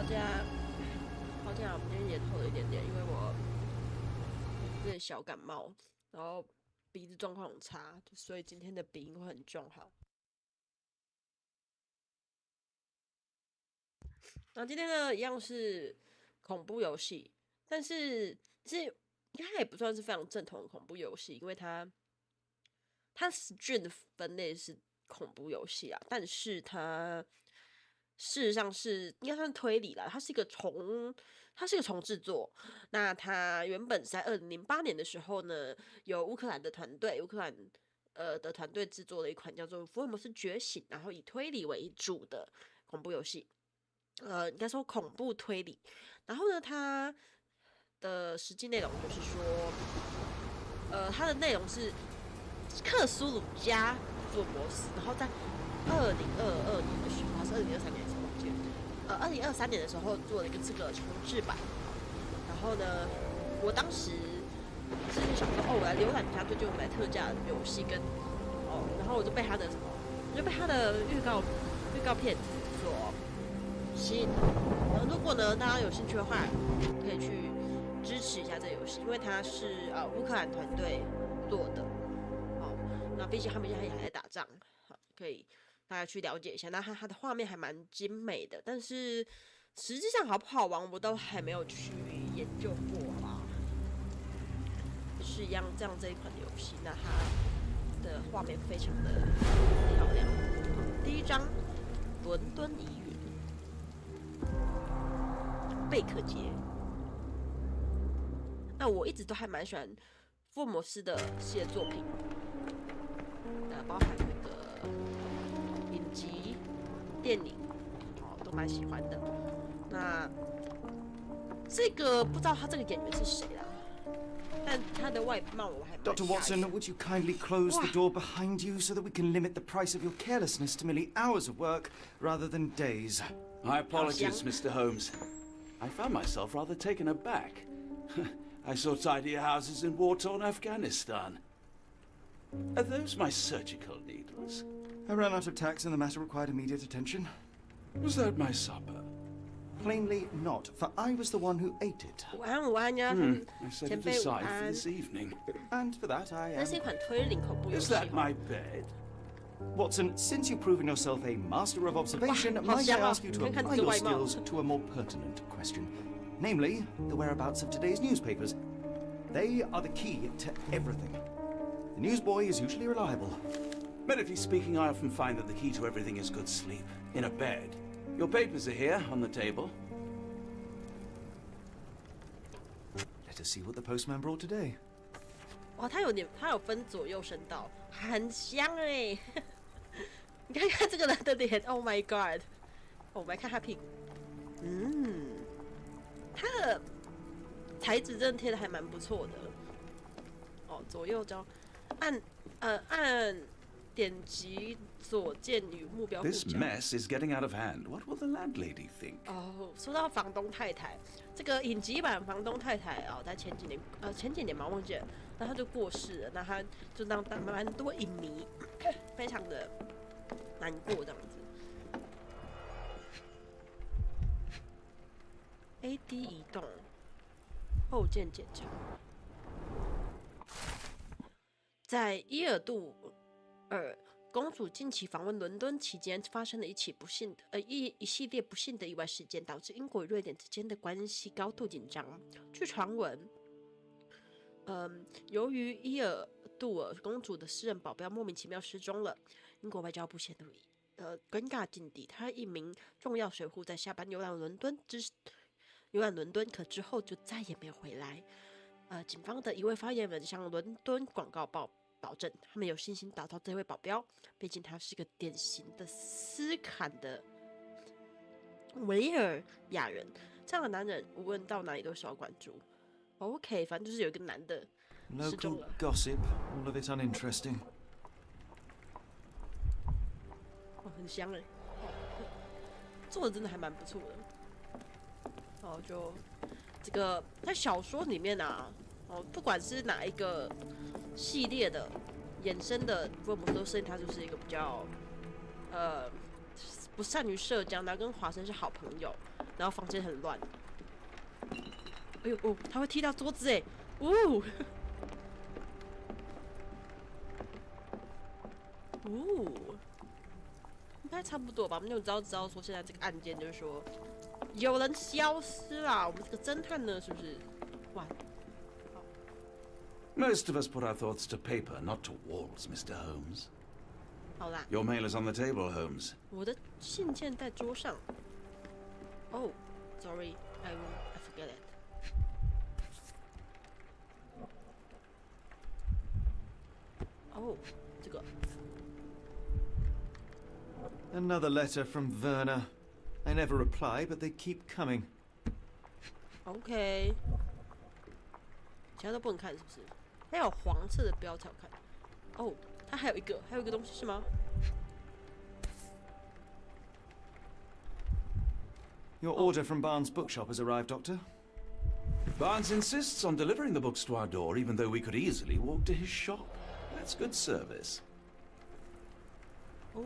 家，我今天也透了一点点，因为我有点小感冒，然后鼻子状况很差，所以今天的鼻音会很重。好，然后今天呢，一样是恐怖游戏，但是它也不算是非常正统的恐怖游戏，因为它 Steam 的分类是恐怖游戏啊，但是它事实上是应该算推理啦，它是一个重制作。那它原本在2008年的时候呢，由乌克兰的团队制作了一款叫做《福尔摩斯觉醒》，然后以推理为主的恐怖游戏。应该说恐怖推理。然后呢，它的实际内容就是说，它的内容是克苏鲁加福尔摩斯，然后在2022年的时候，还是2023年的时候，我记得，2023年的时候做了一个这个重制版。然后呢，我当时是想说，我来浏览一下最近我买特价的游戏然后我就被它的预告片所吸引的。如果呢大家有兴趣的话，可以去支持一下这个游戏，因为它是乌克兰团队做的。那毕竟他们现在还在打仗，可以大家去了解一下。那它的画面还蛮精美的，但是实际上好不好玩，我都还没有去研究过啦。是一样这一款的游戏，那它的画面非常的漂亮。第一章，伦敦疑云，贝克街。那我一直都还蛮喜欢福尔摩斯的系列作品。包含那个影集、电影，都蛮喜欢的。那这个不知道他这个演员是谁啦，但他的外貌我还蛮。Dr. Watson, would you kindly close the door behind you so that we can limit the price of your carelessness to merely hours of work rather than days? My apologies, Mr. Holmes. I found myself rather taken aback. I saw tidier houses in war-torn Afghanistan. Are those my surgical needles? I ran out of tacks and the matter required immediate attention. Was that my supper? Plainly not, for I was the one who ate it. 午安呀，I set it aside for this evening. And for that I 那 am... 是一款推理恐怖游 Is 戏。that my bed? Watson, since you've proven yourself a master of observation, might I ask you to apply your skills to a more pertinent question? Namely, the whereabouts of today's newspapers. They are the key to everything. The newsboy is usually reliable. Medically speaking, I often find that the key to everything is good sleep. In a bed. Your papers are here, on the table. Let us see what the postman brought today. 哇，它有分左右声道，很香哎！你看看这个人的脸 ，Oh my god！ 我们来看他屁股，它的材质真的贴的还蛮不错的。左右交。按点击左键与目标互 This 交。mess is getting out of hand. What will the landlady think? 说到房东太太，这个影集版房东太太在前几年嘛忘记了，那他就过世了，那他就让蛮多影迷非常的难过这样子。AD 移动，后键检查。在伊尔杜尔公主近期访问伦敦期间，发生了一系列不幸的意外事件，导致英国与瑞典之间的关系高度紧张。据传闻，由于伊尔杜尔公主的私人保镖莫名其妙失踪了，英国外交部陷入尴尬境地。他一名重要水户在下班游览伦敦，可之后就再也没有回来。警方的一位发言人向伦敦广告报保证，他们有信心找到这位保镖，毕竟他是个典型的斯坎的维尔亚人，这样的男人无论到哪里都受到关注。OK， 反正就是有一个男的失踪 Local 了。 gossip, all of it uninteresting. 很香哎，做的真的还蛮不错的。就这个在小说里面啊，不管是哪一个系列的衍生的福尔摩斯都设定他就是一个比较不善于社交，然后跟华生是好朋友，然后房间很乱。哎呦哦，他会踢到桌子哎，呜，应该差不多吧？我们就知道说现在这个案件就是说有人消失啦，我们这个侦探呢是不是？哇！ Most of us put our thoughts to paper, not to walls, Mr. Holmes. 好啦， Your mail is on the table, Holmes. 我的信件在桌上。Oh, sorry, I forget it. 哦，这个。 Another letter from Werner. I never reply, but they keep coming. OK， 其他都不能看是不是？它有黄色的标才好看。哦，它还有一个东西是吗？ Your order from Barnes' bookshop has arrived, Doctor. Barnes insists on delivering the books to our door, even though we could easily walk to his shop. That's good service. 哦，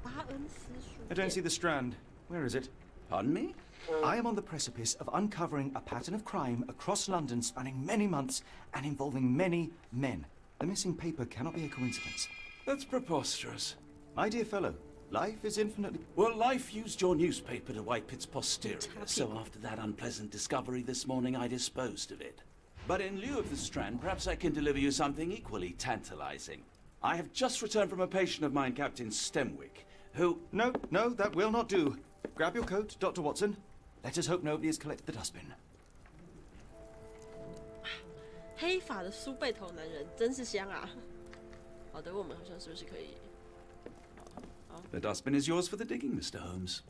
巴恩斯书 I don't see the Strand. Where is it? Pardon me? I am on the precipice of uncovering a pattern of crime across London spanning many months and involving many men. The missing paper cannot be a coincidence. That's preposterous. My dear fellow, life is infinitely... Well, life used your newspaper to wipe its posterior, so after that unpleasant discovery this morning, I disposed of it. But in lieu of the Strand, perhaps I can deliver you something equally tantalizing. I have just returned from a patient of mine, Captain Stemwick, who... No, that will not do. Grab your coat, Dr. Watson. Let us hope nobody has collected the dustbin. 黑发的苏贝头男人真是香啊！好的，我们好像是不是可以？ The dustbin is yours for the digging, Mr. Holmes.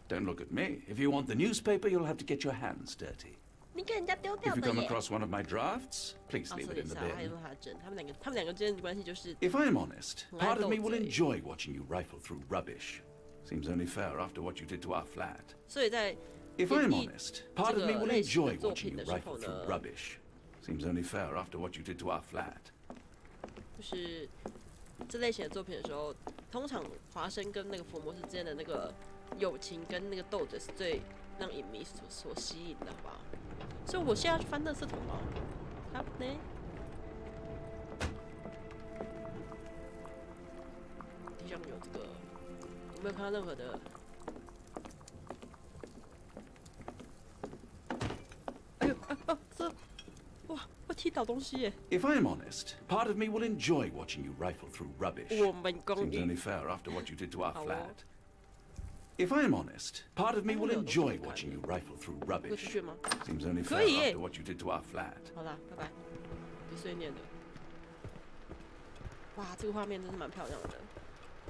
Don't look at me. If you want the newspaper, you'll have to get your hands dirty. 你给人家丢掉 If you 的 come 耶！ across one of my drafts, please 哦， leave 说 it 也 in 是 the 啊，还 bin. 有他的针，他们两个之间的关系就是 If I'm honest, part of me will Right. enjoy watching you rifle through rubbish. Seems only fair after what you did to our flat. 所以在 If 演 I'm 绎 honest, part of me 这个 will 类型的 enjoy 作 watching 品 you 的时 rifle 候 through 呢， rubbish. Seems only fair after what you did to our flat. 就是这类型的作品的时候，通常华生跟那个福尔摩斯之间的那个友情跟那个斗争是最让影迷所吸引的，好不好？所以我现在要去翻垃圾桶吗？好呢。地上有这个，有没有看到任何的？哎呦，这哇，会踢倒东西耶！ If I'm honest, part of me will enjoy watching you rifle through rubbish. 我们公 Seems 寓 only fair after what you did to our 好哦。 flat. If I'm honest, part of me will 哎我有东西 enjoy 看 watching you rifle through 会出 rubbish. 去吗？ Seems only 可 fair 以耶 after what you did to our flat. 好啦，拜拜。别碎念了。哇，这个画面真是蛮漂亮的。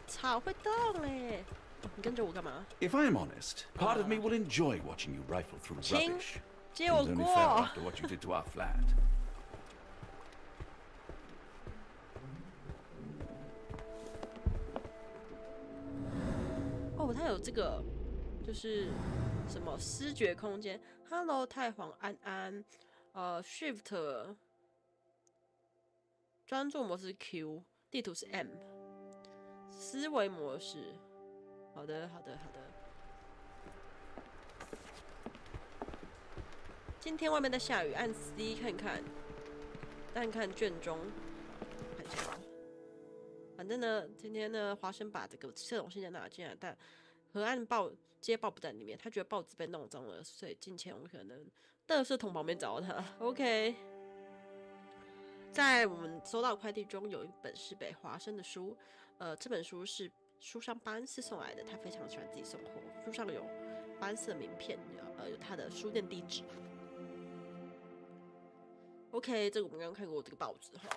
草会动哎！哦你跟着我干嘛？ If I'm honest, part of me will enjoy watching you rifle through 请 rubbish. 接我 Seems only 过。 fair after what you did to our flat. 哦，它有这个，就是什么视觉空间 ？Hello， 太皇安安，Shift， 专注模式 Q， 地图是 M， 思维模式。好的，好的，好的。今天外面在下雨，按 C 看看，但看卷中，看一下。反正呢，今天呢，华生把这个这种信件拿进来，但河岸接报不在里面，他觉得报纸被弄脏了，所以进前我们可能垃圾桶旁边找到他。OK， 在我们收到的快递中有一本是被华生的书，这本书是书商巴恩斯送来的，他非常喜欢自己送货，书上有巴恩斯的名片，有他的书店地址。OK， 这个我们刚刚看过这个报纸哈，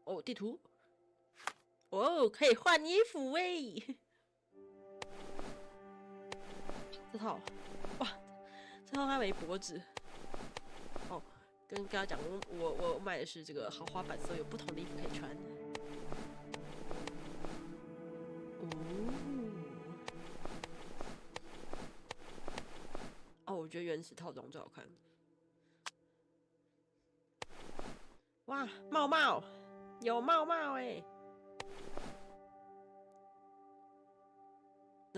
哦，地图。哦，可以换衣服喂！这套，哇，这套它没脖子。哦，跟刚刚讲，我买的是这个豪华版，所以有不同的衣服可以穿。哦，我觉得原始套装最好看。哇，帽帽，有帽帽哎！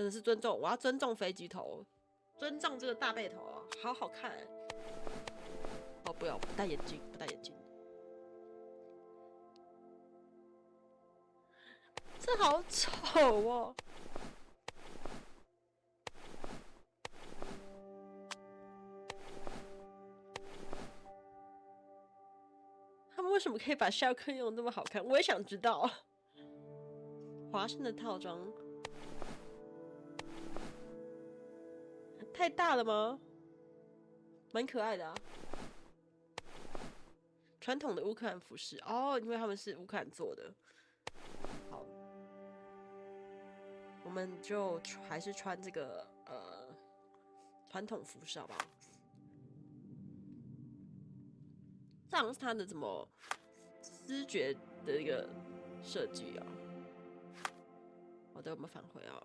真的是尊重，我要尊重飞机头，尊重这个大背头啊，好好看。哦，不要，不戴眼镜，不戴眼镜。这好丑哦！他们为什么可以把校课用得那么好看？我也想知道。华盛的套装太大了吗？蛮可爱的啊。传统的乌克兰服饰哦，因为他们是乌克兰做的。好，我们就还是穿这个传统服饰好不好？这好像是他的什么视觉的一个设计啊。好的，我们返回啊。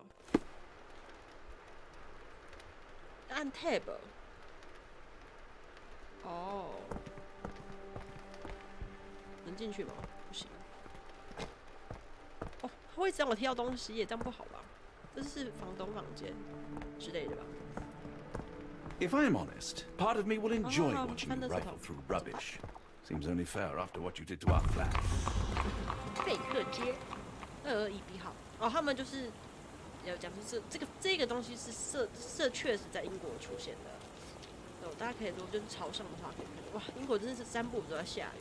按 tab。哦。能进去吗？不行。哦，他会一直让我挑东西耶，这样不好吧？这是房东房间之类的吧？ If I'm honest, part of me will enjoy watching you rifle through rubbish. Seems only fair after what you did to our flat. 贝克街221B号。哦，他们就是要讲出这个东西是确实在英国出现的。哦，大家可以如果就是朝上的话可以看到，哇，英国真的是3不5都在下雨。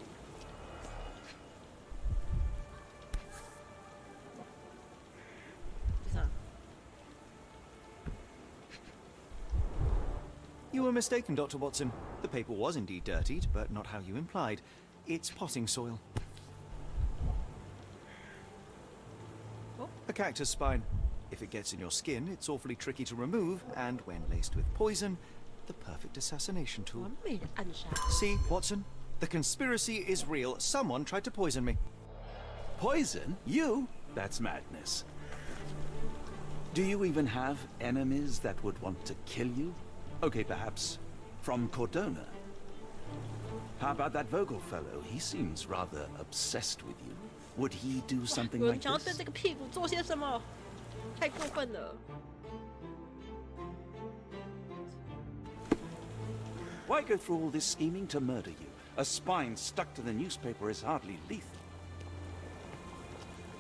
You were mistaken, Dr. Watson. The paper was indeed dirtied, but not how you implied. It's potting soil. Oh. A cactus spine. If it gets in your skin, it's awfully tricky to remove, and when laced with poison, the perfect assassination tool. See, Watson? The conspiracy is real. Someone tried to poison me. Poison? You? That's madness. Do you even have enemies that would want to kill you? Okay, perhaps from Cordona. How about that Vogel fellow? He seems rather obsessed with you. Would he do something like this? 有人想要对这个屁股做些什么？太过分了！ Why go through all this scheming to murder you? A spine stuck to the newspaper is hardly lethal.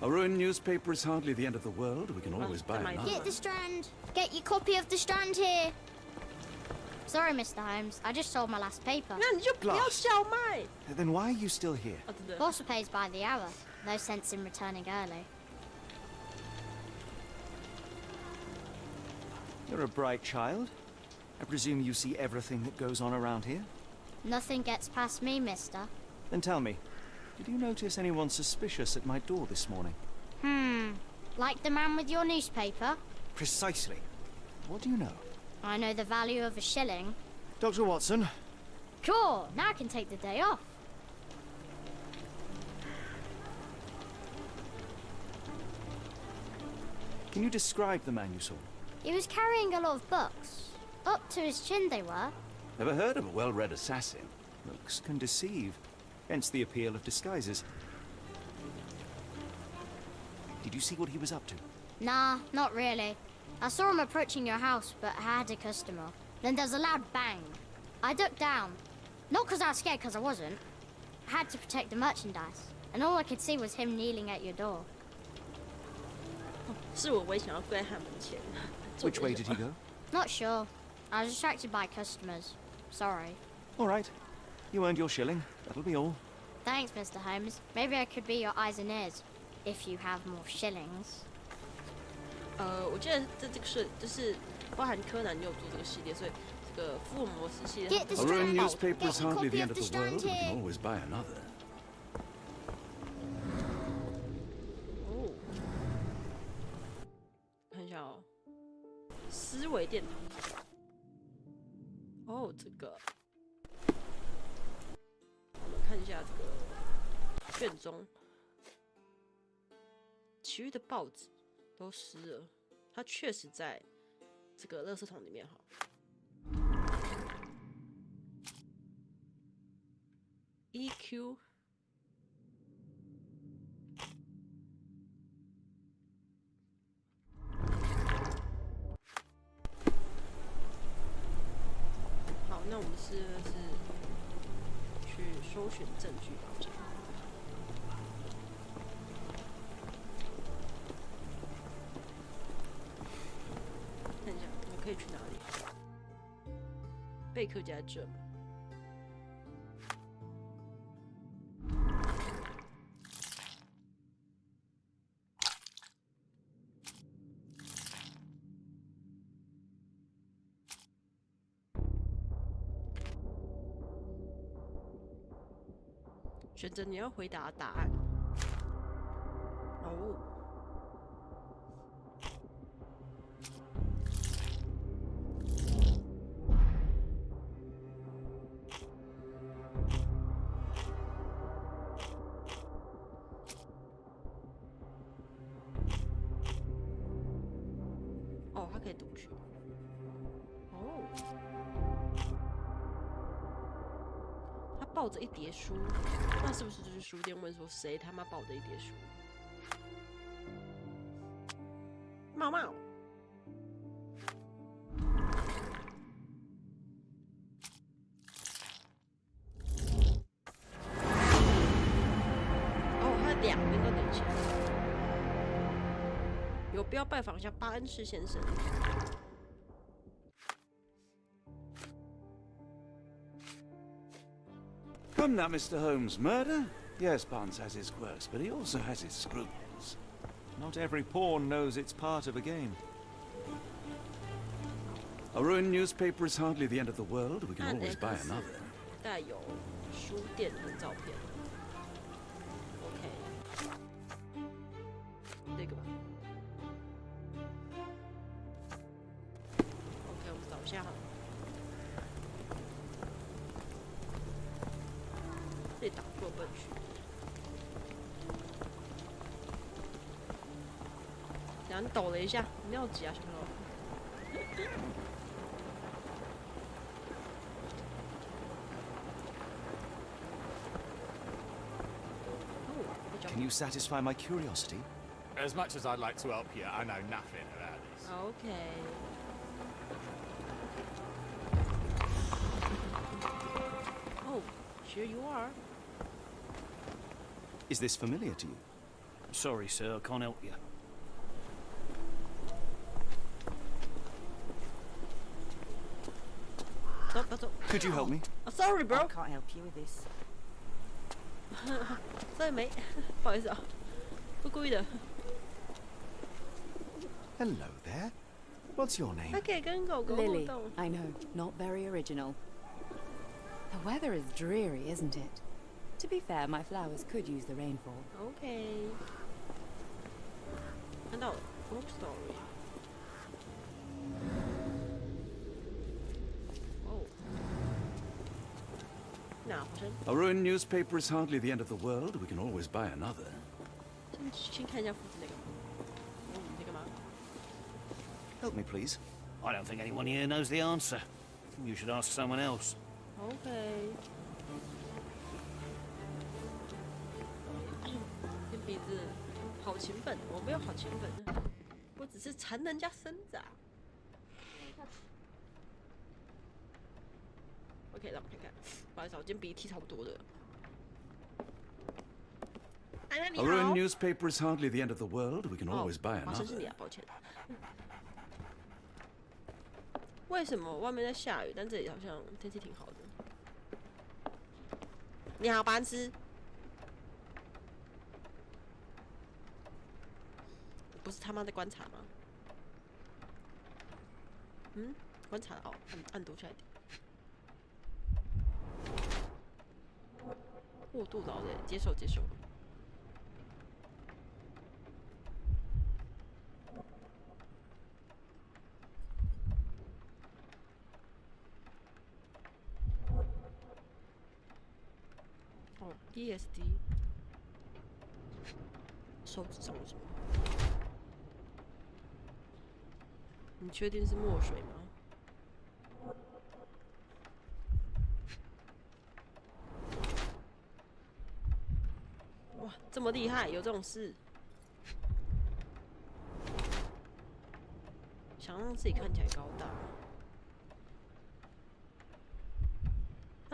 A ruined newspaper is hardly the end of the world. We can always buy another. Get the Strand. Get your copy of the Strand here. Sorry, Mr. Holmes. I just sold my last paper. 那你就不要叫卖。 Then why are you still here? Boss pays by the hour. No sense in returning early. You're a bright child. I presume you see everything that goes on around here? Nothing gets past me, mister. Then tell me, did you notice anyone suspicious at my door this morning? Like the man with your newspaper? Precisely. What do you know? I know the value of a shilling. Dr. Watson. Sure, now I can take the day off. Can you describe the man you saw? He was carrying a lot of books. Up to his chin they were. Never heard of a well-read assassin. Looks can deceive. Hence the appeal of disguises. Did you see what he was up to? Nah, not really. I saw him approaching your house, but I had a customer. Then there's a loud bang. I ducked down. Not because I was scared, because I wasn't. I had to protect the merchandise. And all I could see was him kneeling at your door. 是我危险要跪在他门前。 Which way did he go? Not sure. I was distracted by customers. Sorry. All right. You earned your shilling. That'll be all. Thanks, Mr. Holmes. Maybe I could be your eyes and ears, if you have more shillings. 我记得这个是就是包含柯南也有做这个系列，所以这个福尔摩斯系列。 Get the A ruined Strand. newspaper is Get your hardly the copy end of of the the world. Strand We can here. always buy another. 哦，看一下哦，思维殿堂。哦，这个，我们看一下这个卷宗，其余的报纸都湿了，它确实在这个垃圾桶里面哈。EQ。事呢是去搜寻证据了解。看一下我可以去哪里？贝克家这吗？选择你要回答的答案。哦。哦，它可以读取。哦。抱着一叠书，那是不是就是书店问说谁他妈抱着一叠书？茂茂，哦，他两边都点钱，有必要拜访一下巴恩士先生。Come now, Mr. Holmes. Murder? Yes, Barnes has his quirks, but he also has his scruples. Not every pawn knows it's part of a game. A ruined newspaper is hardly the end of the world. We can always buy another. 带有书店的照片。OK， 这个吧。OK， 我们找一下好了。这打错笨区。然后你抖了一下，你要急啊，小朋友。Can you satisfy my curiosity? As much as I'd like to help you, I know nothing about this. Okay. Oh, here you are. Is this familiar to you? Sorry, sir, I can't help you. Could you help me? Oh, sorry, bro. I can't help you with this. Sorry, mate. 不好意思啊，不故意的。Hello there. What's your name? 它可以跟狗狗互 Lily, 动。 I know, not very original. The weather is dreary, isn't it? To be fair, my flowers could use the rainfall. OK。看到了 ，Book Story。哦。那好像。A ruined newspaper is hardly the end of the world. We can always buy another. 先看一下父子那个。哦，你在干嘛？ Help me, please. I don't think anyone here knows the answer. You should ask someone else. OK。这鼻子好勤奋，我没有好勤奋，我只是缠人家身子啊。OK， 让我们看看，不好意思，我今天鼻涕超多的。A ruined newspaper is hardly the end of the world. We can always buy 华生是 another. 你啊，抱歉。为什么外面在下雨，但这里好像天气挺好的？你好，班师。不是他妈在观察吗？嗯，观察哦，按读下一点。过度劳累，接受接受。哦 ，ESD， 手指上有什么？你确定是墨水吗？哇，这么厉害，有这种事？想让自己看起来高大。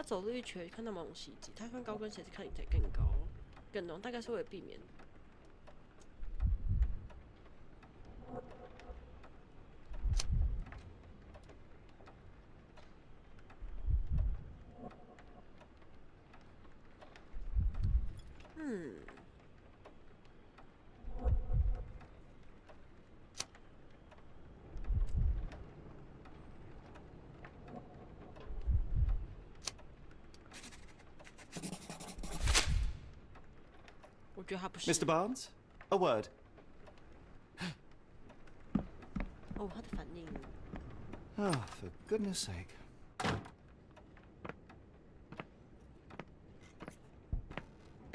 他走路一圈看到某种袭击，他穿高跟鞋子看你才更高、更浓，大概是为了避免。我觉得他不是。Mr. Barnes, a word. 哦，他的反应。Oh, for goodness sake.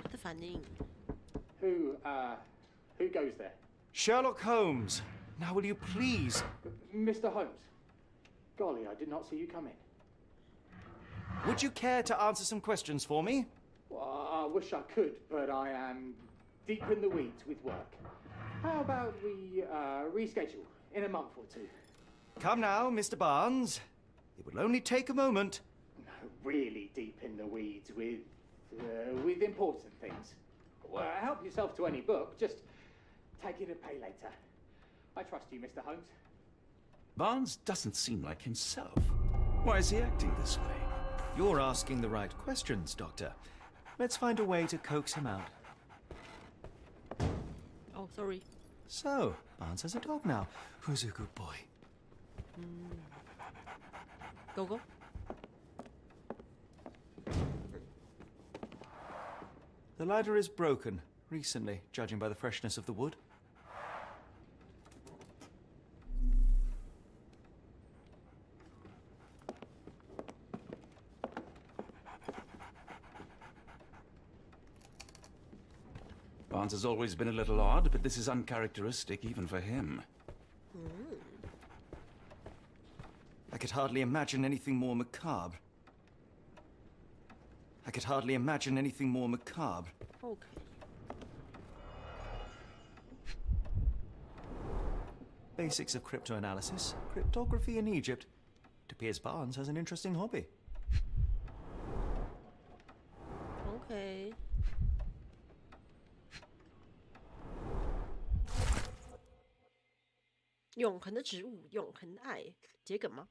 他的反应。Who goes there? Sherlock Holmes. Now will you please? Mr. Holmes. Golly, I did not see you come in. Would you care to answer some questions for me? Well, I wish I could, but I am deep in the weeds with work. How about we reschedule in a month or two? Come now, Mr. Barnes. It will only take a moment. No, really deep in the weeds with important things. Well, help yourself to any book. Just take it and pay later. I trust you, Mr. Holmes. Barnes doesn't seem like himself. Why is he acting this way? You're asking the right questions, Doctor. Let's find a way to coax him out. Oh, sorry. So, Barnes has a dog now. Who's a good boy? Go, go. The ladder is broken, recently, judging by the freshness of the wood. Barnes has always been a little odd, but this is uncharacteristic even for him. I could hardly imagine anything more macabre. I could hardly imagine anything more macabre. Okay. Basics of cryptoanalysis, cryptography in Egypt. It appears Barnes has an interesting hobby. Okay. 永恒的植物，永恒的爱，桔梗吗？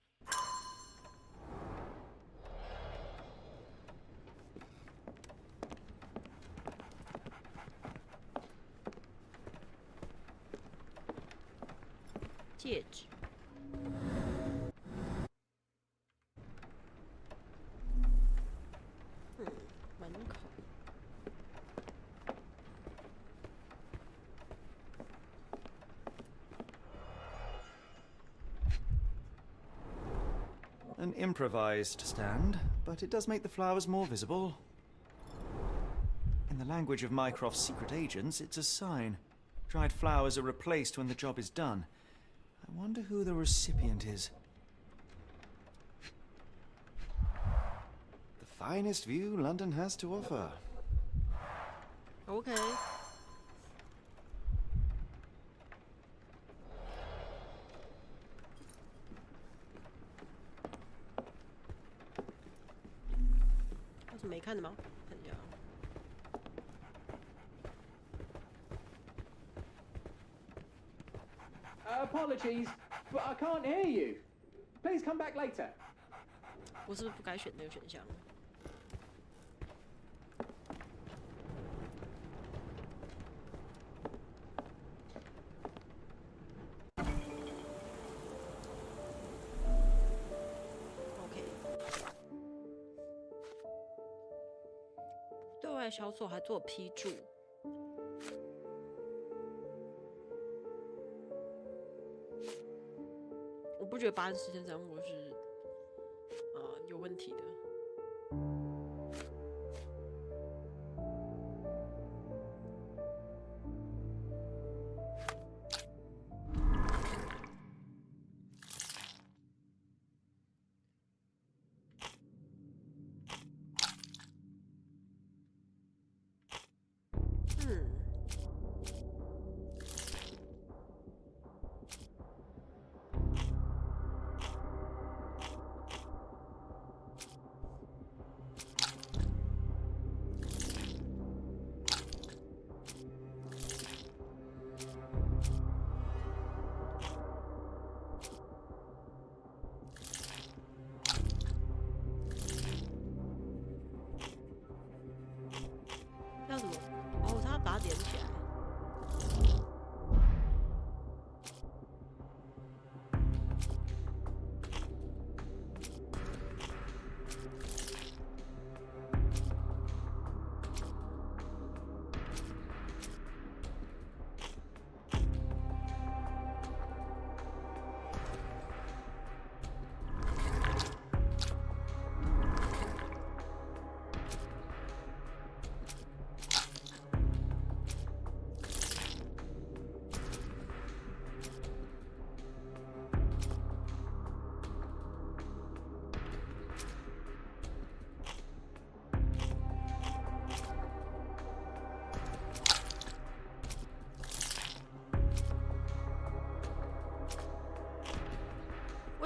戒指。门口。An improvised stand, but it does make the flowers more visible. In the language of Mycroft's secret agents, it's a sign. Dried flowers are replaced when the job is done. I wonder who the recipient is. The finest view London has to offer. Okay.没看的吗？看一下。Apologies, but I can't hear you. Please come back later. 我是不是不该选那个选项？对外销售还做批注，我不觉得巴恩时间掌握是有问题的。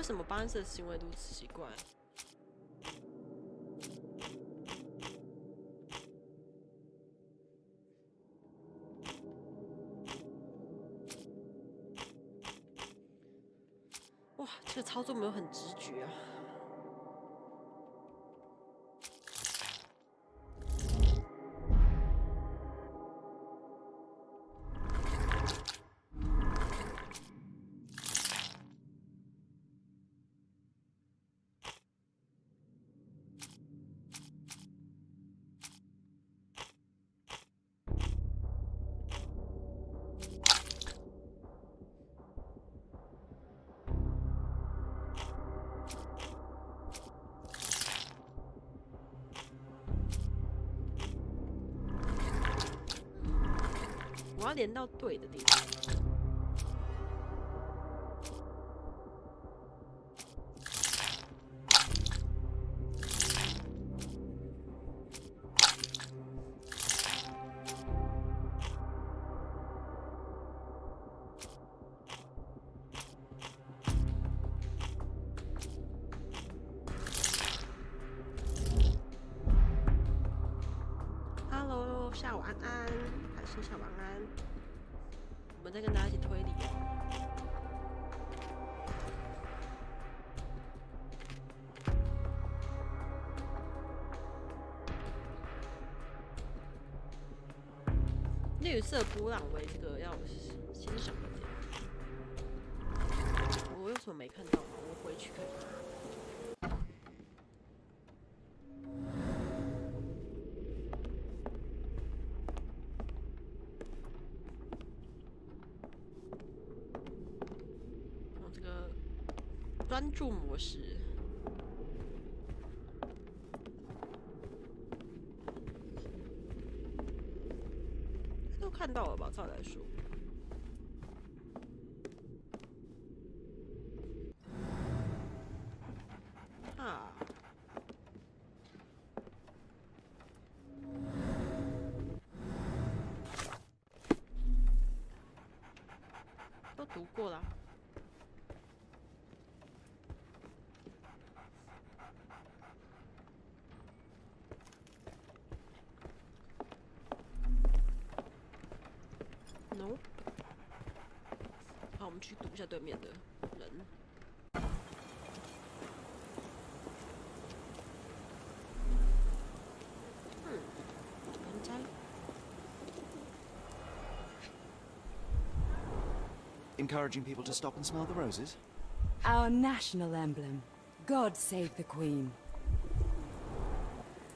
为什么巴恩斯的行为如此奇怪？哇，这个操作没有很直觉啊。我要连到对的地方。Hello， 下午安安，还是下午安安。我们在跟大家一起推理哦。绿色波浪纹这个要欣赏一点。我有什么没看到吗？我回去看看。专注模式，都看到了吧？照理来说，啊，都读过了。No， 好，我们去读一下对面的人。盆栽。Encouraging people to stop and smell the roses? Our national emblem. God save the Queen.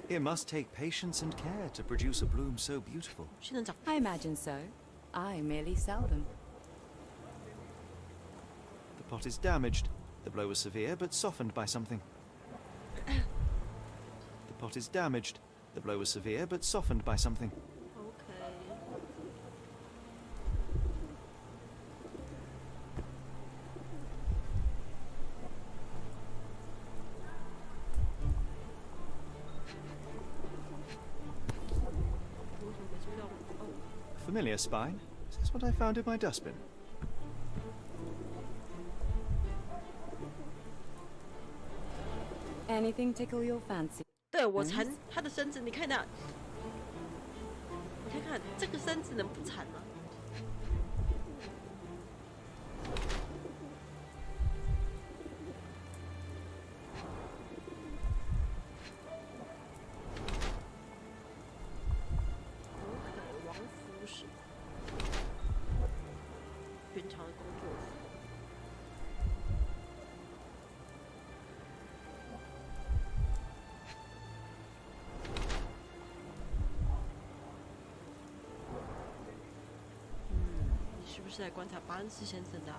It must take patience and care to produce a bloom so beautiful. I imagine so. I merely sell them. The pot is damaged. The blow was severe, but softened by something. The pot is damaged. The blow was severe, but softened by something. Familiar spine? Is this what I found in my dustbin? Anything tickle your fancy? 对，我缠他的身子，你看到？你看看这个身子能不缠吗？是在观察巴恩斯先生的、啊。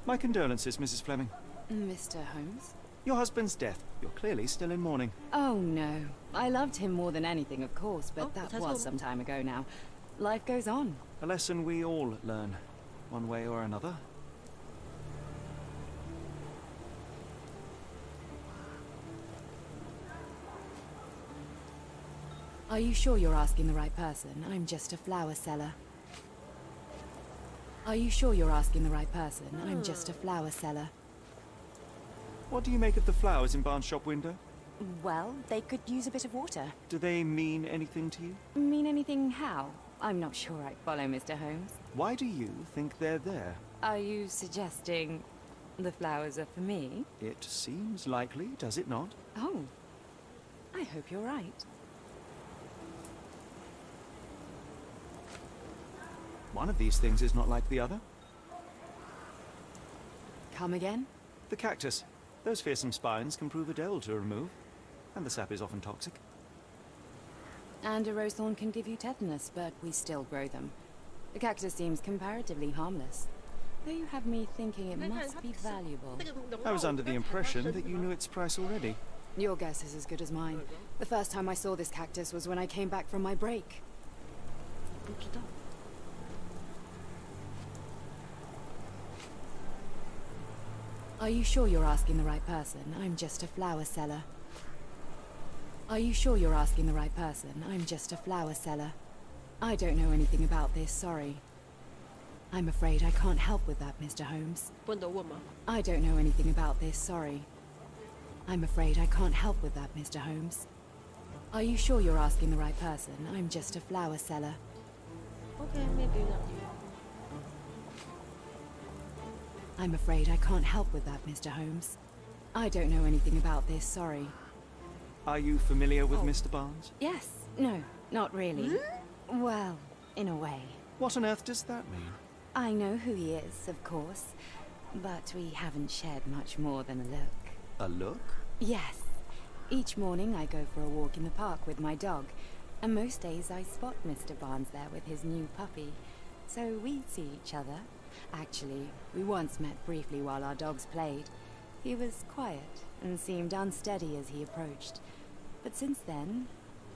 My condolences, Mrs. Fleming. Mr. Holmes? Your husband's death. You're clearly still in mourning. Oh, no. I loved him more than anything, of course, but that was all. some time ago now. Life goes on. A lesson we all learn, one way or another. Are you sure you're asking the right person? I'm just a flower seller. Are you sure you're asking the right person? I'm just a flower seller. What do you make of the flowers in Barnes' shop window? Well, they could use a bit of water. Do they mean anything to you? Mean anything how? I'm not sure I follow, Mr. Holmes. Why do you think they're there? Are you suggesting the flowers are for me? It seems likely, does it not? Oh, I hope you're right. One of these things is not like the other. Come again? The cactus. Those fearsome spines can prove a dell to remove, and the sap is often toxic. And a rose thorn can give you tetanus, but we still grow them. The cactus seems comparatively harmless, though you have me thinking it must be valuable. I was under the impression that you knew its price already. Your guess is as good as mine. The first time I saw this cactus was when I came back from my break. Are you sure you're asking the right person? I'm just a flower seller. Are you sure you're asking the right person? I'm just a flower seller. I don't know anything about this, sorry. I'm afraid I can't help with that, Mr. Holmes. I don't know anything about this, sorry. I'm afraid I can't help with that, Mr. Holmes. Are you sure you're asking the right person? I'm just a flower seller. Okay, maybe not you. I'm afraid I can't help with that, Mr. Holmes. I don't know anything about this, sorry. Are you familiar with Mr. Barnes? Yes. No, not really. Well, in a way. What on earth does that mean? I know who he is, of course, but we haven't shared much more than a look. A look? Yes. Each morning I go for a walk in the park with my dog, and most days I spot Mr. Barnes there with his new puppy, so we see each other. Actually, we once met briefly while our dogs played. He was quiet and seemed unsteady as he approached, but since then,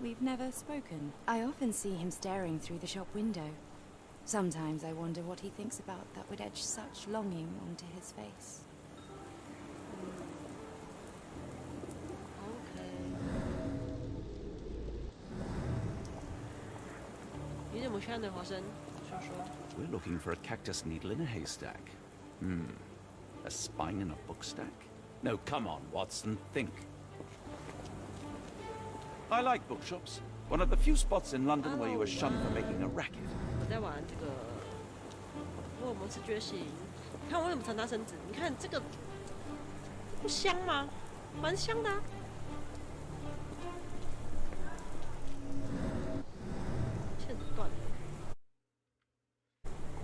we've never spoken. I often see him staring through the shop window. Sometimes I wonder what he thinks about that would etch such longing onto his face. We're looking for a cactus needle in a haystack. A spine in a book stack? No, come on, Watson, think. I like bookshops. One of the few spots in London where you are shunned for making a racket. 我在玩这个福尔摩斯觉醒，你看我为什么传他身子？你看这个不香吗？蛮香的啊。线断了，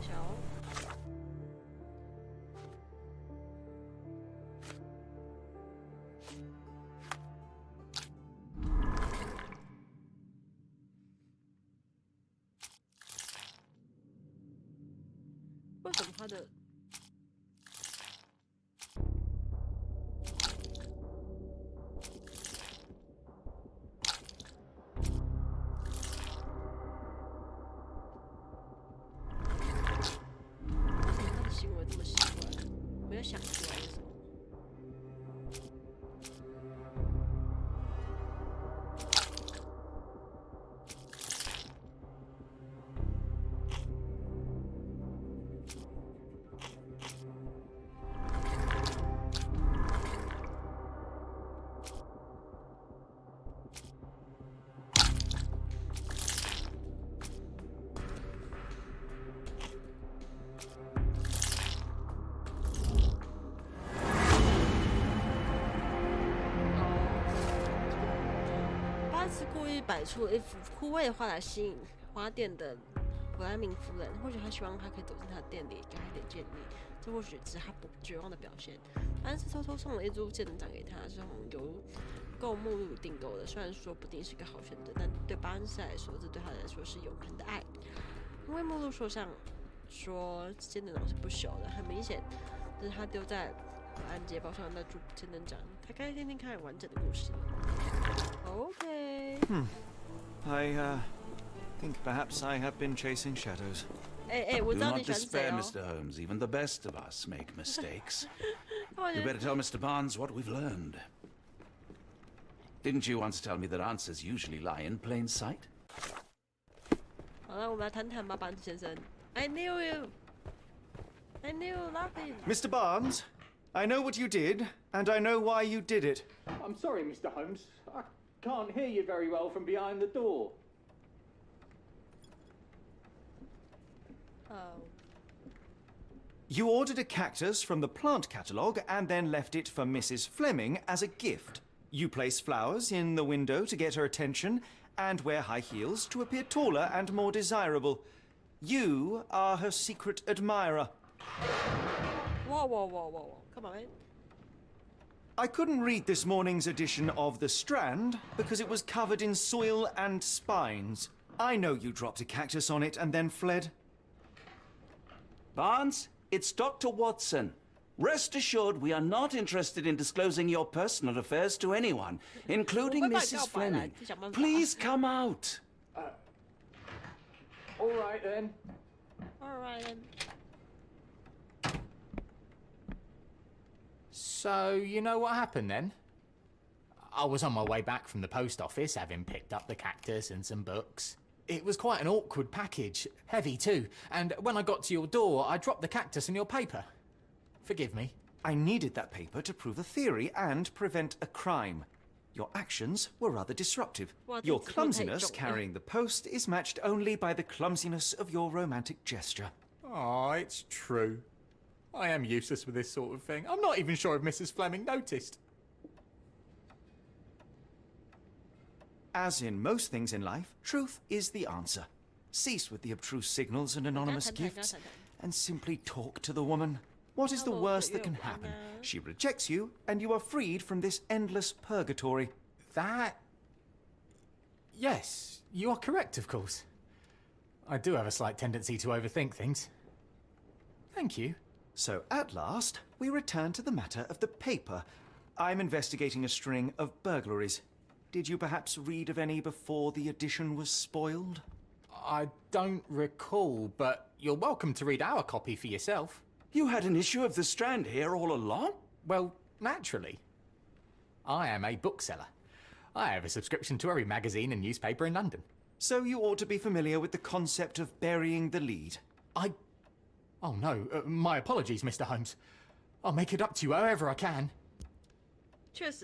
小。为什么他的？他的行为这么奇怪？没有想出来为什么？故意摆出一幅枯萎的画来吸引花店的弗莱明夫人，或许他希望他可以走进他的店里，给他一点建议。这或许只是他不绝望的表现。安是偷偷送了一株仙人掌给他，是从邮购目录订购的。虽然说不定是个好选择，但对巴恩斯来说，这对他来说是永恒的爱。因为目录说上说仙人掌是不朽的，很明显，这是他丢在安捷包上的主千人长，他该听听看完整的故事。OK。I think perhaps I have been chasing shadows. 我知 Do 道你 not 喜欢谁 despair, 哦。 Mr. Holmes. Even the best of us make mistakes. 我觉 You 得 better tell Mr. Barnes what we've learned. Didn't you once tell me that answers usually lie in plain sight? 好了，我们来谈谈吧，班子先生。I knew you. I knew nothing. Mr. Barnes, I know what you did, and I know why you did it. I'm sorry, Mr. Holmes. I can't hear you very well from behind the door. Oh. You ordered a cactus from the plant catalogue and then left it for Mrs. Fleming as a gift. You place flowers in the window to get her attention and wear high heels to appear taller and more desirable. You are her secret admirer. Whoa. Come on, man. I couldn't read this morning's edition of The Strand because it was covered in soil and spines. I know you dropped a cactus on it and then fled. Barnes, it's Dr. Watson. Rest assured, we are not interested in disclosing your personal affairs to anyone, including Mrs. Fleming. Please come out. All right then. Alright then. So, you know what happened then? I was on my way back from the post office, having picked up the cactus and some books. It was quite an awkward package, heavy too, and when I got to your door, I dropped the cactus and your paper. Forgive me. I needed that paper to prove a theory and prevent a crime. Your actions were rather disruptive. Your clumsiness carrying the post is matched only by the clumsiness of your romantic gesture. Oh, it's true. I am useless with this sort of thing. I'm not even sure if Mrs. Fleming noticed. As in most things in life, truth is the answer. Cease with the abstruse signals and anonymous gifts, and simply talk to the woman. What is the worst that can happen? She rejects you, and you are freed from this endless purgatory. That... Yes, you are correct, of course. I do have a slight tendency to overthink things. Thank you. So at last, we return to the matter of the paper. I'm investigating a string of burglaries. Did you perhaps read of any before the edition was spoiled? I don't recall, but you're welcome to read our copy for yourself. You had an issue of The Strand here all along? Well, naturally. I am a bookseller. I have a subscription to every magazine and newspaper in London. So you ought to be familiar with the concept of burying the lead. Oh no, my apologies, Mr. Holmes. I'll make it up to you however I can.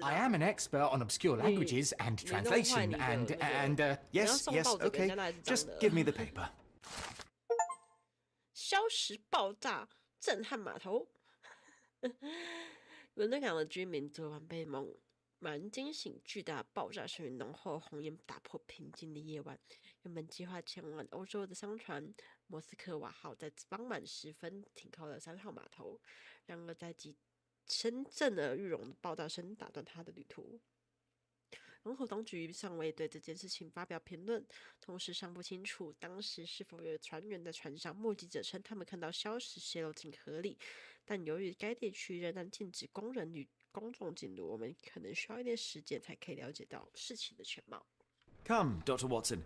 I am an expert on obscure languages and translation and Yes, okay. Just give me the paper. 消食爆炸，震撼码头。伦敦港的居民昨晚被猛然惊醒，巨大爆炸声与浓厚红烟打破平静的夜晚。原本计划前往欧洲的商船莫斯科瓦号在傍晚时分停靠了3号码头，然而在即深震而欲融的爆炸声打断他的旅途。龙口当局尚未对这件事情发表评论，同时尚不清楚当时是否有船员在船上。目击者称他们看到硝石泄漏进河里，但由于该地区仍然禁止工人与公众进入，我们可能需要一点时间才可以了解到事情的全貌。Come, Dr. Watson.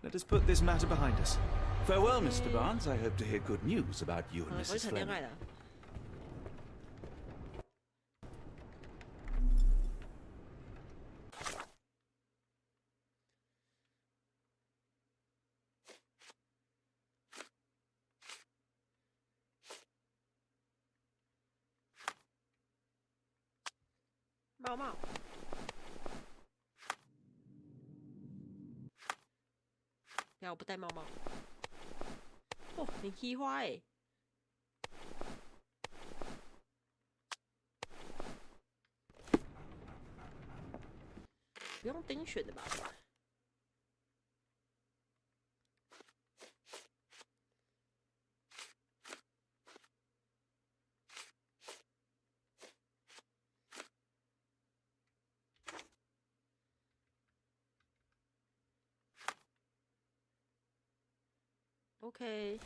Let us put this matter behind us. Farewell, Mr. Barnes. I hope to hear good news about you and Mrs. Fleming. 猫猫，不要，我不带猫猫。哦，你踢花欸。不用丁选的吧？OK，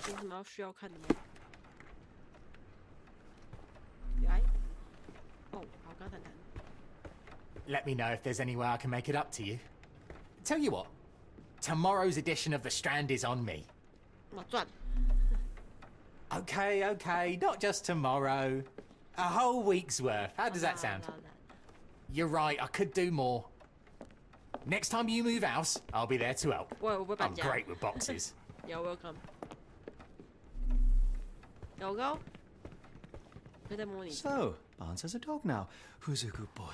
有什么需要看的吗？哦，好，刚谈谈。Let me know if there's any way I can make it up to you. Tell you what, tomorrow's edition of The Strand is on me. 我赚。Okay, not just tomorrow. A whole week's worth. How does that sound? You're right, I could do more. Next time you move house, I'll be there to help. I'm great with boxes. You're welcome. Go go. So, Barnes has a dog now. Who's a good boy?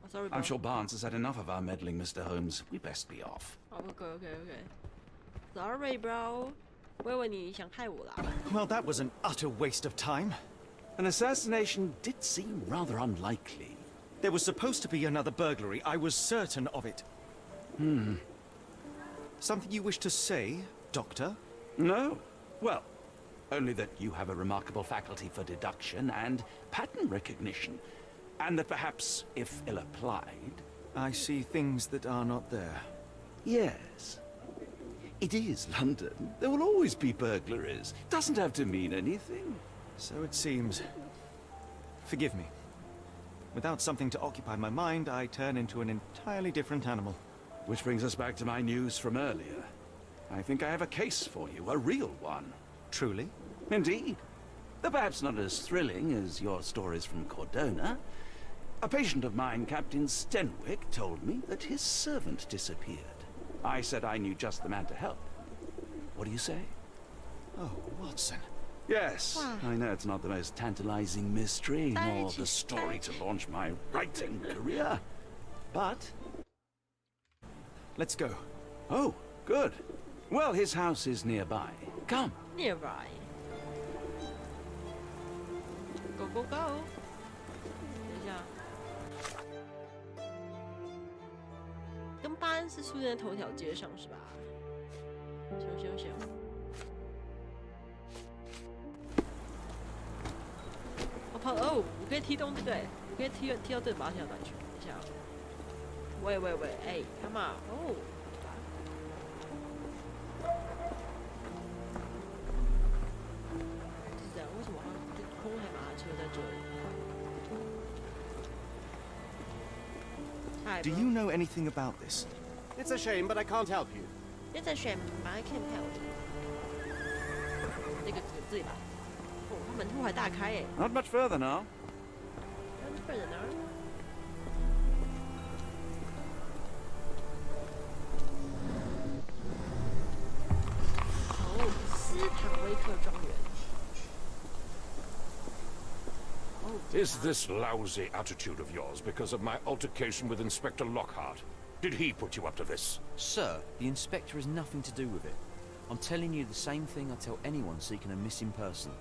Sorry, I'm sure Barnes has had enough of our meddling, Mr. Holmes. We best be off. Okay. Sorry, bro. 我以为你想害我啦。Well, that was an utter waste of time. An assassination did seem rather unlikely. There was supposed to be another burglary. I was certain of it. Something you wish to say, Doctor? No? Well, only that you have a remarkable faculty for deduction and pattern recognition. And that perhaps, if ill-applied... I see things that are not there. Yes. It is London. There will always be burglaries. Doesn't have to mean anything. So it seems. Forgive me. Without something to occupy my mind, I turn into an entirely different animal. Which brings us back to my news from earlier. I think I have a case for you, a real one. Truly? Indeed. Though perhaps not as thrilling as your stories from Cordona. A patient of mine, Captain Stenwick, told me that his servant disappeared. I said I knew just the man to help. What do you say? Oh, Watson. Yes, I know it's not the most tantalizing mystery, nor the story to launch my writing career. But... Let's go. Oh, good. Well, his house is nearby. Come. Nearby. Go. 等一下。跟巴恩斯出现在同一条街上是吧？行。我可以踢动对不对？我可以踢到这个马小短裙。等一下。喂，哎 ，come on， 哦。是这样，为什么空海马车在这里？ Do you know anything about this? It's a shame, but I can't help you. It's a shame, but I can't help you. 那个这里吧。哦，它门户还大开耶。 Not much further now. Much further now. 哦，斯坦威克庄园。 Is this lousy attitude of yours because of my altercation with Inspector Lockhart? Did he put you up to this? Sir, the inspector has nothing to do with it. I'm telling you the same thing I tell anyone seeking a missing person.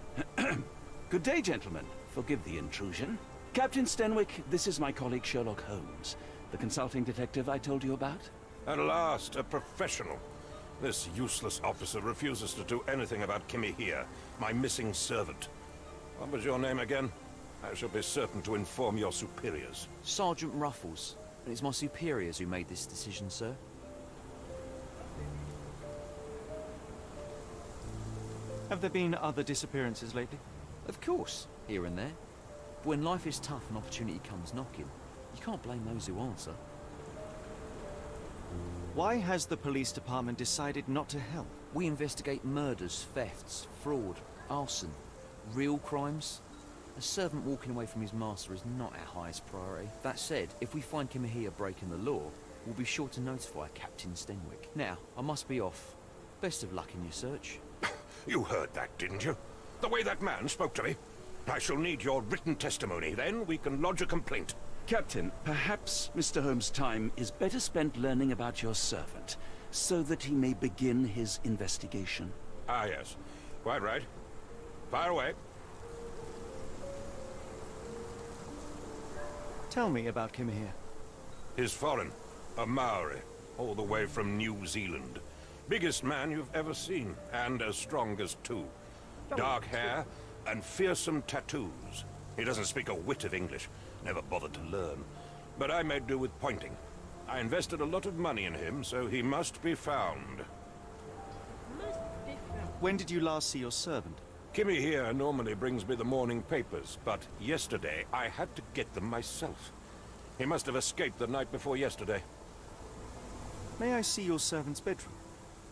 Good day, gentlemen. Forgive the intrusion. Captain Stenwick, this is my colleague Sherlock Holmes, the consulting detective I told you about. At last, a professional. This useless officer refuses to do anything about Kimmy here, my missing servant. What was your name again? I shall be certain to inform your superiors. Sergeant Ruffles. And it's my superiors who made this decision, sir. Have there been other disappearances lately? Of course, here and there. But when life is tough and opportunity comes knocking, you can't blame those who answer. Why has the police department decided not to help? We investigate murders, thefts, fraud, arson, real crimes. A servant walking away from his master is not our highest priority. That said, if we find Kimahia breaking the law, we'll be sure to notify Captain Stenwick. Now, I must be off. Best of luck in your search. You heard that, didn't you? The way that man spoke to me. I shall need your written testimony, then we can lodge a complaint. Captain, perhaps Mr. Holmes' time is better spent learning about your servant, so that he may begin his investigation. Ah, yes. Quite right. Fire away. Tell me about Kimahia. He's foreign. A Maori. All the way from New Zealand. Biggest man you've ever seen, and as strong as two. Dark hair and fearsome tattoos. He doesn't speak a whit of English. Never bothered to learn. But I made do with pointing. I invested a lot of money in him, so he must be found. When did you last see your servant? Kimmy here normally brings me the morning papers, but yesterday I had to get them myself. He must have escaped the night before yesterday. May I see your servant's bedroom?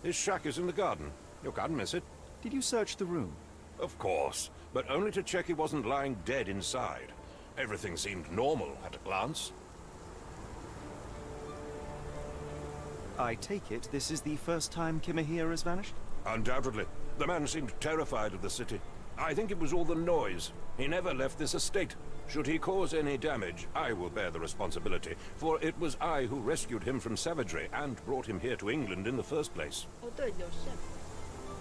His shack is in the garden. You can't miss it. Did you search the room? Of course, but only to check he wasn't lying dead inside. Everything seemed normal at a glance. I take it this is the first time Kimahir has vanished? Undoubtedly. The man seemed terrified of the city. I think it was all the noise. He never left this estate. Should he cause any damage, I will bear the responsibility, for it was I who rescued him from savagery and brought him here to England in the first place.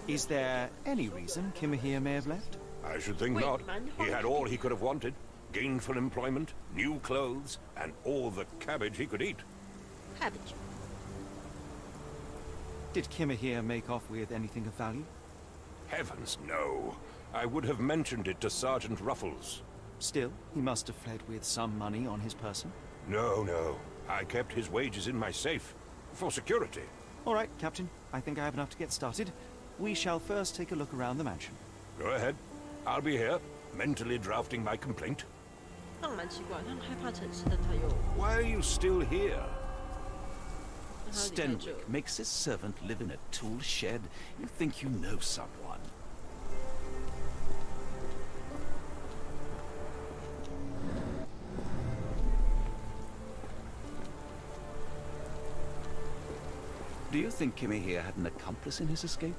Is there any reason Kimahir may have left? I should think not. He had all he could have wanted. Gainful employment, new clothes, and all the cabbage he could eat. Cabbage. Did Kimahir make off with anything of value? Heavens, no. I would have mentioned it to Sergeant Ruffles. Still, he must have fled with some money on his person. No. I kept his wages in my safe. For security. All right, Captain. I think I have enough to get started. We shall first take a look around the mansion. Go ahead. I'll be here, mentally drafting my complaint. Why are you still here? Stenwick makes his servant live in a tool shed. You think you know someone. Do you think Kimmy here had an accomplice in his escape?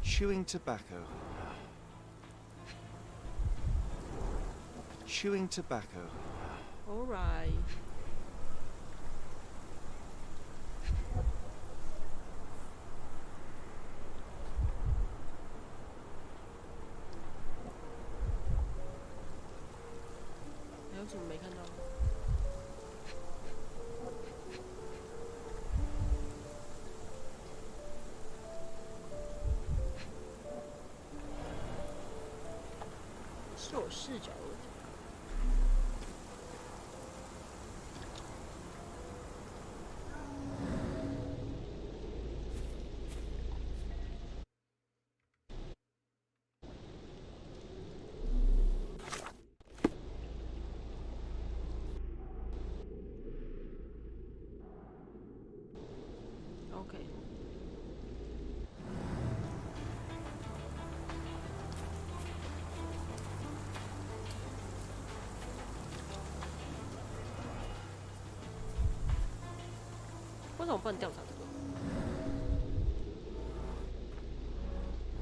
Chewing tobacco. Chewing tobacco. All right.还有什么没看到？是我视角问题。OK。为什么不能调查这个？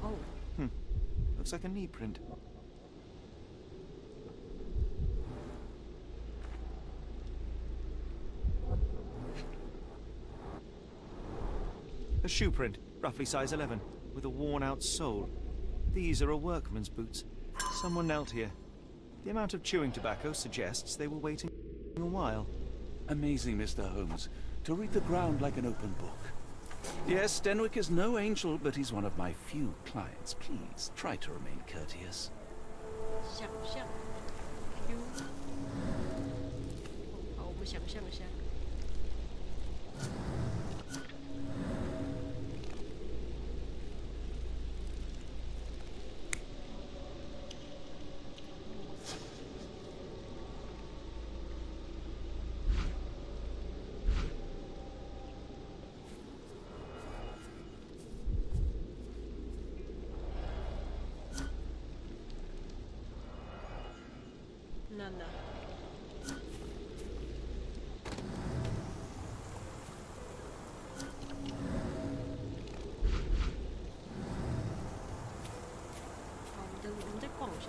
哦。Looks like a knee print. A shoe print, roughly size 11, with a worn-out sole. These are a workman's boots. Someone knelt here. The amount of chewing tobacco suggests they were waiting a while. Amazing, Mr. Holmes. To read the ground like an open book. Yes, Stenwick is no angel, but he's one of my few clients. Please, try to remain courteous. 想象。好，我们想象一下。なんだ。好，我们再逛一下。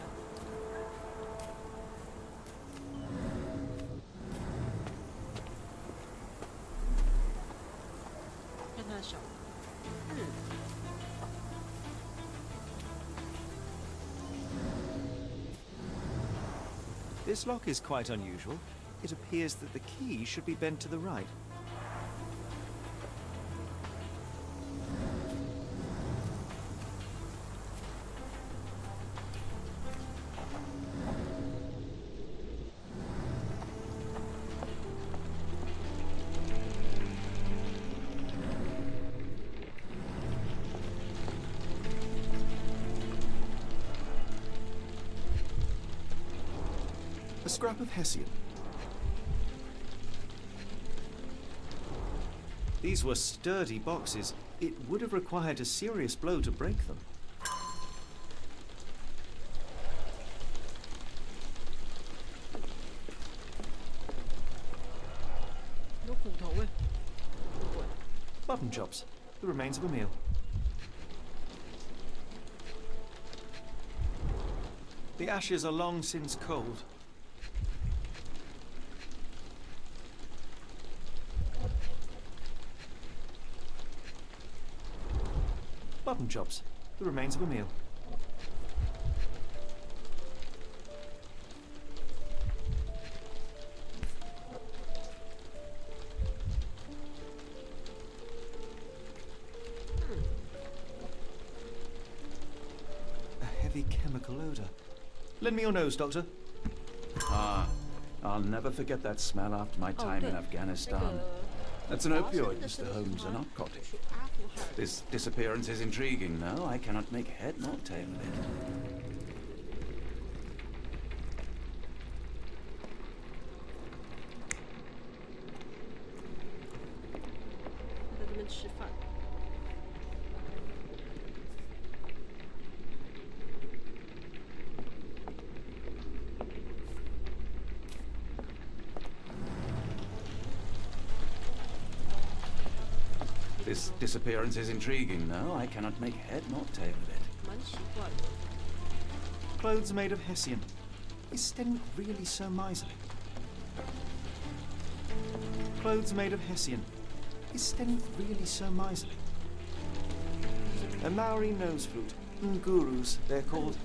This lock is quite unusual. It appears that the key should be bent to the right. A scrap of hessian. These were sturdy boxes. It would have required a serious blow to break them. Mutton chops, the remains of a meal. The ashes are long since cold. Mutton chops, the remains of a meal. A heavy chemical odor. Lend me your nose, Doctor. Ah, I'll never forget that smell after my time in Afghanistan. That's an opioid, Mr. Holmes, a narcotic. This disappearance is intriguing, though. I cannot make head nor tail of it. This disappearance is intriguing, though. I cannot make head nor tail of it. Clothes made of hessian. Is Stenwick really so miserly? Clothes made of hessian. Is Stenwick really so miserly? A Maori nose flute. Hukurous, they're called.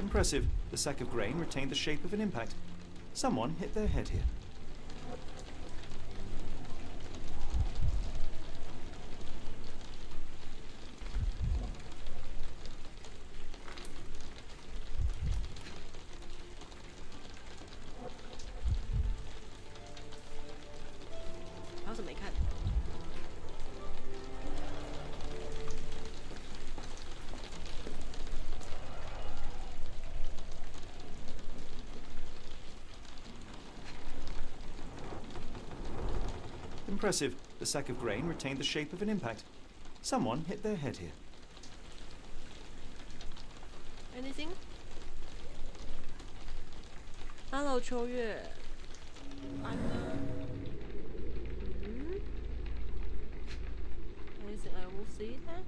Impressive. The sack of grain retained the shape of an impact. Someone hit their head here. Impressive. The sack of grain retained the shape of an impact. Someone hit their head here. Anything? Hello, 秋月。Anything I will see that?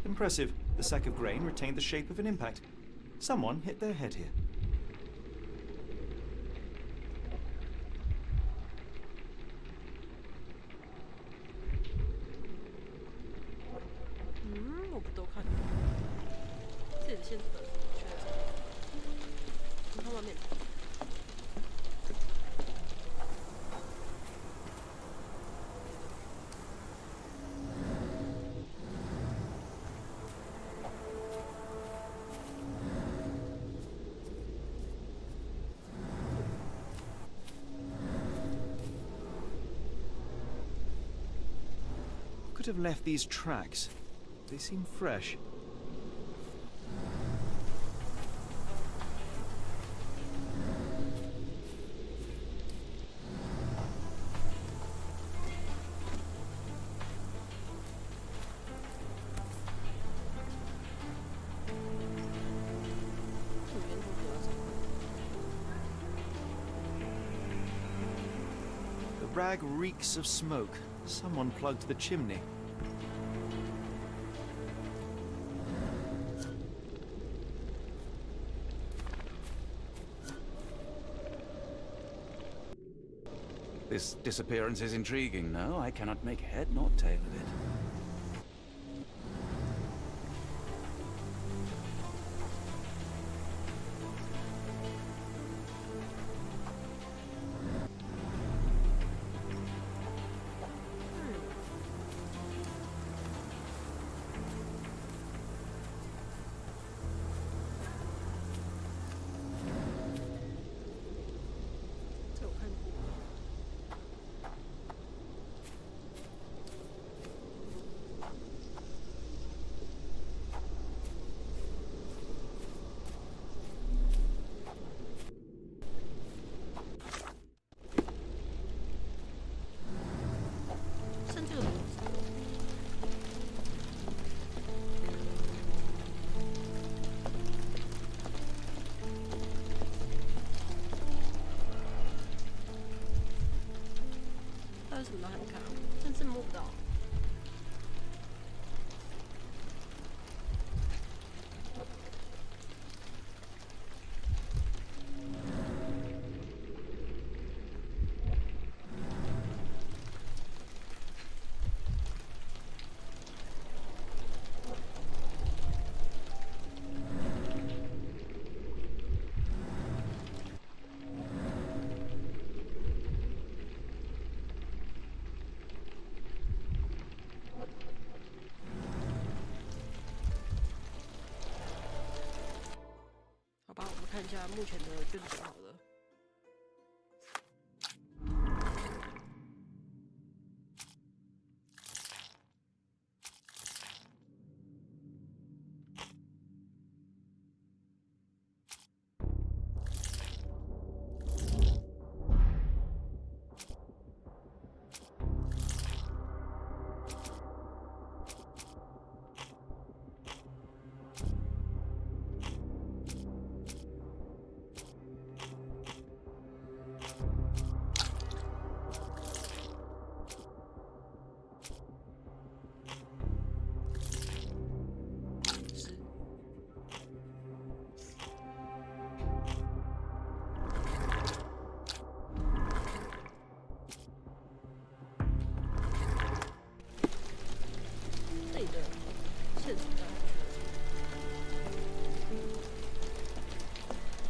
Impressive. The sack of grain retained the shape of an impact. Someone hit their head here. might have left these tracks. They seem fresh. The rag reeks of smoke. Someone plugged the chimney. This disappearance is intriguing. No, I cannot make head nor tail of it.什么都还没看，甚至摸不到。看一下目前的卷轴好了。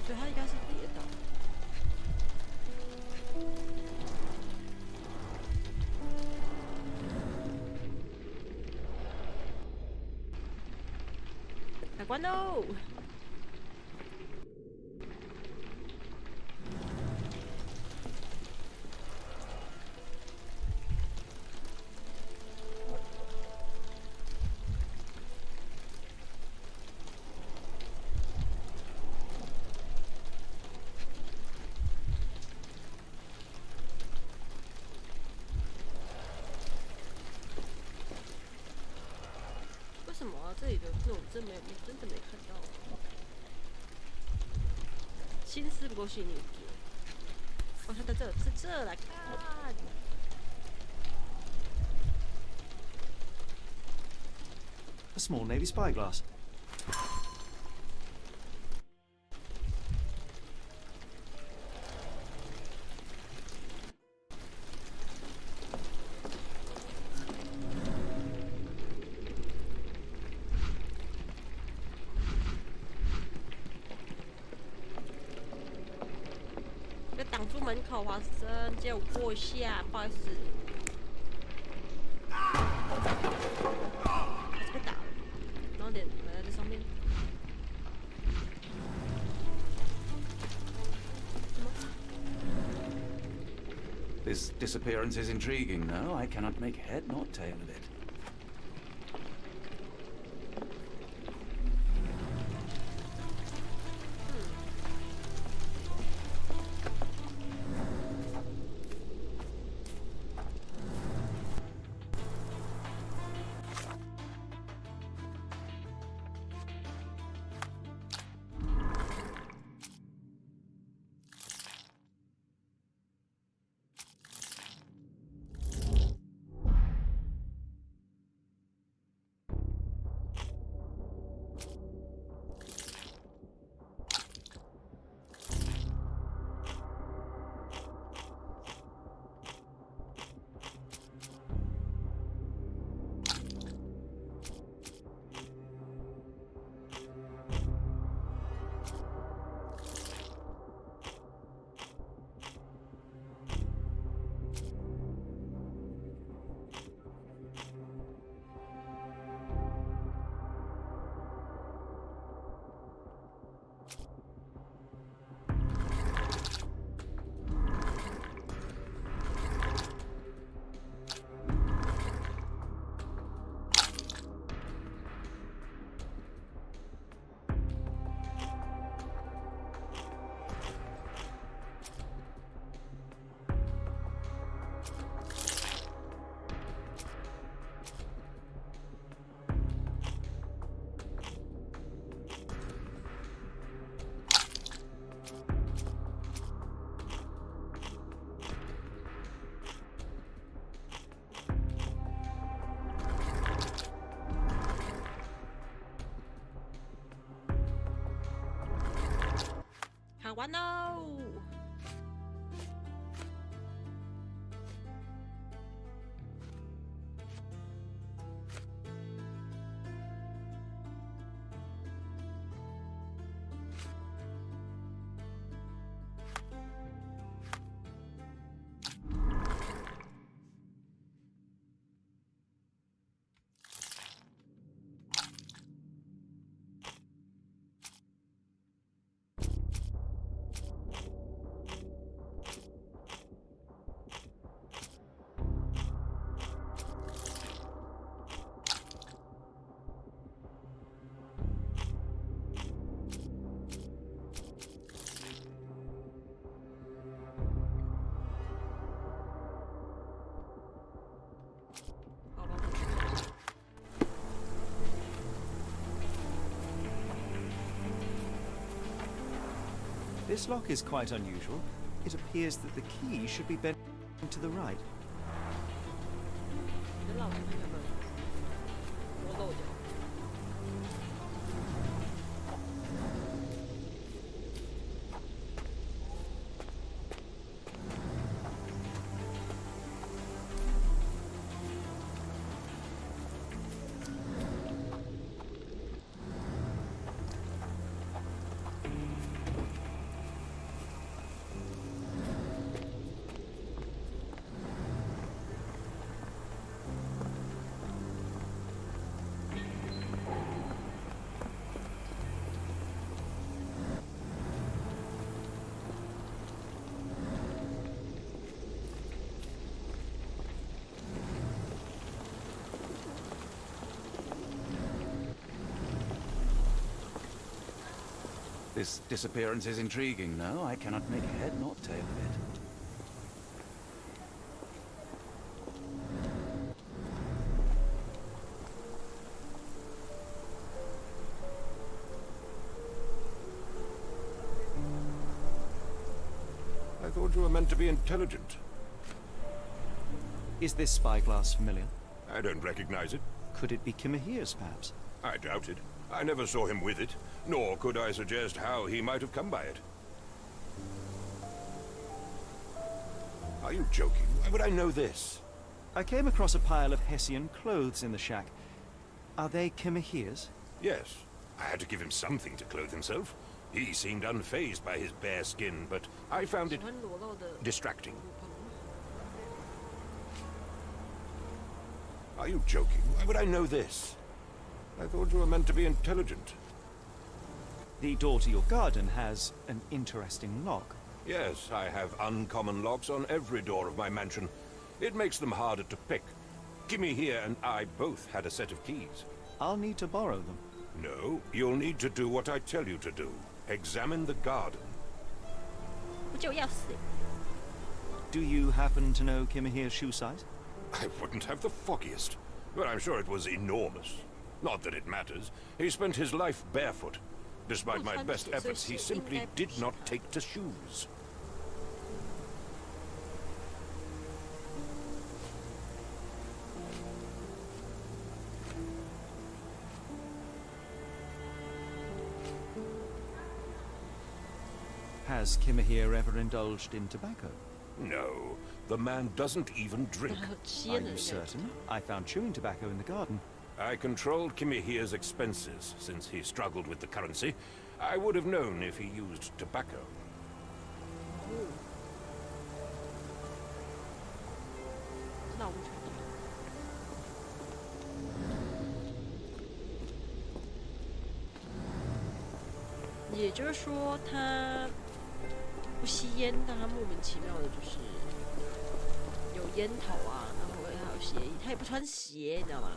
所以他应该是跌倒。海关喽！为什么啊？这里的这种真的没看到，心思不够细腻。哦，他在这来看。A small navy spyglass.挡住门口，华生，借我过一下，不好意思。还是被打了，然后脸埋在这上面。This disappearance is intriguing. No, I cannot make head nor tail of it. 完喽。This lock is quite unusual. It appears that the key should be bent to the right. This disappearance is intriguing, no? I cannot make head nor tail of it. I thought you were meant to be intelligent. Is this spyglass familiar? I don't recognize it. Could it be Kimahira's, perhaps? I doubt it. I never saw him with it, nor could I suggest how he might have come by it. Are you joking? Why would I know this? I came across a pile of Hessian clothes in the shack. Are they Kimahira's? Yes. I had to give him something to clothe himself. He seemed unfazed by his bare skin, but I found it distracting. Are you joking? Why would I know this? I thought you were meant to be intelligent. The door to your garden has an interesting lock. Yes, I have uncommon locks on every door of my mansion. It makes them harder to pick. Kimmy here and I both had a set of keys. I'll need to borrow them. No, you'll need to do what I tell you to do. Examine the garden. Do you happen to know Kimahira's shoe size? I wouldn't have the foggiest, but I'm sure it was enormous. Not that it matters. He spent his life barefoot. Despite my best efforts, he simply did not take to shoes. Has Kimahira ever indulged in tobacco? No, the man doesn't even drink. Are you certain? I found chewing tobacco in the garden. I controlled Kimihira's expenses since he struggled with the currency. I would have known if he used tobacco.也就是说，他不吸烟，但他莫名其妙的就是有烟头啊，然后还有鞋，他也不穿鞋，你知道吗？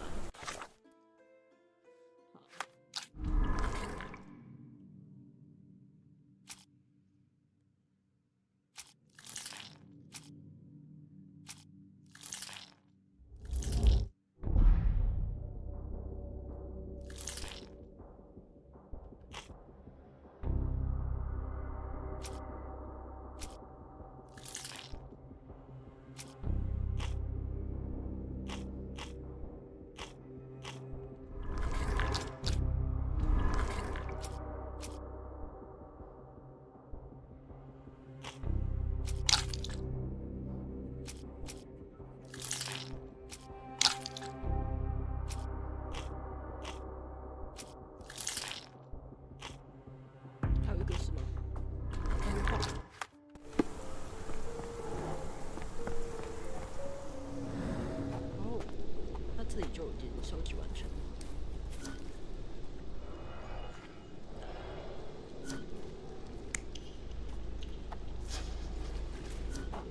经收集完成。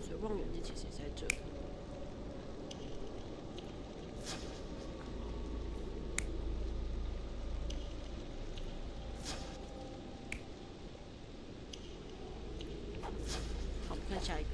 所以望远镜其实也在这里。好，我们看下一个。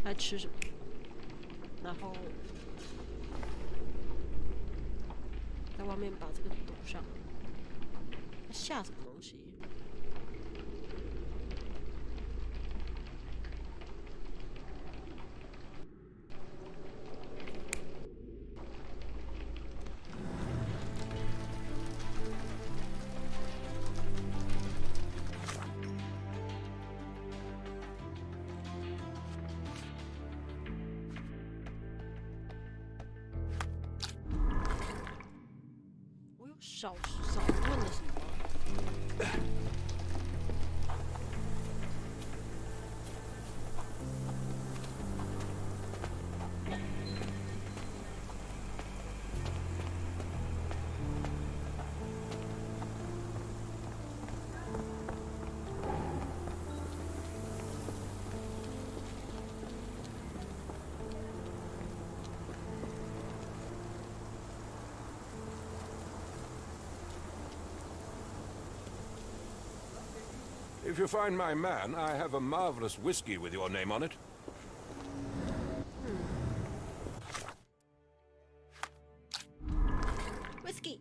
在吃什么？然后在外面把这个堵上。下什么东西？少问了什么？If you find my man, I have a marvelous whiskey with your name on it. Whiskey.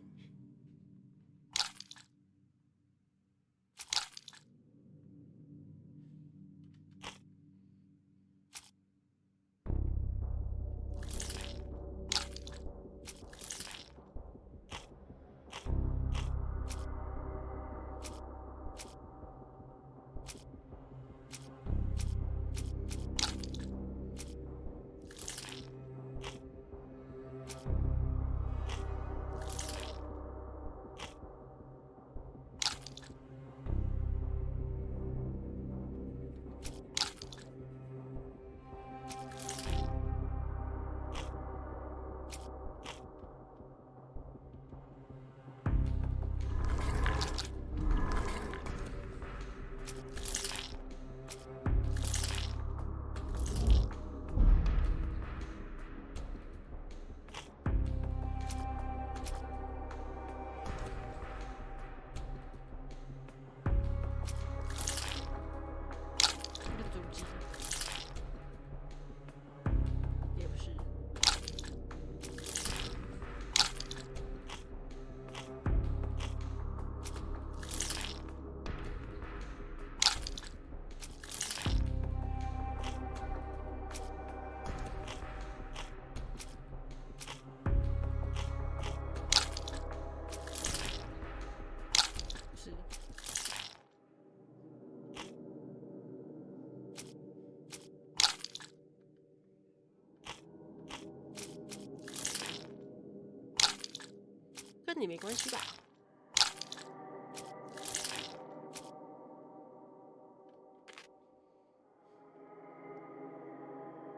跟你没关系吧？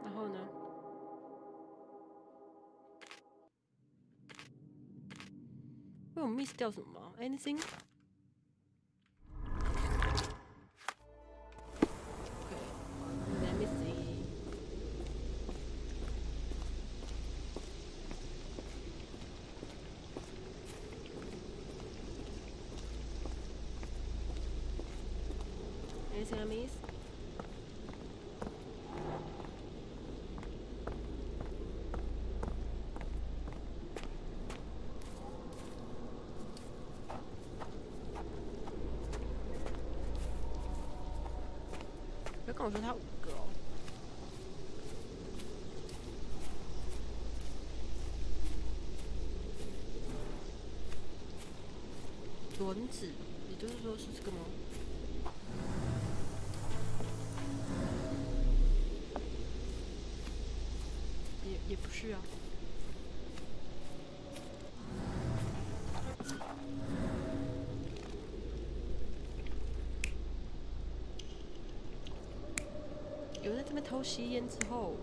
然后呢？会有 miss 掉什么吗 ？Anything？ Anything I miss? Bia 跟我说他5个哦。轮子，也就是说是这个吗？也不是啊。有人在这边偷吸烟之后。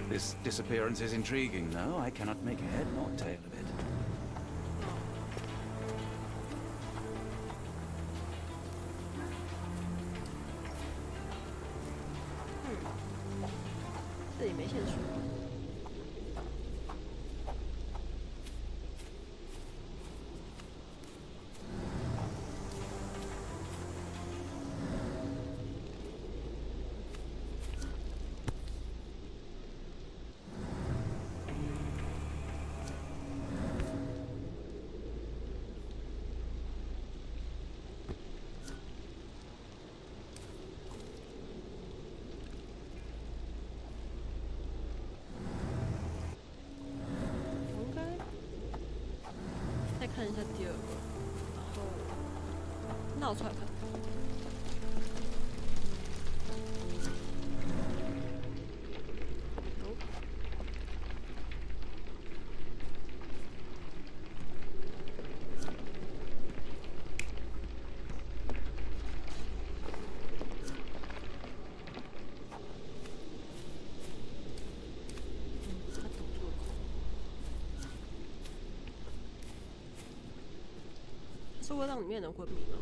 This disappearance is intriguing, though. I cannot make head nor tail of it. 这里没线索。看一下第二个，然后闹出来看。是会让里面人昏迷吗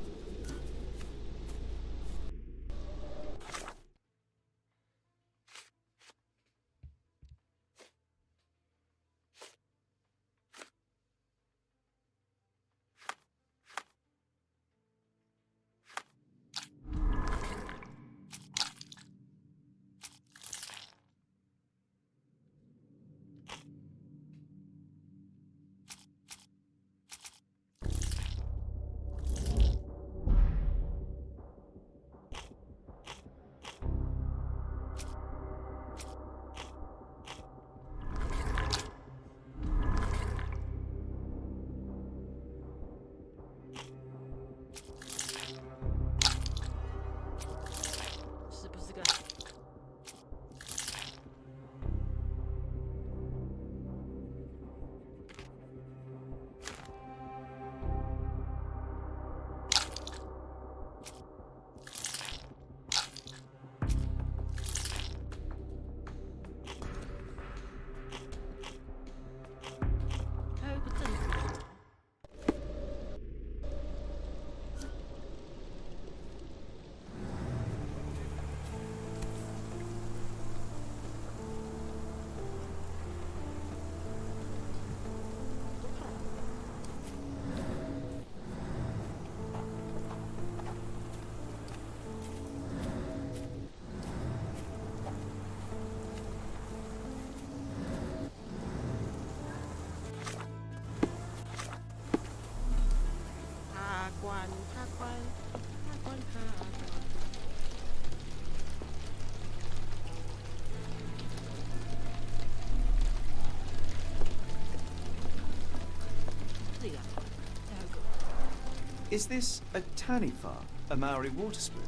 ？Is this a Taniwha, a Maori water sport,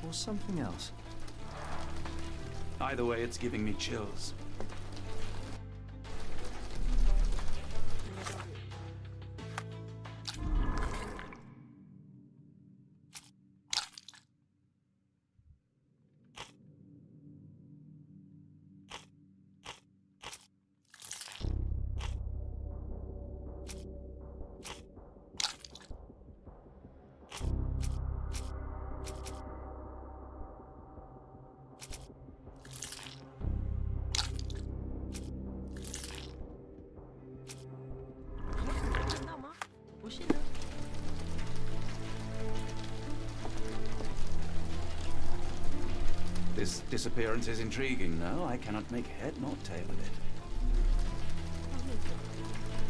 or something else? Either way, it's giving me chills. This disappearance is intriguing, though. I cannot make head nor tail of it.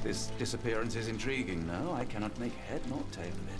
This disappearance is intriguing, though. I cannot make head nor tail of it.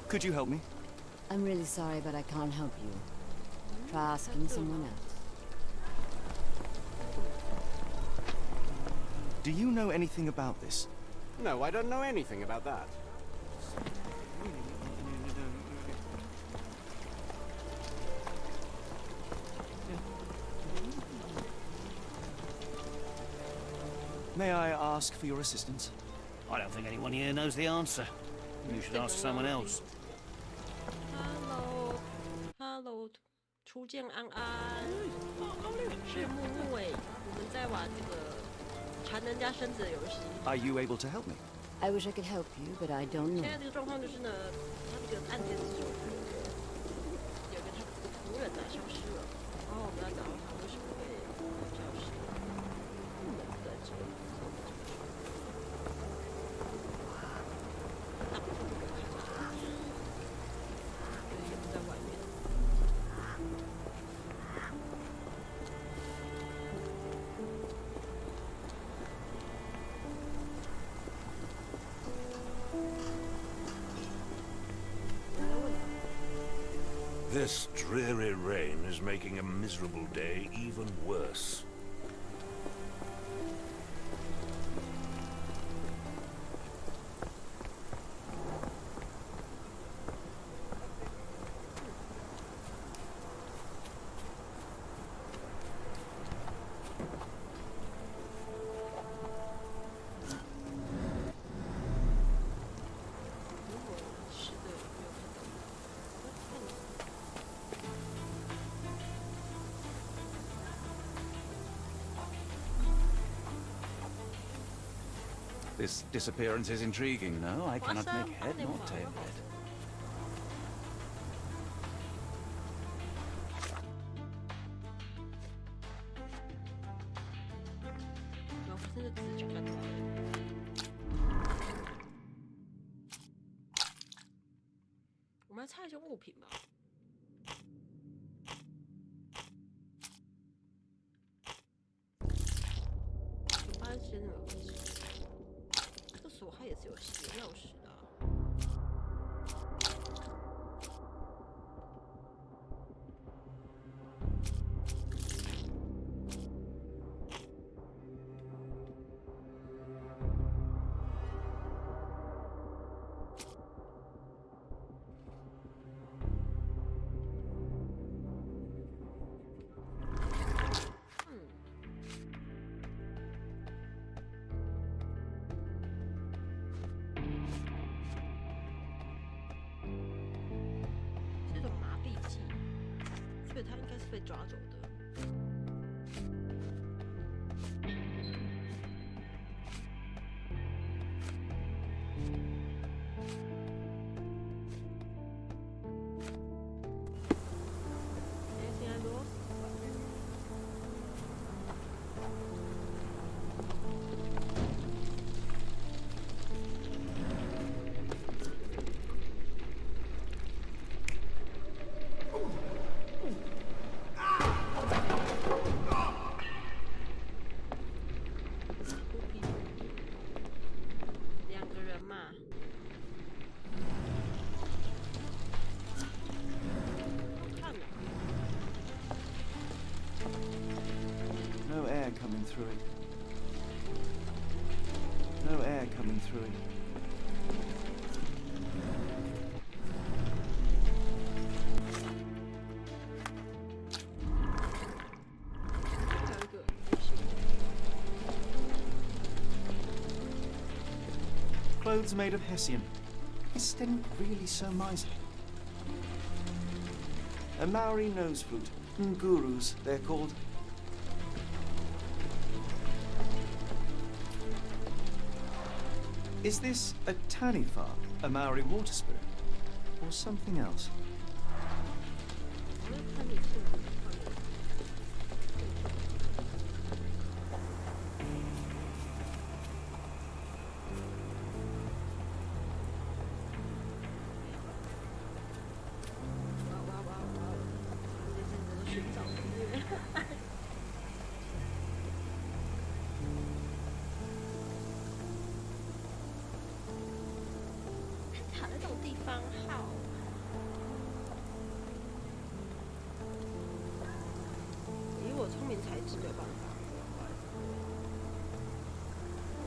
Could you help me? I'm really sorry, but I can't help you. Try asking someone else. Do you know anything about this? No, I don't know anything about that. May I ask for your assistance? I don't think anyone here knows the answer. You should ask someone else. Hello， 初见安安，是木木哎，我们在玩这个缠人家身子的游戏。Are you able to help me? I wish I could help you, but I don't 现 know. 在这个状况就是呢，他这个案件是有个他的仆人消失了，然后我们要找他为什么会消失，不能在这里。This dreary rain is making a miserable day even worse. This disappearance is intriguing, no? I cannot make head nor tail of it.我们来猜一下物品吧。发现那个东西。这锁它也是有钥匙的、啊。所以他应该是被抓走的。No air coming through it. No air coming through it. Clothes made of Hessian. Is Sten really so miserly? A Maori nose flute. Hukurous, they're called. Is this a taniwha, a Maori water spirit, or something else? 这种地方好。以我聪明才智没有办法，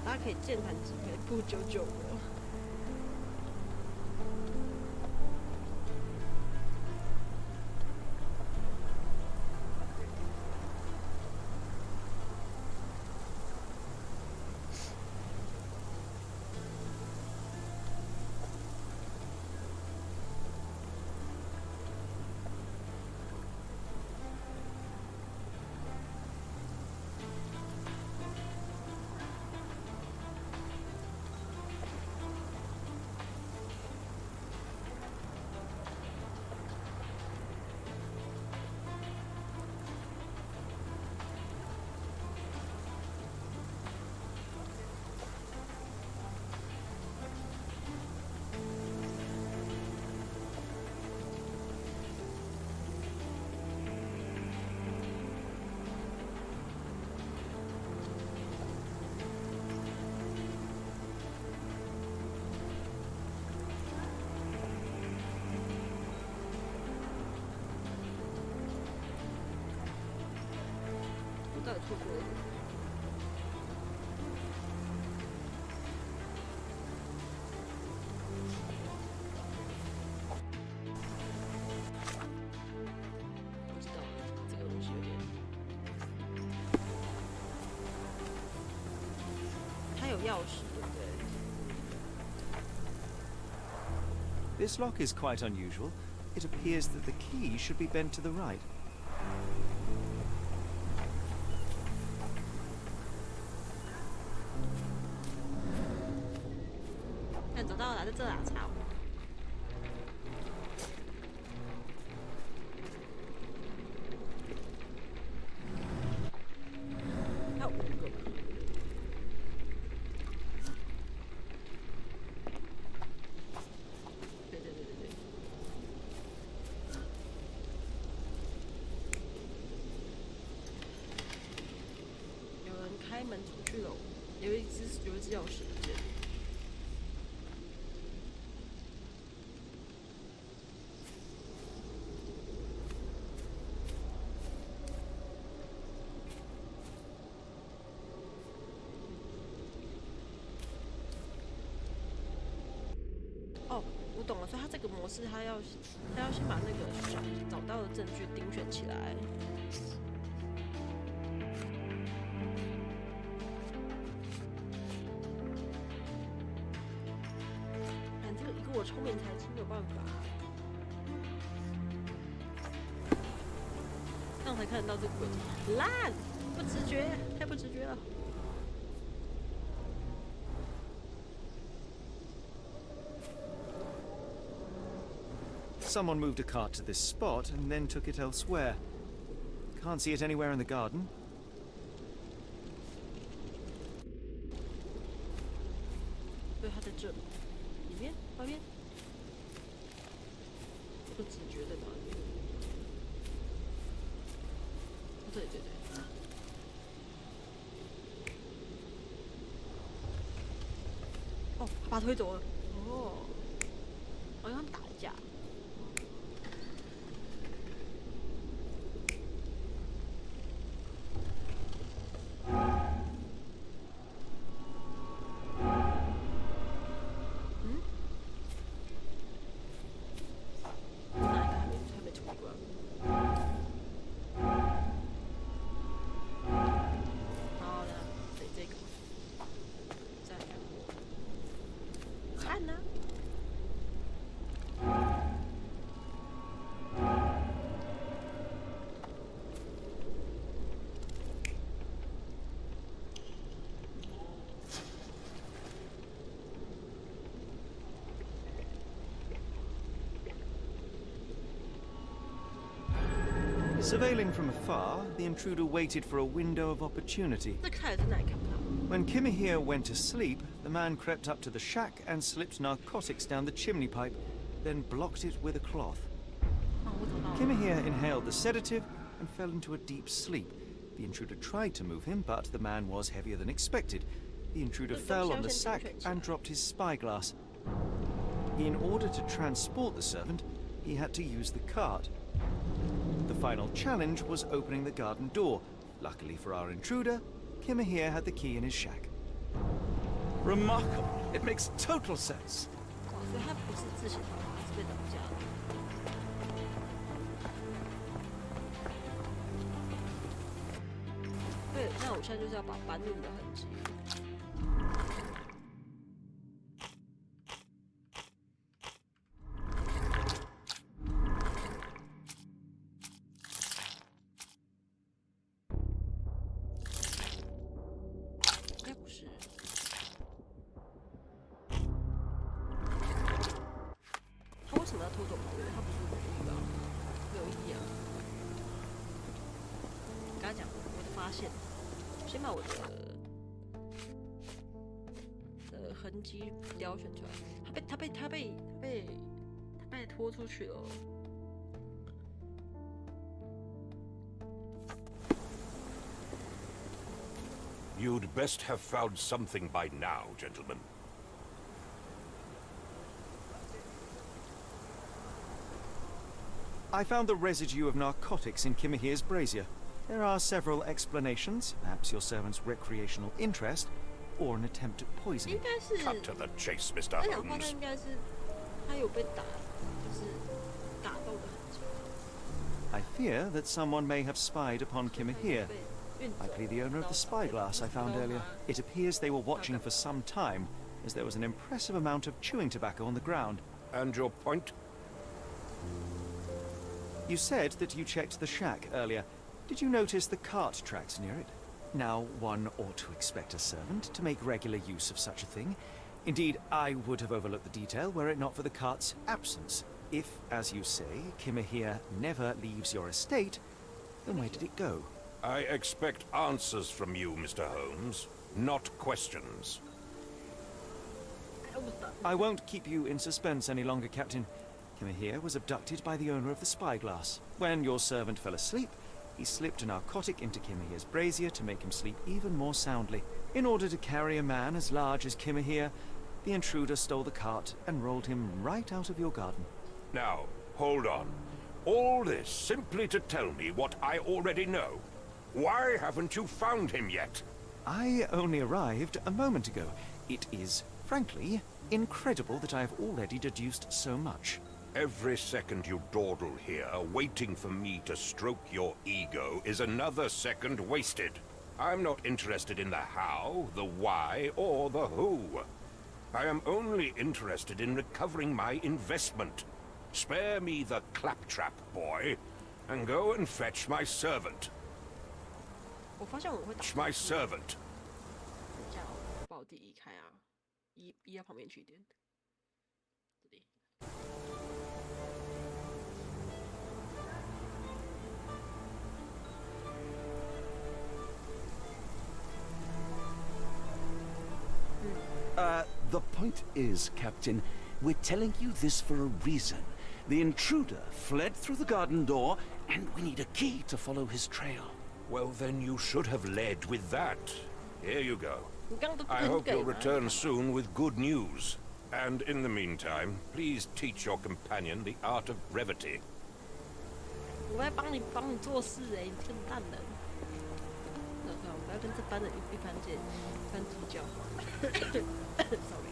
大家可以健谈几杯，不救救我。到底错过了什么？不知道，这个东西有点。它有钥匙，对不对？ This lock is quite unusual. It appears that the key should be bent to the right. 看，走到了，在这啊！操！还有5个吧。对。有人开门出去了，有一只钥匙不见了。 哦，我懂了，所以他这个模式，他要先把那个找到的证据盯选起来。但这个一个我聪明才智没有办法，这样才看得到这个轨迹。烂，不直觉，太不直觉了。 Someone moved a cart to this spot and then took it elsewhere. Can't see it anywhere in the garden. 对，它在这里，里面，外面，不直觉在哪里？对。哦，把他推走了。哦，好像他们打一架。 Surveilling from afar, the intruder waited for a window of opportunity. When Kimihir went to sleep, the man crept up to the shack and slipped narcotics down the chimney pipe, then blocked it with a cloth. Kimihir inhaled the sedative and fell into a deep sleep. The intruder tried to move him, but the man was heavier than expected. The intruder fell on the sack and dropped his spyglass. In order to transport the servant, he had to use the cart. The final challenge was opening the garden door. Luckily for our intruder, Kimahir had the key in his shack. Remarkable. It makes total sense. 所以他不是自行逃跑，他是被绑架的。对，那我现在就是要把搬运的痕迹。应该不是。他为什么要偷走宝贝？他不是故意的，没有意义啊。跟他讲我的发现，先把我的痕迹雕选出来。他被拖出去了。You'd best have found something by now, gentlemen. I found the residue of narcotics in Kimahir's brazier. There are several explanations, perhaps your servant's recreational interest, or an attempt at poisoning. Cut to the chase, Mr. Holmes. I fear that someone may have spied upon Kimahir. Likely the owner of the spyglass I found earlier. It appears they were watching for some time, as there was an impressive amount of chewing tobacco on the ground. And your point? You said that you checked the shack earlier. Did you notice the cart tracks near it? Now, one ought to expect a servant to make regular use of such a thing. Indeed, I would have overlooked the detail were it not for the cart's absence. If, as you say, Kimahir never leaves your estate, then where did it go? I expect answers from you, Mr. Holmes, not questions. I won't keep you in suspense any longer, Captain. Kimahir was abducted by the owner of the spyglass. When your servant fell asleep, he slipped a narcotic into Kimahir's brazier to make him sleep even more soundly. In order to carry a man as large as Kimahir, the intruder stole the cart and rolled him right out of your garden. Now, hold on. All this simply to tell me what I already know. Why haven't you found him yet? I only arrived a moment ago. It is, frankly, incredible that I have already deduced so much. Every second you dawdle here, waiting for me to stroke your ego, is another second wasted. I'm not interested in the how, the why, or the who. I am only interested in recovering my investment. Spare me the claptrap, boy, and go and fetch my servant. My servant. 把我第一开啊，移到旁边去一点。这里。The point is, Captain, we're telling you this for a reason. The intruder fled through the garden door, and we need a key to follow his trail. Well, then you should have led with that. Here you go. I hope you'll return soon with good news. And in the meantime, please teach your companion the art of brevity. 我在帮你做事哎，你笨蛋人！我不要跟这班人一般计较。Sorry。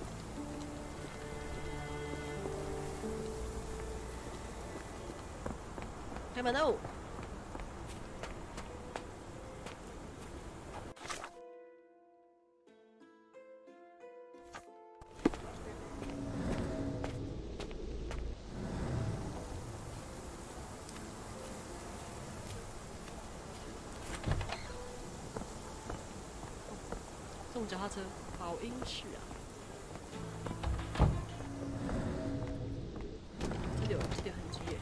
开门喽！送脚踏车，好英式啊！这里有痕迹耶。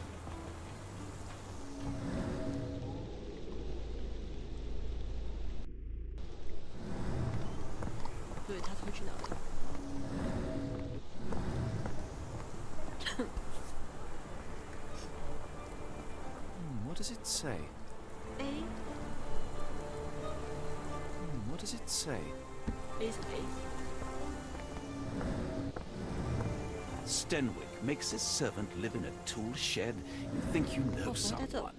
对，他出去哪里？What does it say? A. What does it say? A 是 A。Stenwick makes his servant live in a tool shed. You think you know someone.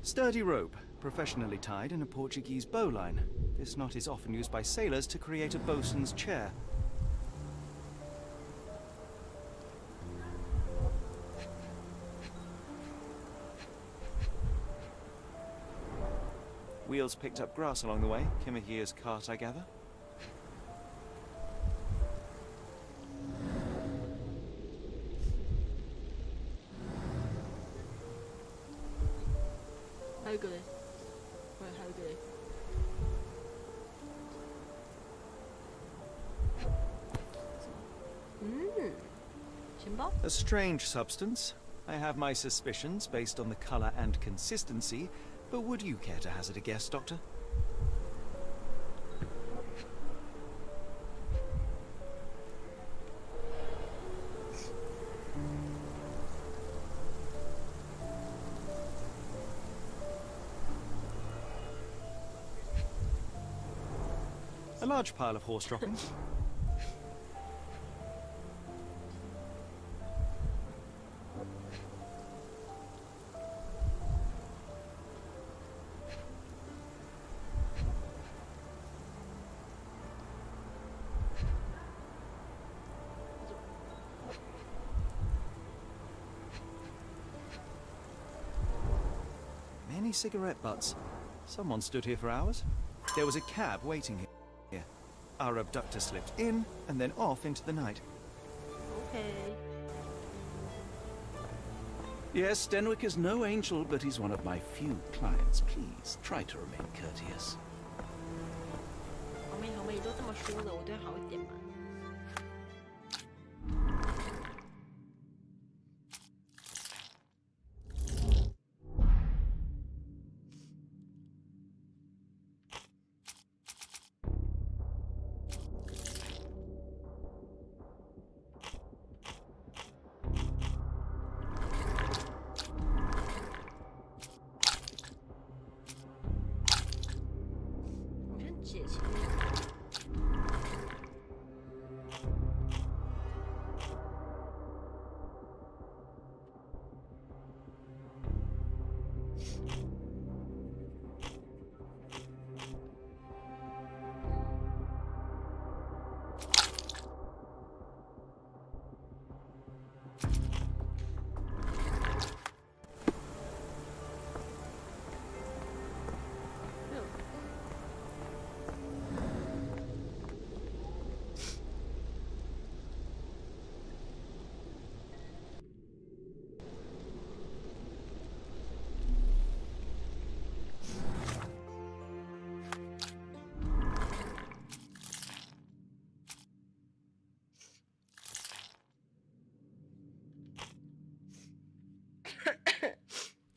Sturdy rope, professionally tied in a Portuguese bowline. This knot is often used by sailors to create a bosun's chair. Wheels picked up grass along the way. Kimihia's cart, I gather. How good? Wait, how good? A strange substance. I have my suspicions based on the color and consistency, but would you care to hazard a guess, Doctor? A large pile of horse droppings. Many cigarette butts. Someone stood here for hours. There was a cab waiting here. Our abductor slipped in and then off into the night. Okay. Yes, Stenwick is no angel, but he's one of my few clients. Please, try to remain courteous. 好妹，你都这么说了，我对他好一点嘛。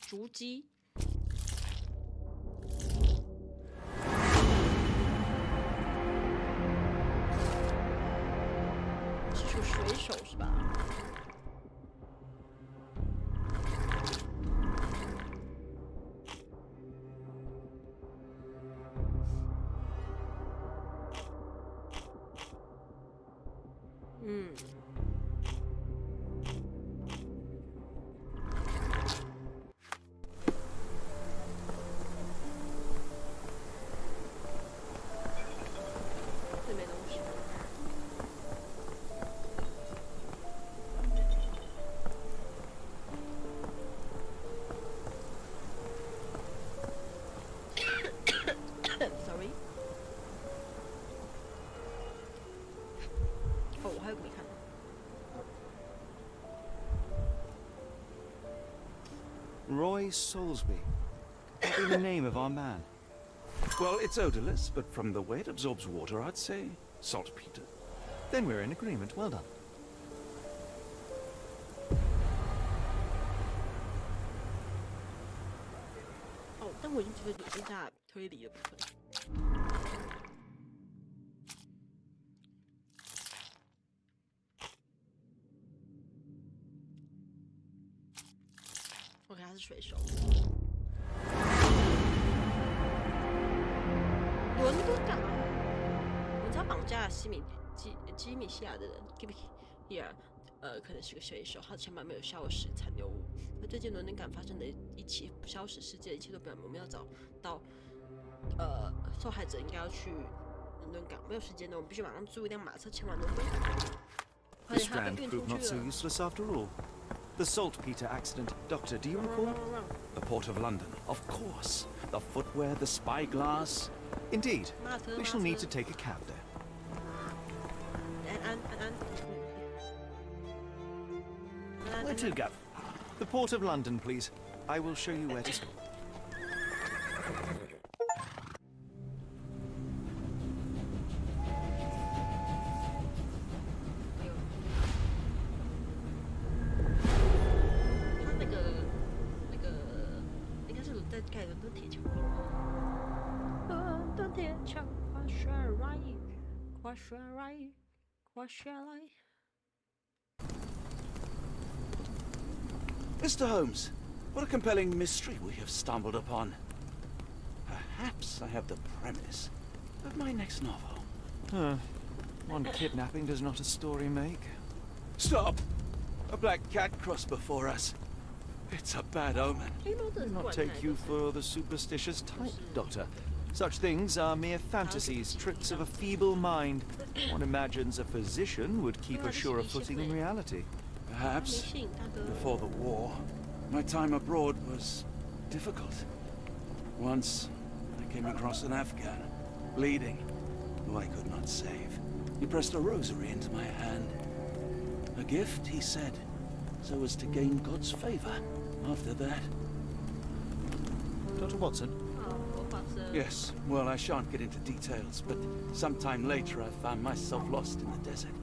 竹鸡。是属水手是吧？Roy Soulsby. What would be the name of our man? Well, it's odorless, but from the way it absorbs water, I'd say saltpeter. Then we're in agreement. Well done. Oh, 但我已经觉得剩下推理的部分。OK， 他是水手。对，伦敦港，我们要绑架基米西亚的人 ，Give here， 可能是个水手，他的钱包没有消失残留物。那最近伦敦港发生的一起不消失事件，一切都表明我们要找到受害者应该要去伦敦港，没有时间了，我们必须马上租一辆马车前往伦敦港。The Strand proved not so useless after all. The saltpeter accident, Doctor, do you recall? The Port of London. Of course. The footwear, the spyglass. Indeed. We shall need to take a cab there. Where to go? The Port of London, please. I will show you where to stop. 盖伦敦铁桥。伦敦铁桥，跨雪来，跨雪来，跨雪来。Mr. Holmes, what a compelling mystery we have stumbled upon. Perhaps I have the premise of my next novel. One kidnapping does not a story make. Stop! A black cat crossed before us. It's a bad omen. Do not take you for the superstitious type, Doctor. Such things are mere fantasies, tricks of a feeble mind. One imagines a physician would keep a surer footing in reality. Perhaps, before the war, my time abroad was difficult. Once, I came across an Afghan, bleeding, who I could not save. He pressed a rosary into my hand. A gift, he said, so as to gain God's favor. After that... Dr. Watson? Yes, well, I shan't get into details, but sometime later I found myself lost in the desert.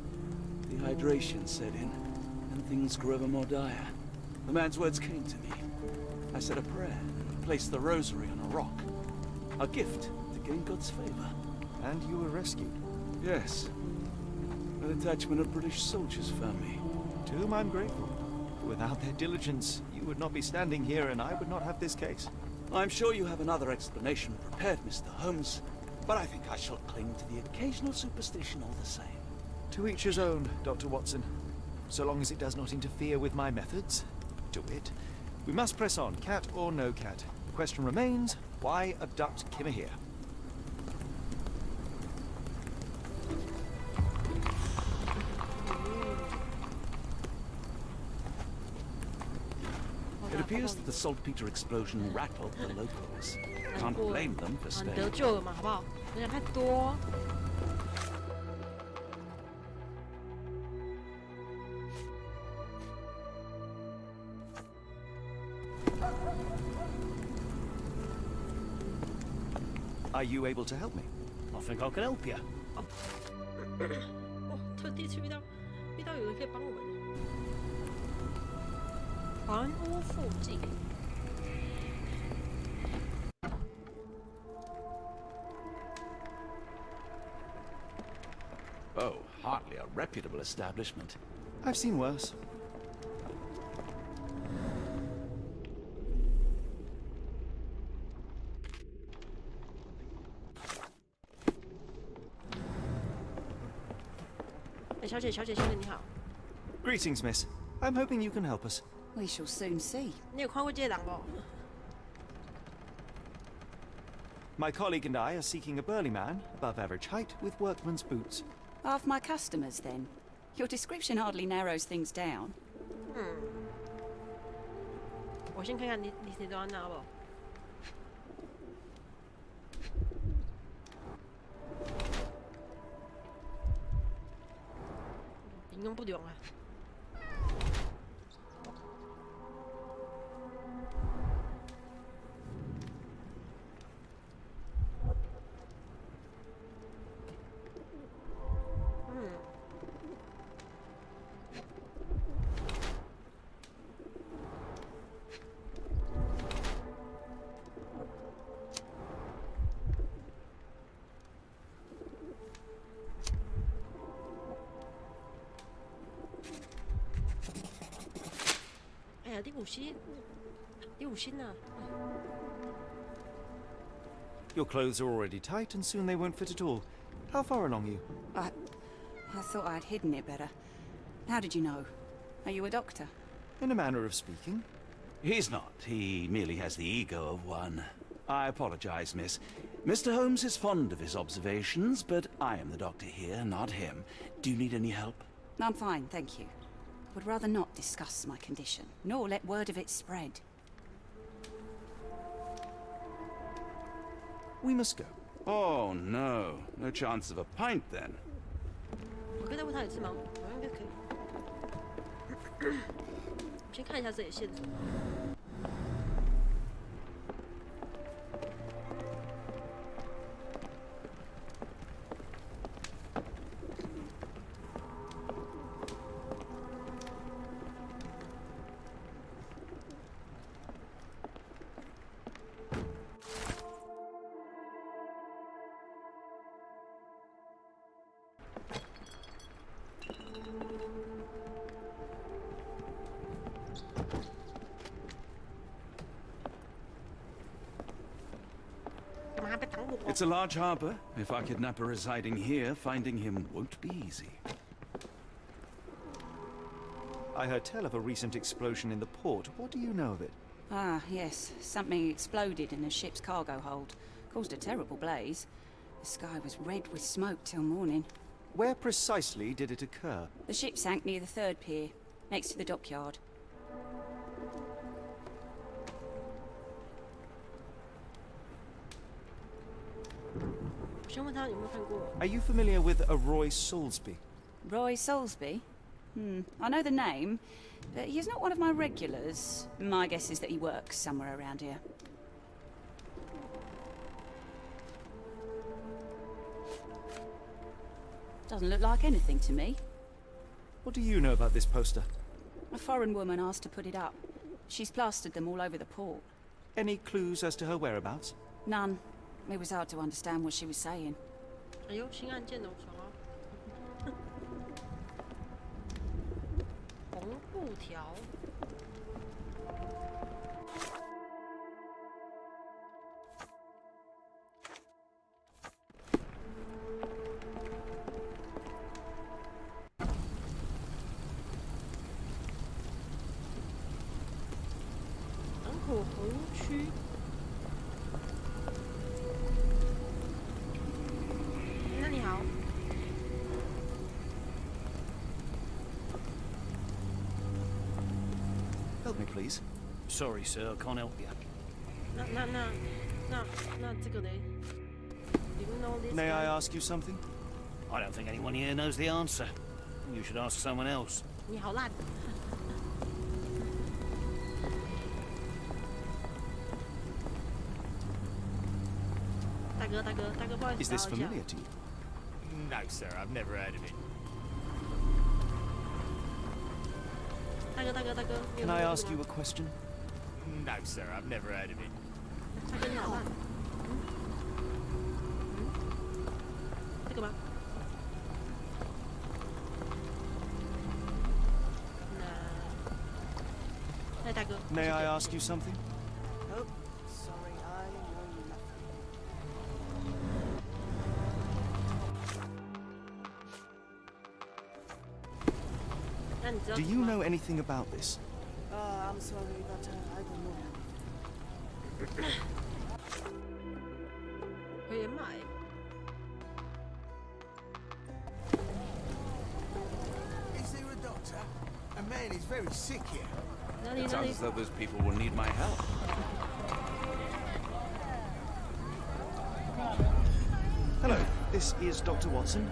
Dehydration set in, and things grew ever more dire. The man's words came to me. I said a prayer and placed the rosary on a rock. A gift to gain God's favor. And you were rescued? Yes. A detachment of British soldiers found me. To whom I'm grateful. Without their diligence, you would not be standing here and I would not have this case. I'm sure you have another explanation prepared, Mr. Holmes, but I think I shall cling to the occasional superstition all the same. To each his own, Dr. Watson. So long as it does not interfere with my methods, do it. We must press on, cat or no cat. The question remains, why abduct Kimahir? It appears that the saltpeter explosion rattled the locals. Can't blame them for staying. 得救了嘛，好不好？人家太多。Are you able to help me? I think I can help you. 哦，第一次遇到有人可以帮我们。房屋附近。Oh, hardly a reputable establishment. I've seen worse. Hey, 小姐，你好。Greetings, miss. I'm hoping you can help us. We shall soon see. 你有看过这个人不？ My colleague and I are seeking a burly man, above average height, with workman's boots. Half my customers, then. Your description hardly narrows things down. 我先看看你都要拿不？应用不用啊。哎呀，第五星呢？ Your clothes are already tight, and soon they won't fit at all. How far along are you? I thought I'd hidden it better. How did you know? Are you a doctor? In a manner of speaking. He's not. He merely has the ego of one. I apologize, miss. Mr. Holmes is fond of his observations, but I am the doctor here, not him. Do you need any help? I'm fine, thank you. Would rather not discuss my condition, nor let word of it spread. We must go. Oh, no. No chance of a pint, then. 我可以再问他一次吗？好像应该可以。先看一下这里线索。It's a large harbor. If our kidnapper residing here, finding him won't be easy. I heard tell of a recent explosion in the port. What do you know of it? Ah, yes. Something exploded in a ship's cargo hold. Caused a terrible blaze. The sky was red with smoke till morning. Where precisely did it occur? The ship sank near the third pier, next to the dockyard. Are you familiar with a Roy Soulsby? Roy Soulsby? I know the name, but he's not one of my regulars. My guess is that he works somewhere around here. Doesn't look like anything to me. What do you know about this poster? A foreign woman asked to put it up. She's plastered them all over the port. Any clues as to her whereabouts? None. It was hard to understand what she was saying. 哎呦，新案件哦，爽哦！红布条。港口红区。那你好。Help me, please. Sorry, sir, I can't help you. 那这个呢 ？You know this? May I ask you something? I don't think anyone here knows the answer. You should ask someone else. 你好烂。大哥，不好意思。Is this familiar to you? No, sir, I've never heard of it. 大哥。Can I ask you a question? No, sir, I've never heard of it. 大哥你好烂。这个吗？那大哥。May I ask you something? Oh, sorry, I know nothing. Do you know anything about this? I'm sorry, but I don't know. 可以买。Is there a doctor? A man is very sick here. It sounds as though those people will need my help. Hello, this is Dr. Watson.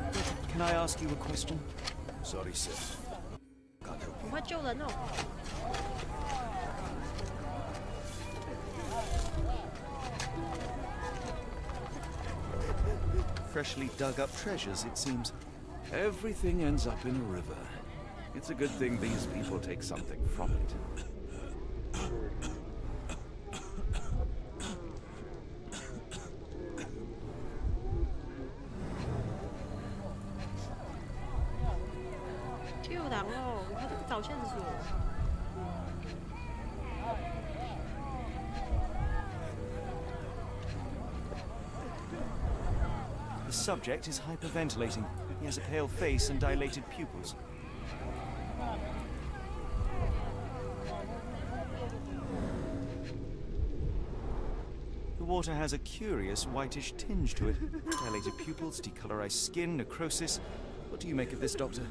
Can I ask you a question? Sorry, sir. Can't help you. 我会救人哦。Freshly dug up treasures, it seems. Everything ends up in a river. It's a good thing these people take something from it. Q 档哦，你快去找线索。The subject is hyperventilating. He has a pale face and dilated pupils. The water has a curious whitish tinge to it. Dilated pupils, decolorized skin, necrosis. What do you make of this, Doctor?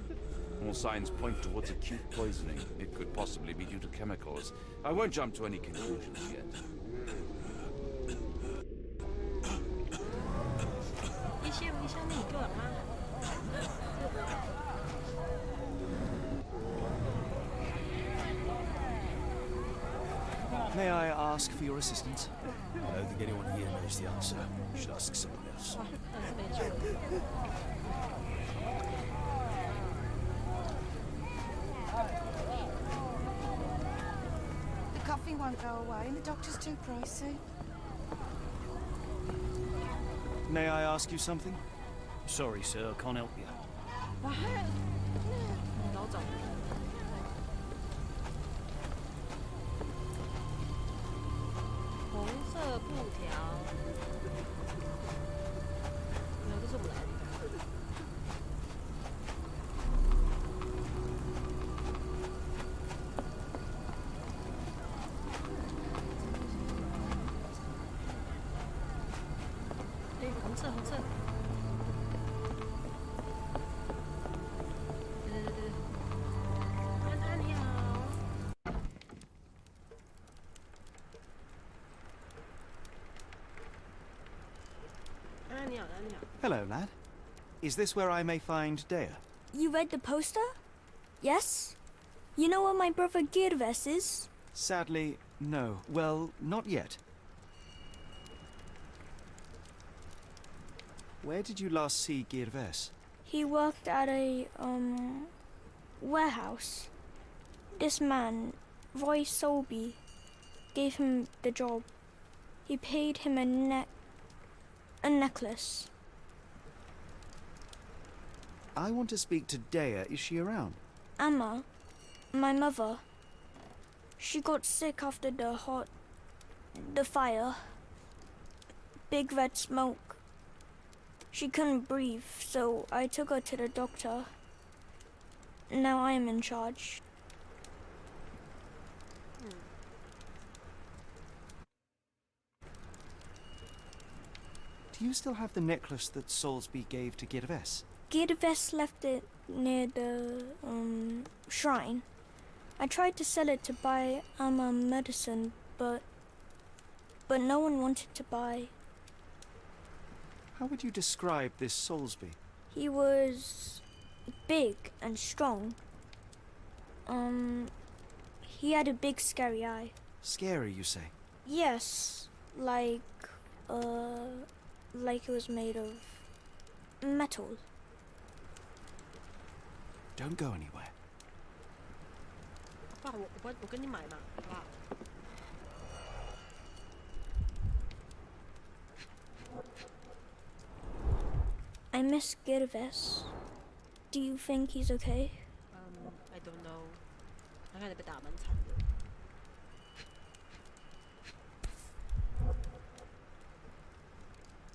All signs point towards acute poisoning. It could possibly be due to chemicals. I won't jump to any conclusions yet. May I ask for your assistance? I don't think anyone here knows the answer. You should ask someone else. The coffee won't go away and the doctor's too pricey. May I ask you something? Sorry, sir, I can't help you. What? 红色布条，没有，这是我们的 ID。哎，红色，红色。对。安安你好。 Hello, lad. Is this where I may find Dea? You read the poster? Yes? You know where my brother Girves is? Sadly, no. Well, not yet. Where did you last see Girves? He worked at a, warehouse. This man, Roy Solby, gave him the job. He paid him a necklace. I want to speak to Dea. Is she around? Amma, my mother. She got sick after the fire. Big red smoke. She couldn't breathe, so I took her to the doctor. Now I am in charge. Do you still have the necklace that Soulsby gave to Girves? Girves left it near the, shrine. I tried to sell it to buy Amma medicine, but no one wanted to buy. How would you describe this Soulsby? He was big and strong. He had a big scary eye. Scary, you say? Yes, like it was made of metal. Don't go anywhere. 爸，我跟你买嘛，好不好？ I miss Girves. Do you think he's okay? I don't know. 他看起来被打蛮惨的。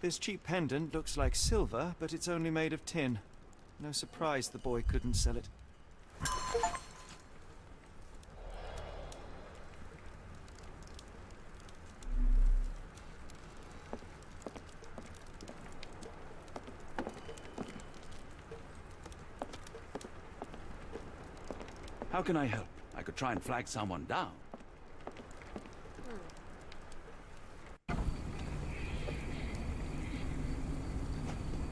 This cheap pendant looks like silver, but it's only made of tin. No surprise the boy couldn't sell it. How can I help? I could try and flag someone down.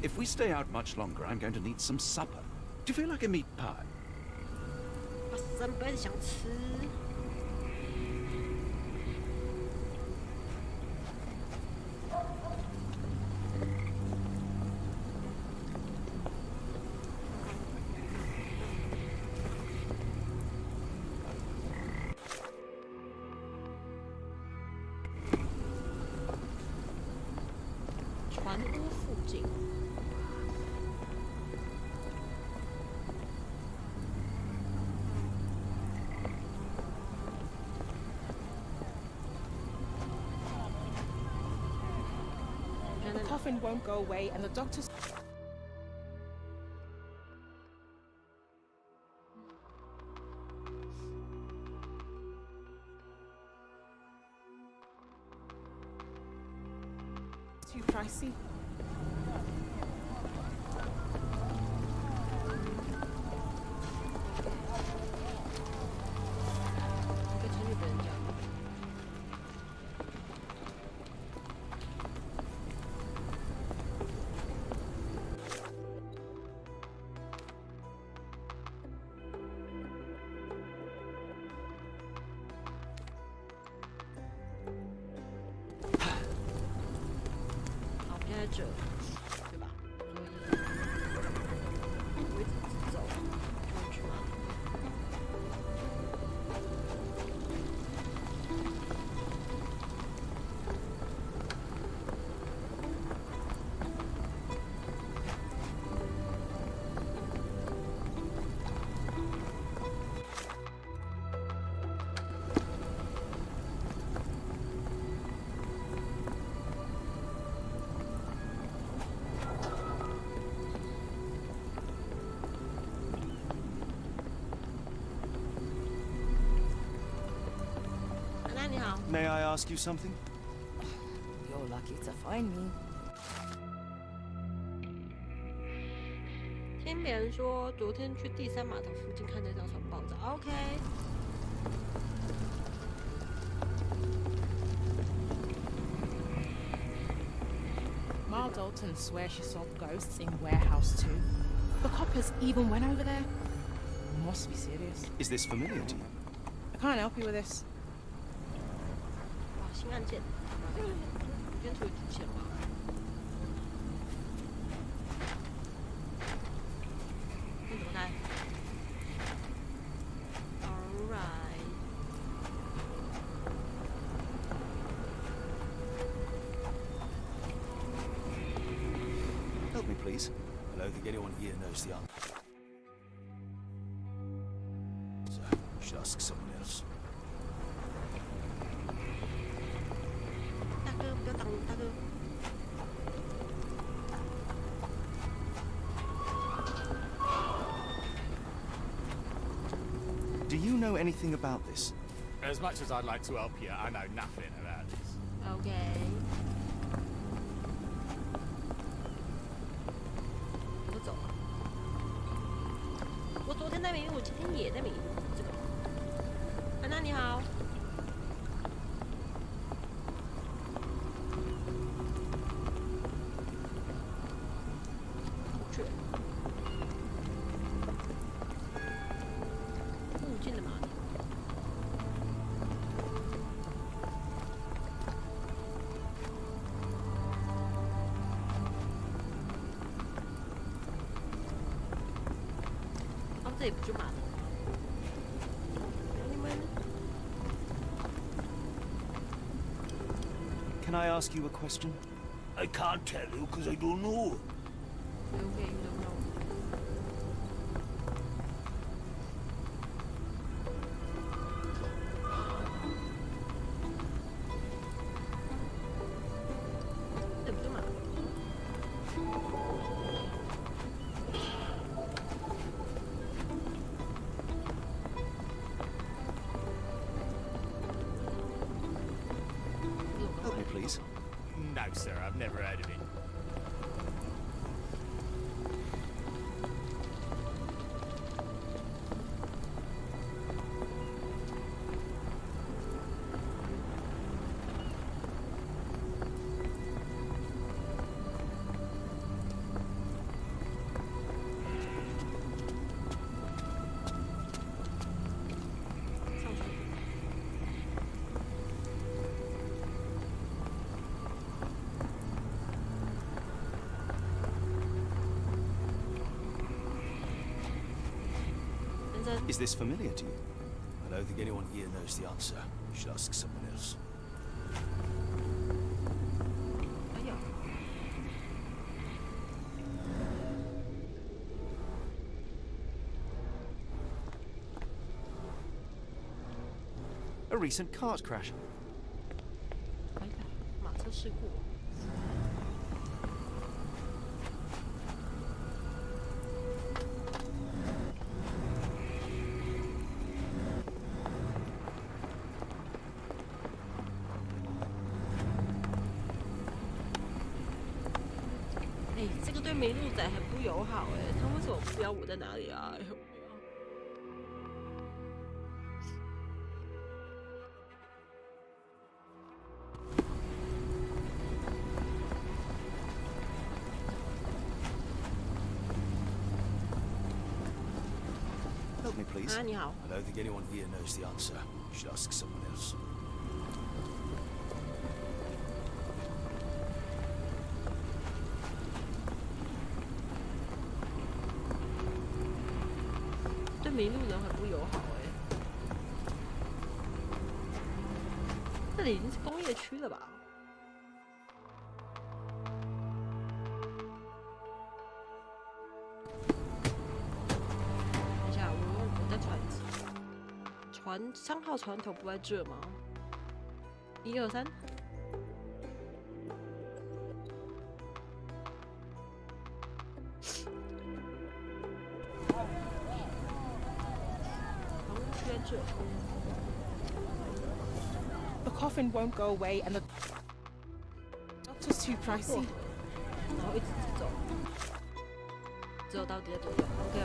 If we stay out much longer, I'm going to need some supper. Do you feel like a meat pie? 我真不想吃。船屋附近。 我 coughing won't go away, and the doctor's... too pricey. May I ask you something? You're lucky to find me. 听别人说，昨天去第三码头附近看那条船爆炸。OK。Ma Dalton swears she saw ghosts in Warehouse 2. The coppers even went over there. Must be serious. Is this familiar to you? I can't help you with this. 新案件，跟图有提前吗？你怎么开 ？Alright。Help me, please. I don't think anyone here knows the answer. So, you should ask someone else. 大哥，不要挡我，大哥。Do you know anything about this? As much as I'd like to help you, I know nothing about this. Okay. 我走了。我昨天在迷路，今天也在迷路。这个。安娜你好。附近的码头。哦，这里不就码头？你们。Can I ask you a question? I can't tell you because I don't know. Okay, you don't know. Help me, please. No, sir, I've never heard of it. Is this familiar to you? I don't think anyone here knows the answer. You should ask someone else. A recent cart crash. 马车事故。哎，这个对迷路仔很不友好哎，他为什么不知道我在哪里啊？Help me, please. 啊，你好。 I don't think anyone here knows the answer. You should ask someone else. 对迷路人很不友好哎。这里已经是工业区了吧？等一下，我在船3号船头不在这吗？1、2、3。The coffin won't go away, and the doctor's too pricey. 然后一直走，只有到底在多远 ？OK。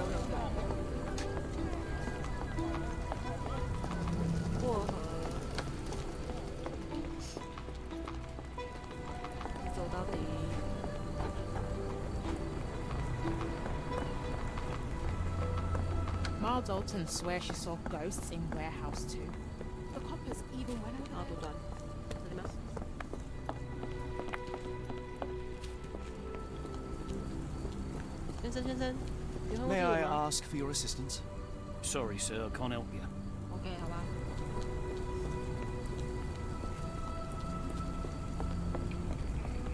过河，走到底。Miles Dalton swears she saw ghosts in Warehouse 2. The coppers even went over. 好，多段，这里吗？先生， May I ask for your assistance? Sorry, sir, I can't help you. OK， 好吧。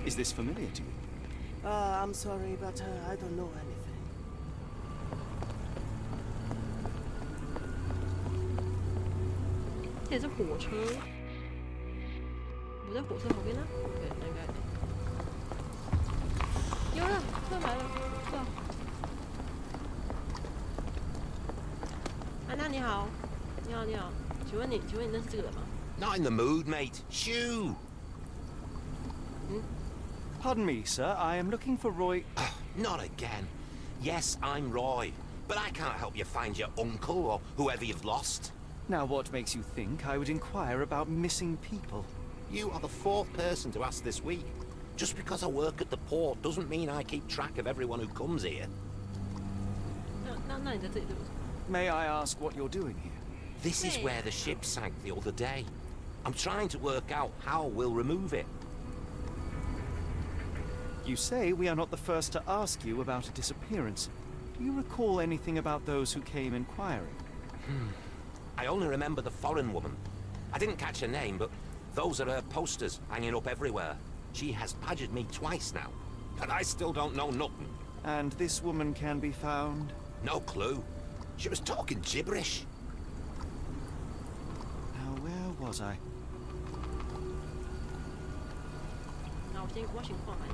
Is this familiar to you? I'm sorry, but I don't know anything. 这也是火车，我在火车旁边呢。对，应该。有了，车来了，是啊。安娜你好，你好，请问你认识这个人吗？ Not in the mood, mate. Shoo! Pardon me, sir. I am looking for Roy. Not again. Yes, I'm Roy, but I can't help you find your uncle or whoever you've lost. Now, what makes you think I would inquire about missing people? You are the 4th person to ask this week. Just because I work at the port doesn't mean I keep track of everyone who comes here. 那你在这里对不对？ May I ask what you're doing here? This is where the ship sank the other day. I'm trying to work out how we'll remove it. You say we are not the first to ask you about a disappearance. Do you recall anything about those who came inquiring? I only remember the foreign woman. I didn't catch her name, but those are her posters hanging up everywhere. She has badgered me twice now, and I still don't know nothing. And this woman can be found? No clue. She was talking gibberish. Now, where was I? 那我先挖情况来。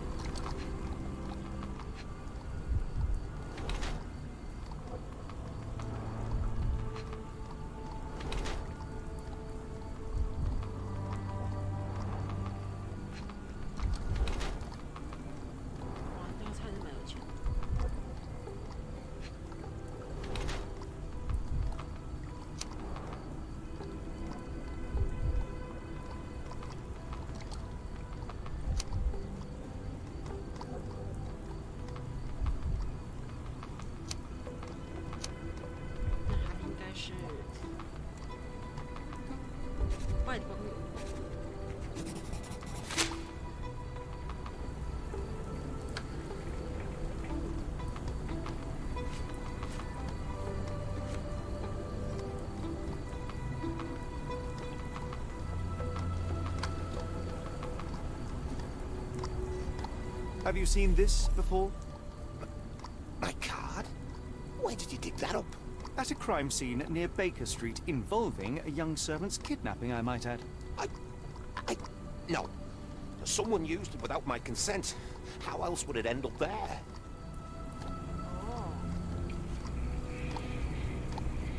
Have you seen this before? My card? Where did you dig that up? At a crime scene near Baker Street involving a young servant's kidnapping, I might add. No. Someone used it without my consent. How else would it end up there?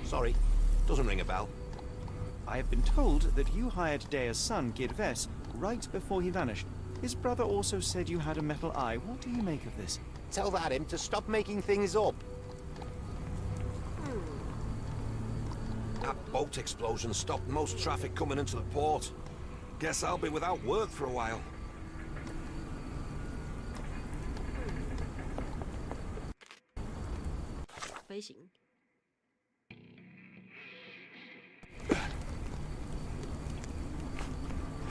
Sorry, doesn't ring a bell. I have been told that you hired Dea's son, Gidves, right before he vanished. His brother also said you had a metal eye. What do you make of this? Tell that him to stop making things up. That boat explosion stopped most traffic coming into the port. Guess I'll be without work for a while.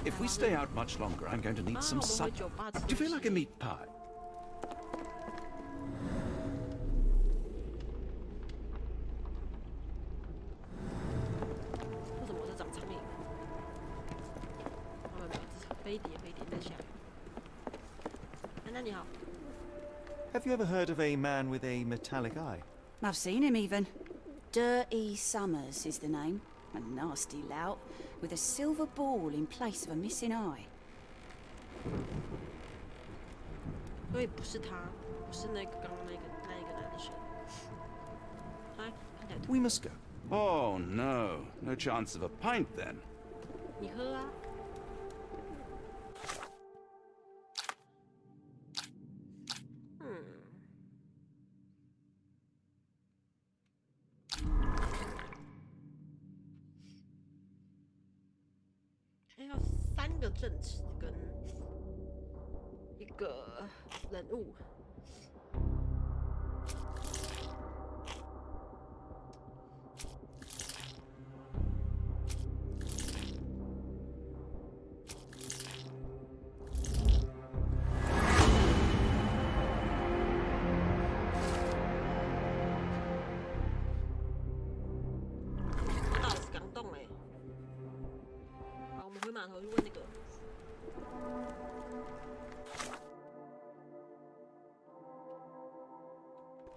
If we stay out much longer, I'm going to need some supper. Do you feel like a meat pie? Have you ever heard of a man with a metallic eye? I've seen him even. Dirty Summers is the name. A nasty lout, with a silver ball in place of a missing eye. We must go. Oh no, no chance of a pint then. 你喝啊。要3个证词跟1个人物。码头去问那个。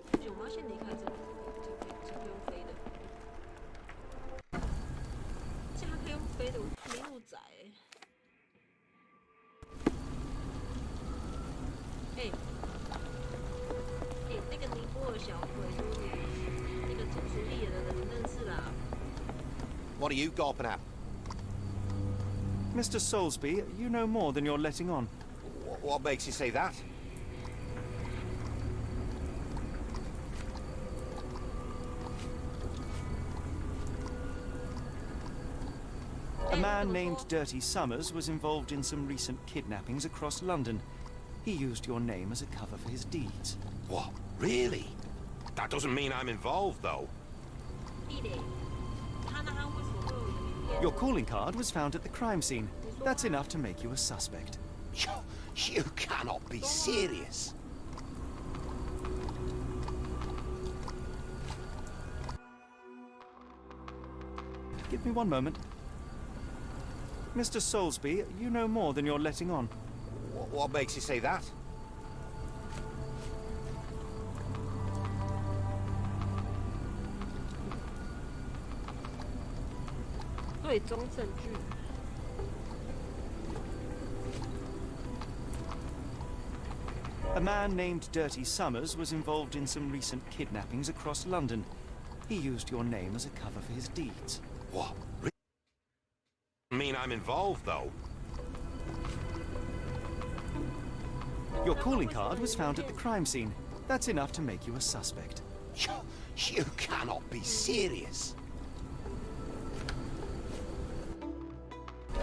我们要先离开这里，才可以用飞的。这样可以用飞的，我没路窄那个尼泊尔小鬼就是那个整书立人的人认识啦。What are you gawping at? Mr. Soulsby, you know more than you're letting on. What makes you say that? A man named Dirty Summers was involved in some recent kidnappings across London. He used your name as a cover for his deeds. What? Really? That doesn't mean I'm involved, though. Your calling card was found at the crime scene. That's enough to make you a suspect. You cannot be serious. Give me one moment. Mr. Soulsby, you know more than you're letting on. What makes you say that? A man named Dirty Summers was involved in some recent kidnappings across London. He used your name as a cover for his deeds. What? Mean I'm involved, though. Your calling card was found at the crime scene. That's enough to make you a suspect. You cannot be serious.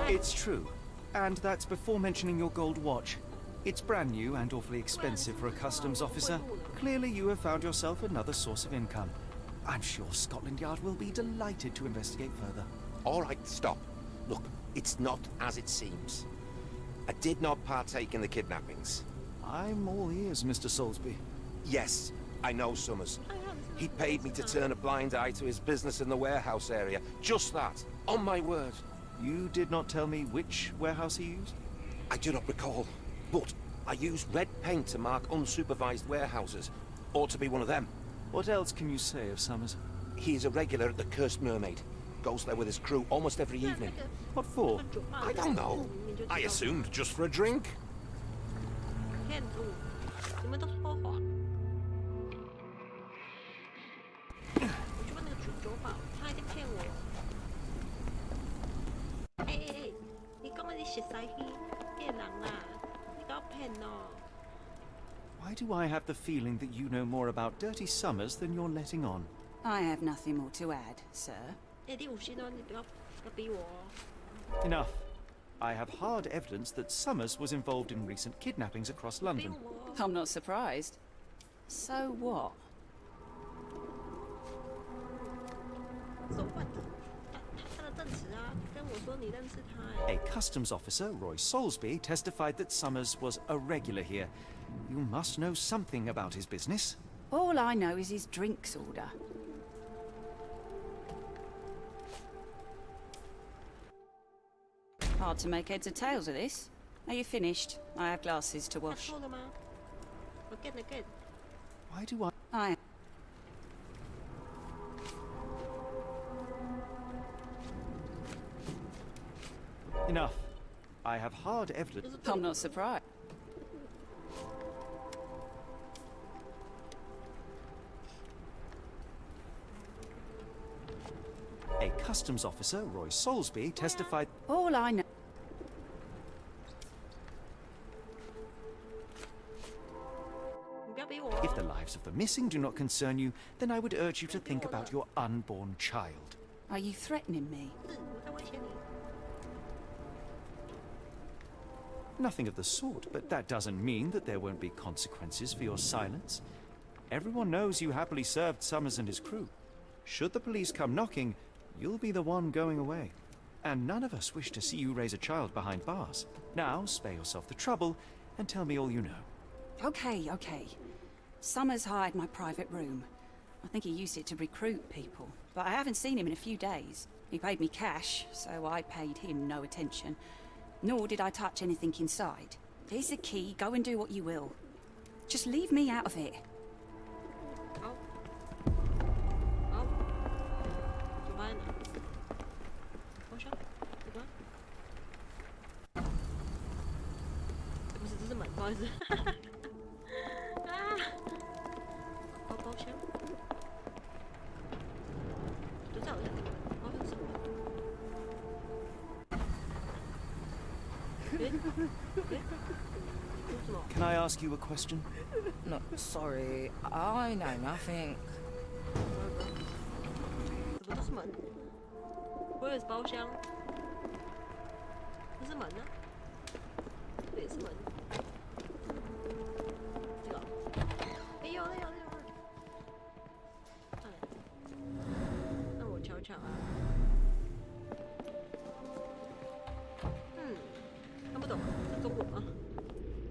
It's true. And that's before mentioning your gold watch. It's brand new and awfully expensive for a customs officer. Clearly you have found yourself another source of income. I'm sure Scotland Yard will be delighted to investigate further. All right, stop. Look, it's not as it seems. I did not partake in the kidnappings. I'm all ears, Mr. Soulsby. Yes, I know Summers. He paid me to turn a blind eye to his business in the warehouse area. Just that, on my word. You did not tell me which warehouse he used? I do not recall, but I used red paint to mark unsupervised warehouses. Ought to be one of them. What else can you say of Summers? He is a regular at the Cursed Mermaid. Goes there with his crew almost every evening. What for? I don't know. I assumed just for a drink. Why do I have the feeling that you know more about Dirty Summers than you're letting on? I have nothing more to add, sir. Enough. I have hard evidence that Summers was involved in recent kidnappings across London. I'm not surprised. So what? So what? 他的证词啊，跟我说你认识他。A customs officer, Roy Soulsby, testified that Summers was a regular here. You must know something about his business. All I know is his drinks order. Hard to make heads or tails of this. Are you finished? I have glasses to wash. Again. Why do I... Enough. I have hard evidence. I'm not surprised. A customs officer, Roy Soulsby, testified. All I know. If the lives of the missing do not concern you, then I would urge you to think about your unborn child. Are you threatening me? Nothing of the sort, but that doesn't mean that there won't be consequences for your silence. Everyone knows you happily served Summers and his crew. Should the police come knocking, you'll be the one going away. And none of us wish to see you raise a child behind bars. Now, spare yourself the trouble and tell me all you know. Okay. Summers hired my private room. I think he used it to recruit people, but I haven't seen him in a few days. He paid me cash, so I paid him no attention. Nor did I touch anything inside. Here's the key, go and do what you will. Just leave me out of it. Can I ask you a question? No, sorry. I know nothing. 怎么都是门？我也是包厢。这是门呢？这也是门。这个？哎有了。让我瞧瞧啊。看不懂，这中文吗？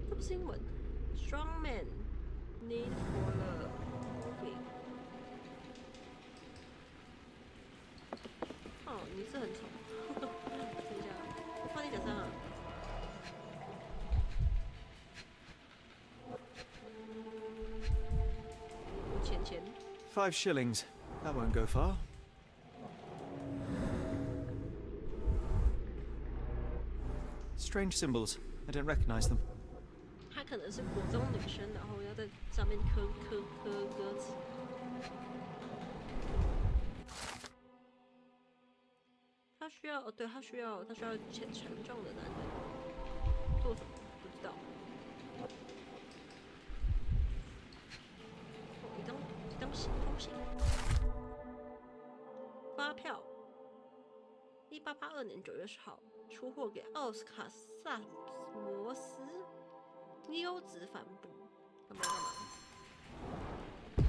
这不是英文。Strongman need for the movie。哦，你是很丑。等一下，换你讲啥啊？钱。5 shillings. That won't go far. Strange symbols. I don't recognize them. 她可能是国中女生，然后要在上面刻歌词。她需要沉重的男人做什么？不知道。一张通信发票，1882年9月10号出货给奥斯卡萨摩斯优质帆布，干嘛？他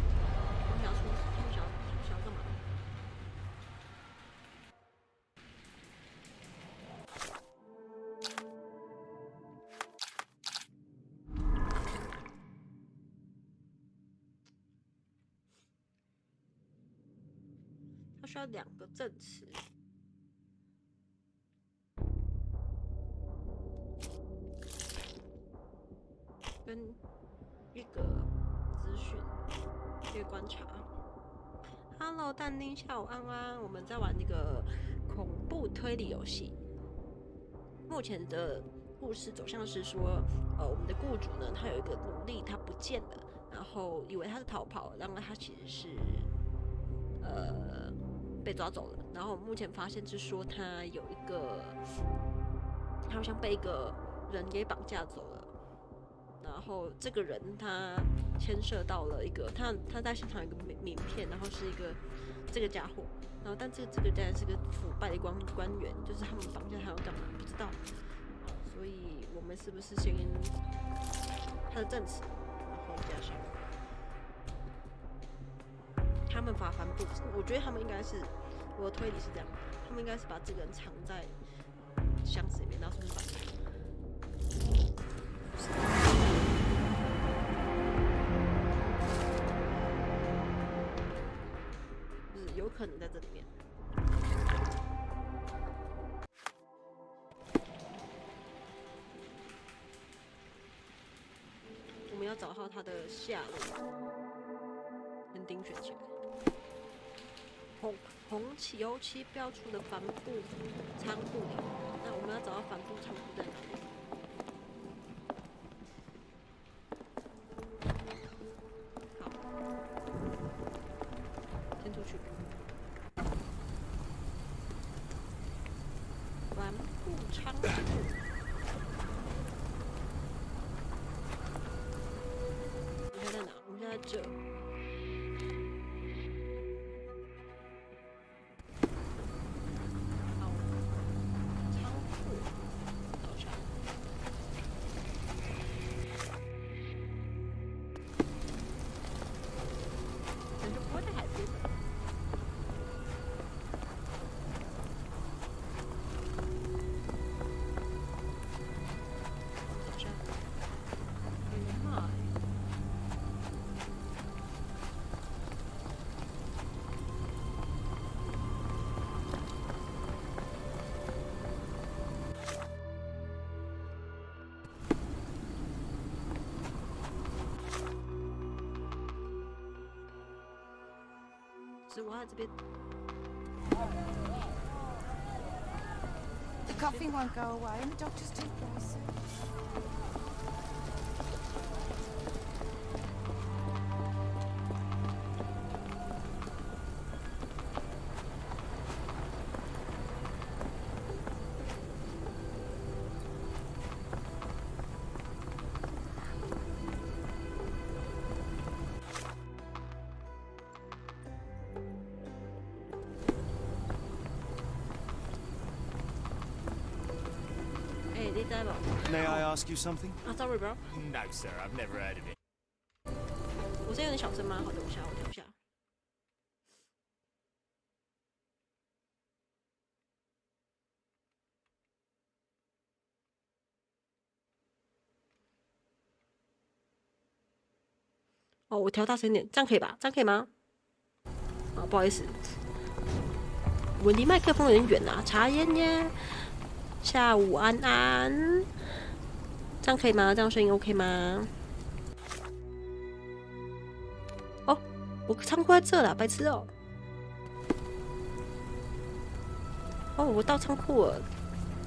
们想要干嘛？他需要2个证词。跟一个资讯，一个观察。Hello， 但丁，下午安安，我们在玩那个恐怖推理游戏。目前的故事走向是说，我们的雇主呢，他有一个奴隶，他不见了，然后以为他是逃跑了，然后他其实是被抓走了。然后目前发现是说，他有一个，他好像被一个人给绑架走了。然后这个人他牵涉到了一个他在现场有一个名片，然后是一个这个家伙，然后但这个家伙是个腐败的官员，就是他们绑架他要干嘛不知道，所以我们是不是先他的证词，然后加上他们把帆布，我觉得他们应该是我的推理是这样，他们应该是把这个人藏在箱子里面，然后是不是把就是有可能在这里面。我们要找到他的下落，先盯选起来。红油漆标出的帆布仓库里，那我们要找到帆布仓库在哪里？好，先出去。帆布仓库，我们现在在哪？我们现在在这。我在这边。The coughing won't go away, and the doctor's too pricey. May I ask you something? Sorry, bro. No, sir, I've never heard of it. 我这有点小声吗？好，等一下，我调一下。哦，我调大声点，这样可以吧？这样可以吗？啊，不好意思，我离麦克风有点远啊。茶烟耶。下午安安，这样可以吗？这样声音 OK 吗？哦，我仓库在这啦，白痴哦！哦，我到仓库了。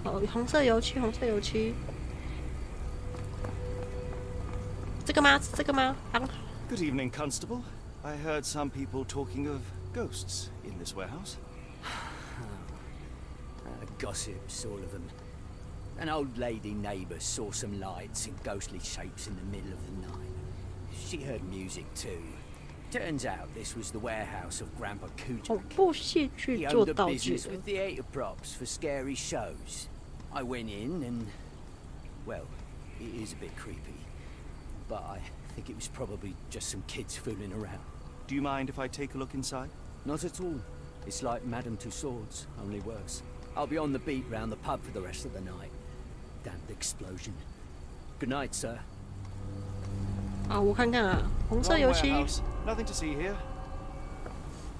哦，红色油漆，红色油漆。这个吗？是这个吗？Good evening, Constable. I heard some people talking of ghosts in this warehouse. Gossips, all of them. An old lady neighbour saw some lights and ghostly shapes in the middle of the night. She heard music too. Turns out this was the warehouse of Grandpa Kujak. He owned a business with theatre props for scary shows. I went in and, well, it is a bit creepy. But I think it was probably just some kids fooling around. Do you mind if I take a look inside? Not at all. It's like Madame Tussauds, only worse. I'll be on the beat round the pub for the rest of the night. Damned explosion. Good night, sir. 啊，我看看啊，红色油漆。Nothing to see here.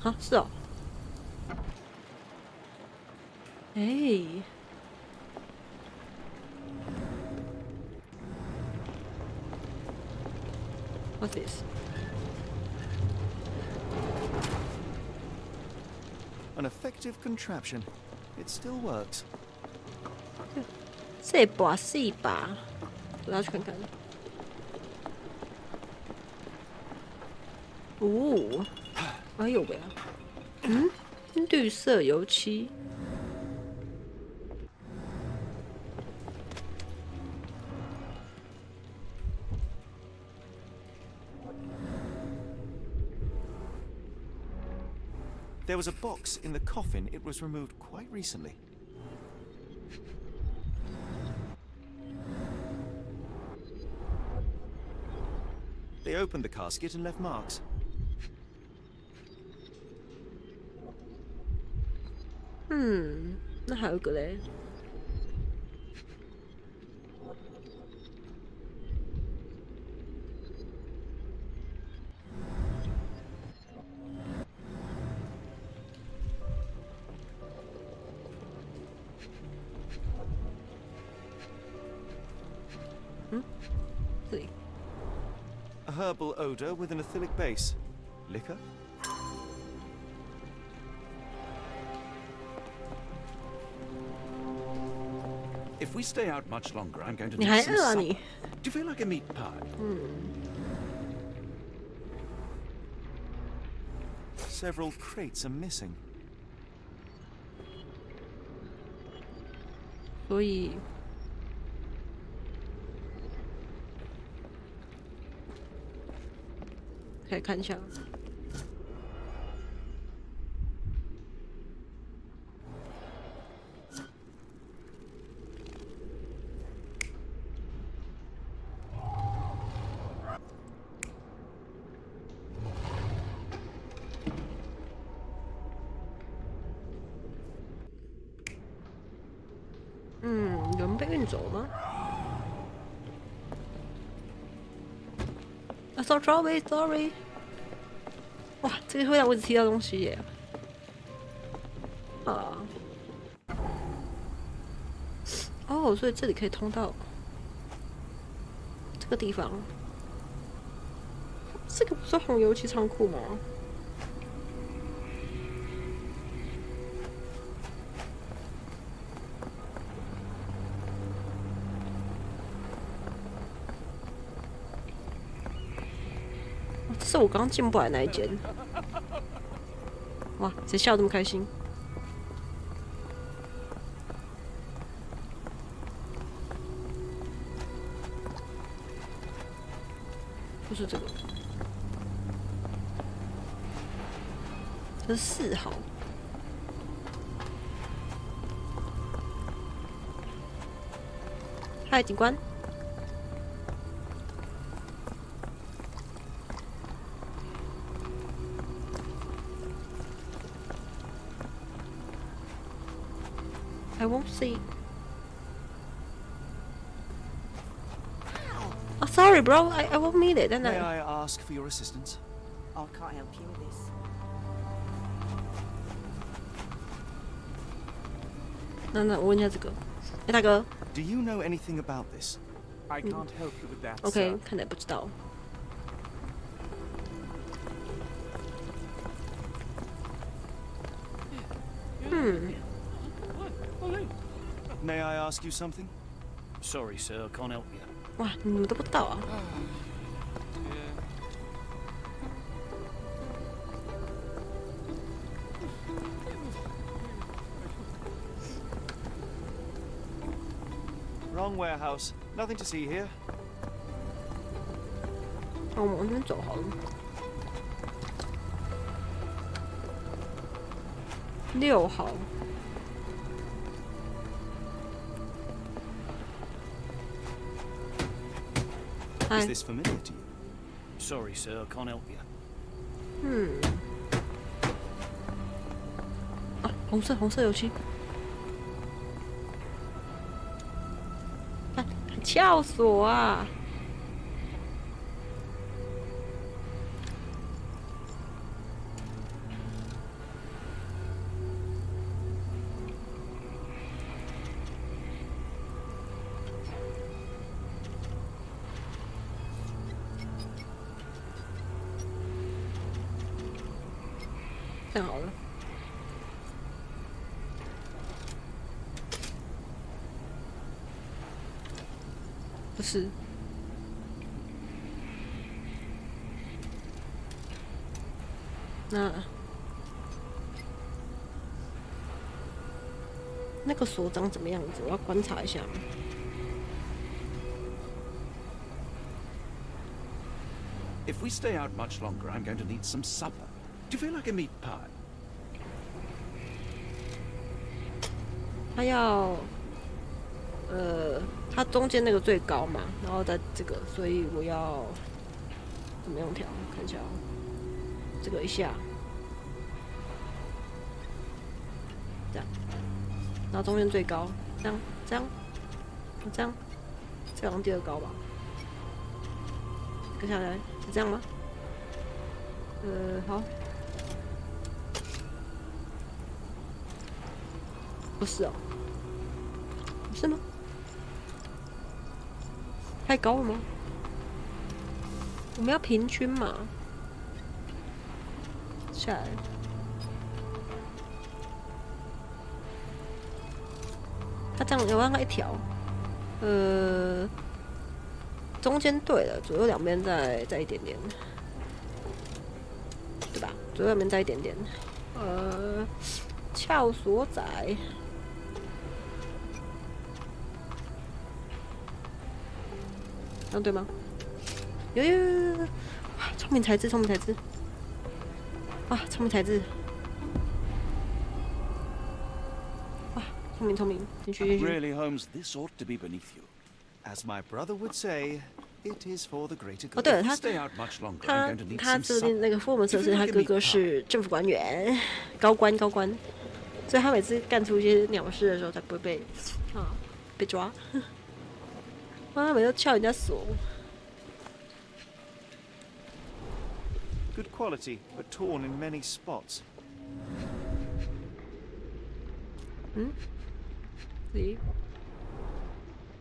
啊，是哦。哎。What's this? An effective contraption. It still works. 这把是吧？我要去看看。哦，哎呦喂！嗯，绿色油漆。There was a box in the coffin. It was removed quite recently. They opened the casket and left marks. Hmm, 那还有个嘞。这里。A herbal odor with an acylic base. Liquor? If we stay out much longer, I'm going to 你 need 还 some 饿啊 supper. 你？ Do you feel like a meat pie? Several crates are missing. 所以。可以看一下。有人被运走吗？Sorry。哇，这个会让我一直踢到东西耶！啊，哦，所以这里可以通到这个地方。这个不是红油漆仓库吗？这是我刚刚进不来那一间。哇，谁笑得这么开心？不是这个，这是4号。嗨，警官。I won't see. Oh, sorry, bro. I won't need it. May I ask for your assistance? I can't help you with this. 那我问一下这个，大哥。Do you know anything about this? I can't help you with that. OK， 看来不知道。May I ask you something? Sorry, sir, I can't help you. 哇，你们都不知道啊？Wrong warehouse. Nothing to see here. 那我们往这边走好了。6号。Is this familiar to you? Sorry, sir, I can't help you. 啊，红色油漆。看，撬锁啊！看好了。不是。那个锁长怎么样子？我要观察一下。If we stay out much longer, I'm going to need some supper. Do you feel like a meat pie? 它要它中间那个最高嘛，然后在这个，所以我要怎么用调？看一下哦，这个一下，这样，然后中间最高，这样，这样，这样，这好像第二高吧？跟下来是这样吗？好，不是哦，是吗？太高了吗？我们要平均嘛，下来。它这样有让它一条，中间对了，左右两边再一点点，对吧？左右两边再一点点，撬锁仔。这样对吗？有，哇，聪明才智，聪明才智，哇，聪明才智，哇，聪明聪明，进去进去。 Really, Holmes, this ought to be beneath you. As my brother would say, it is for the greater good. 哦，对了，他设定那个福尔摩斯是他哥哥是政府官员，高官，所以他每次干出一些鸟事的时候才不会被抓。他每次撬人家锁。 Good quality, but torn in many spots. See?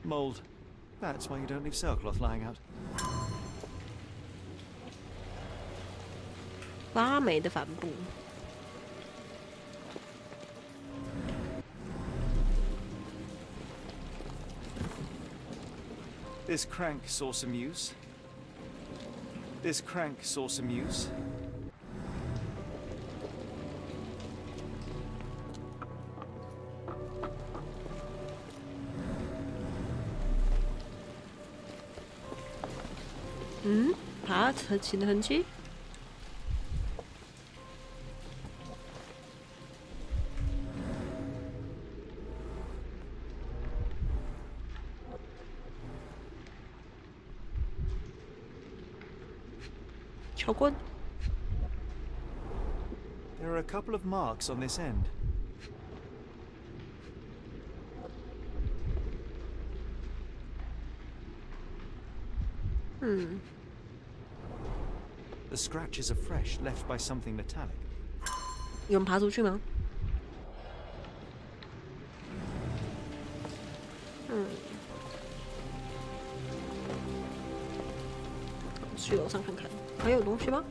Mold. That's why you don't leave sailcloth lying out. 发霉的帆布。 This crank saw some use. This crank saw some use.爬成型的痕迹。撬棍。 There are a couple of marks on this end. The scratches are fresh, left by something metallic. 有人爬出去吗？去楼上看看，还有东西吗？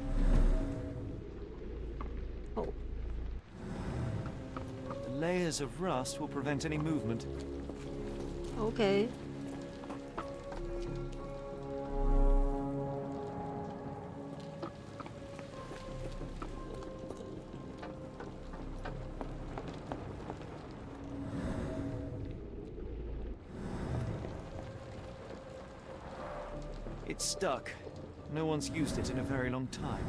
哦。 The layers of rust will prevent any movement. Okay. It's stuck. No one's used it in a very long time.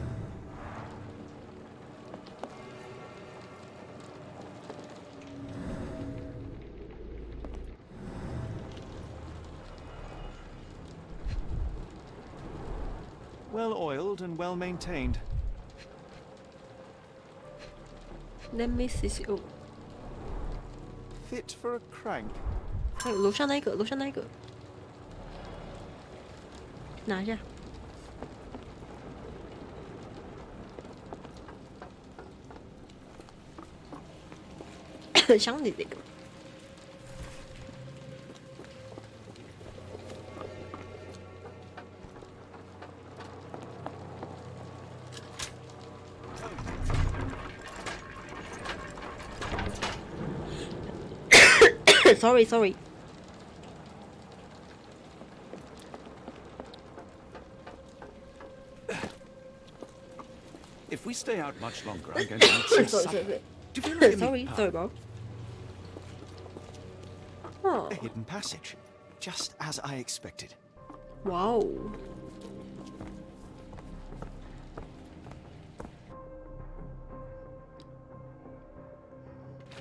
Well oiled and well maintained. Let me see. Oh. Fit for a crank. 还有楼上那个，楼上那个，拿一下。想你这个。Sorry. If we stay out much longer, I'm going to need some supper. Do you feel like Sorry, bro. Oh. A hidden passage, just as I expected. Wow.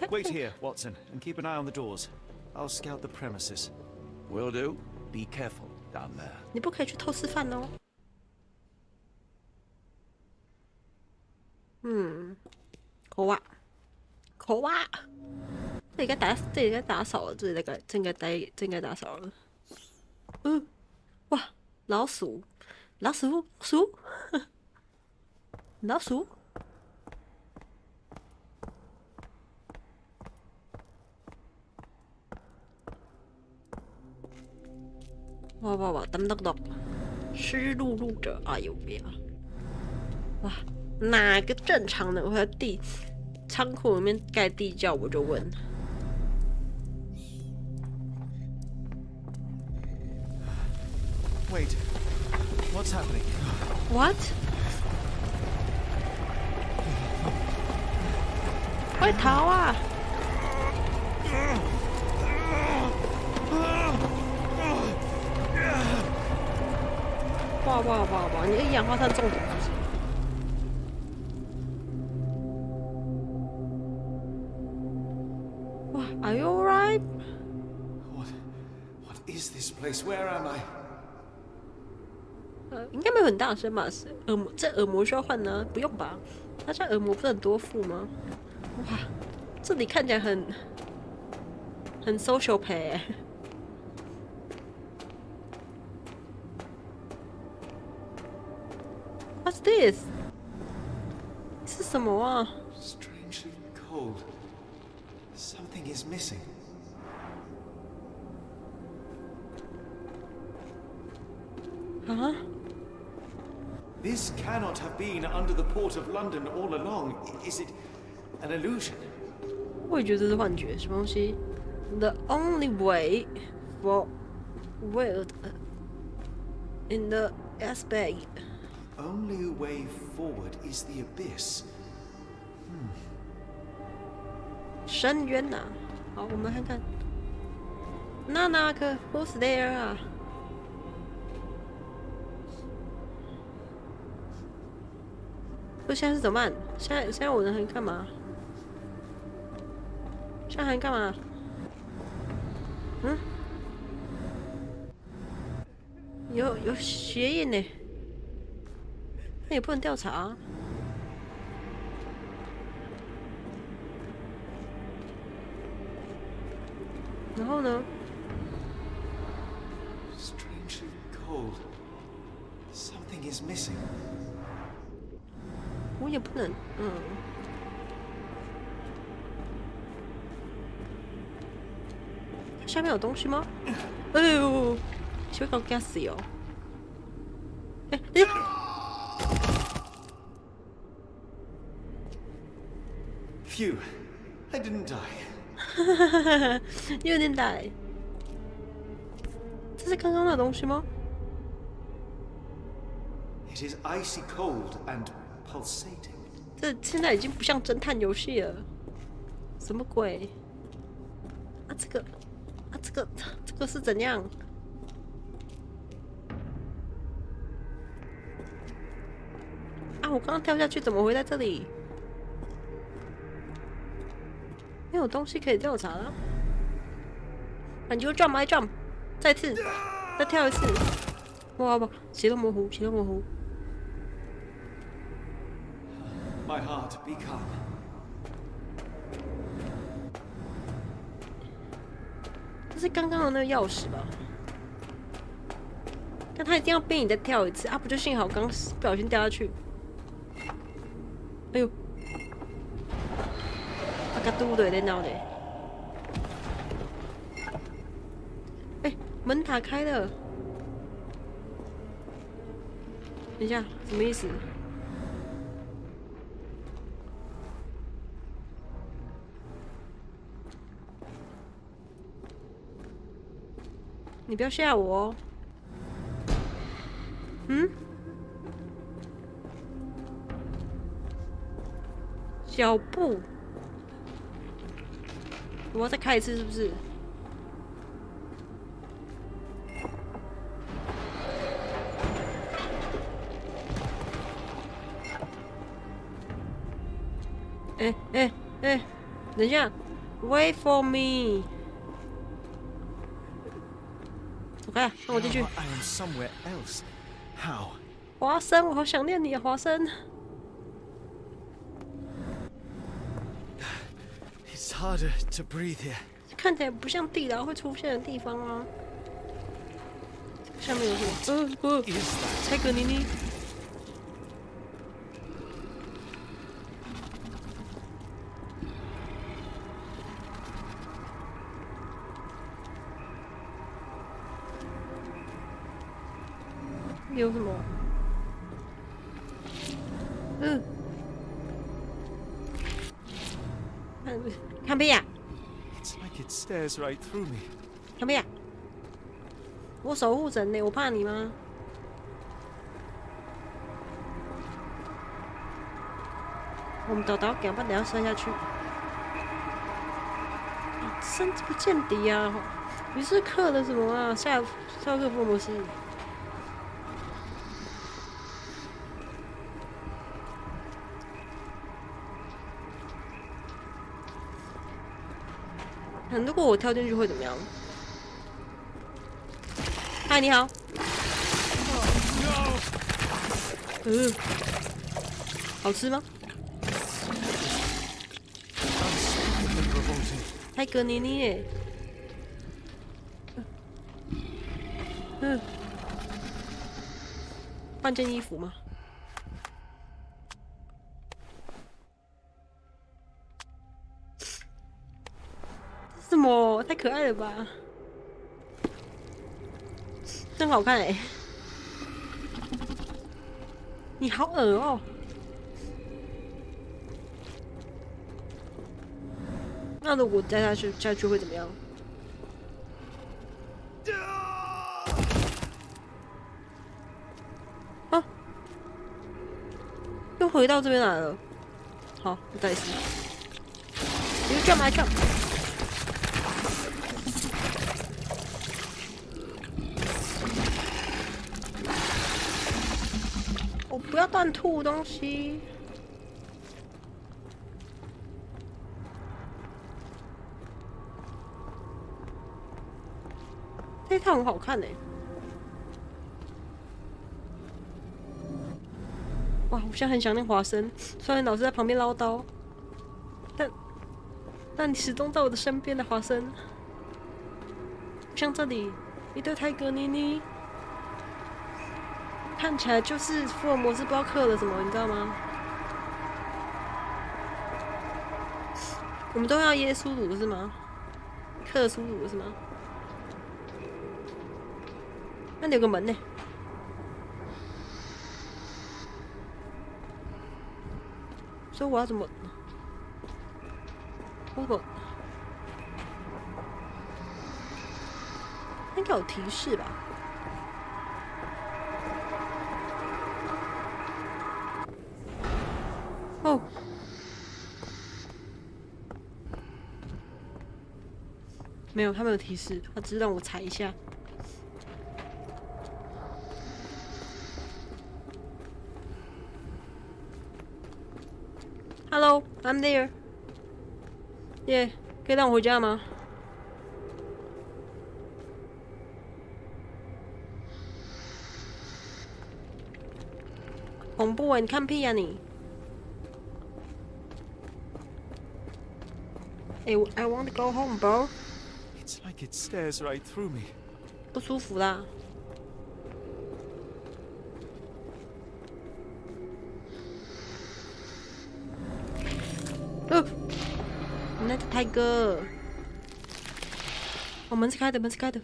Wait here, Watson, and keep an eye on the doors. I'll scout the premises. Will do. Be careful down there. 你不可以去偷吃饭哦。口啊！这里该打扫了，这应该打扫了。哇，老鼠！哇噔噔噔，湿漉漉的，哎呦呀！哇，哪个正常人会在仓库里面盖地窖？我就问。Wait, what's happening? What? 快逃啊！哇！你一氧化碳中毒是不是？哇 ，Are you alright? What is this place? Where am I? 应该没有很大声吧？耳膜需要换呢？不用吧？他家耳膜不是很多副吗？哇，这里看起来很 social pay。What's this? 是什么啊 ？Strangely cold. Something is missing. Huh? This cannot have been under the port of London all along. Is it an illusion? 我也觉得这是幻觉，什么东西 ？The only way forward in the aspect. Only way forward is the abyss. 深渊呐！好，我们看看。那个 Who's there 啊？不，现在是怎么办？现在我能还干嘛？现在还干嘛？有血印呢，那也不能调查啊。然后呢 ？Strangely cold. Something is missing. 我也不能，下面有东西吗？哎呦，小狗惊死哦！Phew, I didn't die. You didn't die. 这是刚刚的东西吗 ？It is icy cold and pulsating. 这现在已经不像侦探游戏了，什么鬼？这个是怎样？啊！我刚刚跳下去，怎么会在这里？没有东西可以调查了。你就 jump I jump， 再跳一次。哇！血都模糊。My heart, be calm. 这是刚刚的那个钥匙吧？但他一定要逼你再跳一次啊！不就幸好刚不小心掉下去。哎呦！啊个嘟的在闹的。哎，门打开了。等一下，什么意思？你不要吓我哦！脚步，我要再开一次是不是？等一下， Wait for me。OK， 让我进去。I am somewhere else. How? 华生，我好想念你啊，华生。It's harder to breathe here. 看起来不像地牢会出现的地方啊。下面有什么？泰格尼尼。有什么？看贝呀！ It's like it stares right through me. 看贝呀！我守护神呢，我怕你吗？我们豆豆给不了摔下去。升级不见底啊！你是刻了什么啊？下克福尔摩斯。如果我跳进去会怎么样？嗨，你好。好吃吗？泰格尼尼耶。换件衣服吗？什么？太可爱了吧！真好看哎！你好恶哦！那如果再下去会怎么样？啊！又回到这边来了。好，我再试。You jump, I jump. 我不要乱吐东西。这一套很好看哎！哇，我现在很想念华生，虽然老是在旁边唠叨，但你始终在我的身边的华生。像这里一对泰格尼尼，看起来就是福尔摩斯不知道刻了什么，你知道吗？我们都要耶稣鲁是吗？克苏鲁是吗？那里有个门呢，所以我要怎么？应该有提示吧？哦，没有，他没有提示，他只是让我踩一下。Hello, I'm there. 耶，可以让我回家吗？恐怖哎！你看屁呀你！哎，I want to go home, bro. It's like it stares right through me. 不舒服啦。那个泰哥，哦，门是开的，门是开的。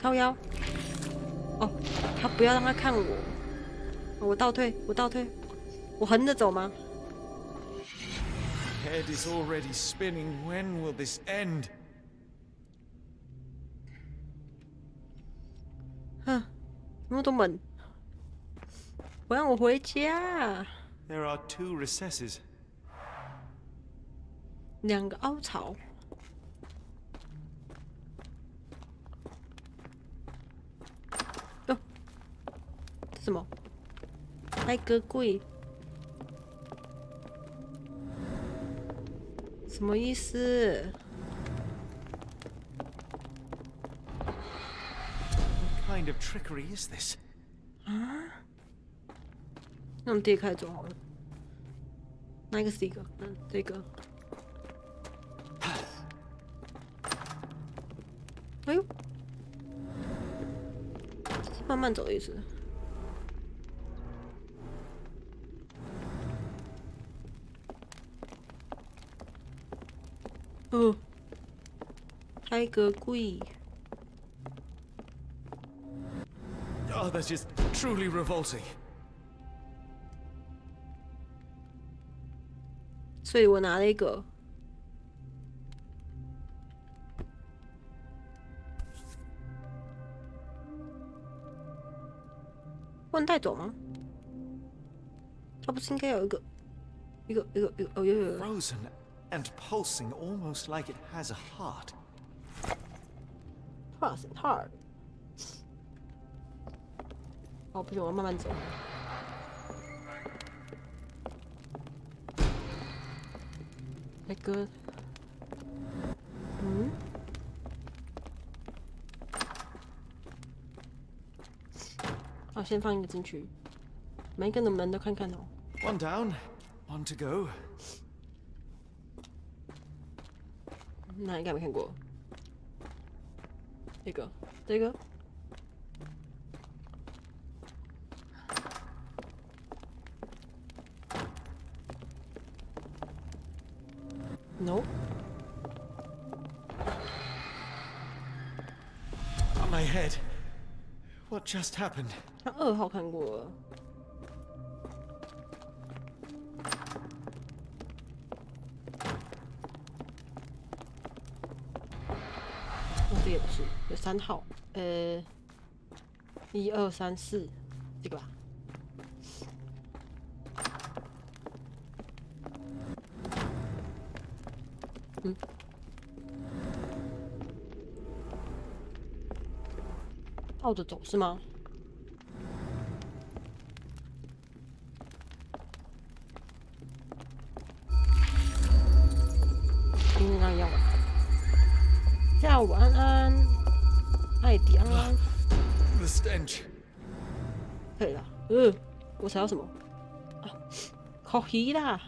靠腰。哦，他不要让他看我。我倒退，我倒退。我横着走吗？ Head is already spinning. When will this end? 哼，那么多门，我让我回家。 There are 2 recesses. 2个凹槽。哦，这什么？泰哥柜。什么意思？ What kind of trickery is this? 啊？那我们第一个开始走好了。哪一个是第一个？这个。哎呦，慢慢走的意思。开个柜。 Oh, that is truly revolting. 所以我拿了一个。不能带走吗？它不是应该有一个哦有。Frozen and pulsing, almost like it has a heart. Frozen heart. 哦，不行，我要慢慢走。那个，好，先放一个进去，每一个的门都看看哦。One down, one to go. 那应该没看过。这个。 No. On my head. What just happened? 他2号看过了。这也不是，有3号。1、2、3、4，这个吧。 倒着走是吗？跟刚刚一样吧。下午安安，艾迪安安。The stench. 可以了。我想要什么？啊，烤鱼啦！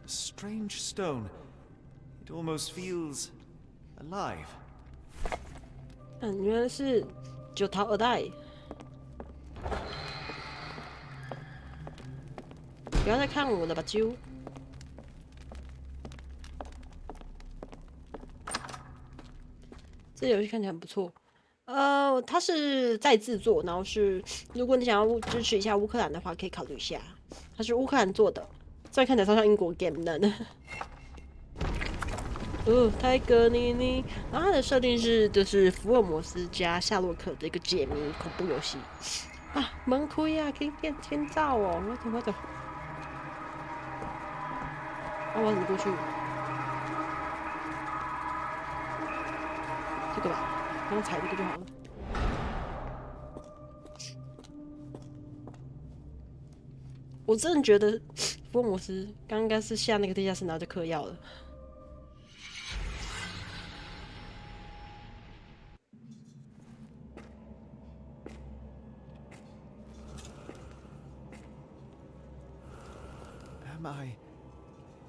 Strange stone. It almost feels alive. 原来是九桃二代。不要再看我了吧，啾！这游戏看起来很不错。它是在制作，然后是如果你想要支持一下乌克兰的话，可以考虑一下。它是乌克兰做的。 这看起来超像英国 game 的。泰格尼尼，然后它的设定是就是福尔摩斯加夏洛克的一个解谜恐怖游戏。啊，门开啊，可以变天照哦！我走。我要怎么过去？这个吧，刚踩这个就好了。我真的觉得福尔摩斯刚刚是下那个地下室拿着嗑药了。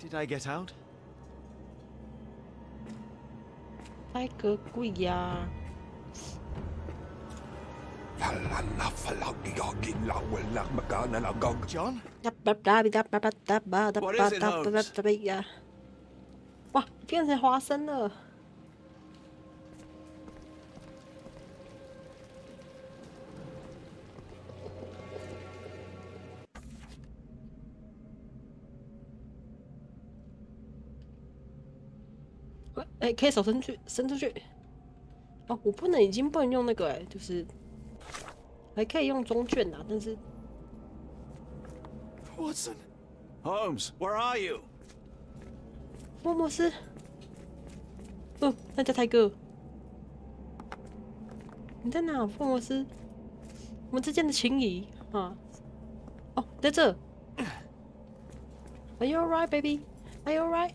Did I get out? 开个柜呀！ John? 哇，变成花生了！哎，可以手伸出去。哦，我已经不能用那个哎，就是还可以用中卷啊，但是。Watson, Holmes, where are you? 福尔摩斯。那叫泰哥。你在哪，福尔摩斯？我们之间的情谊啊。哦，在这。Are you alright, baby? Are you alright?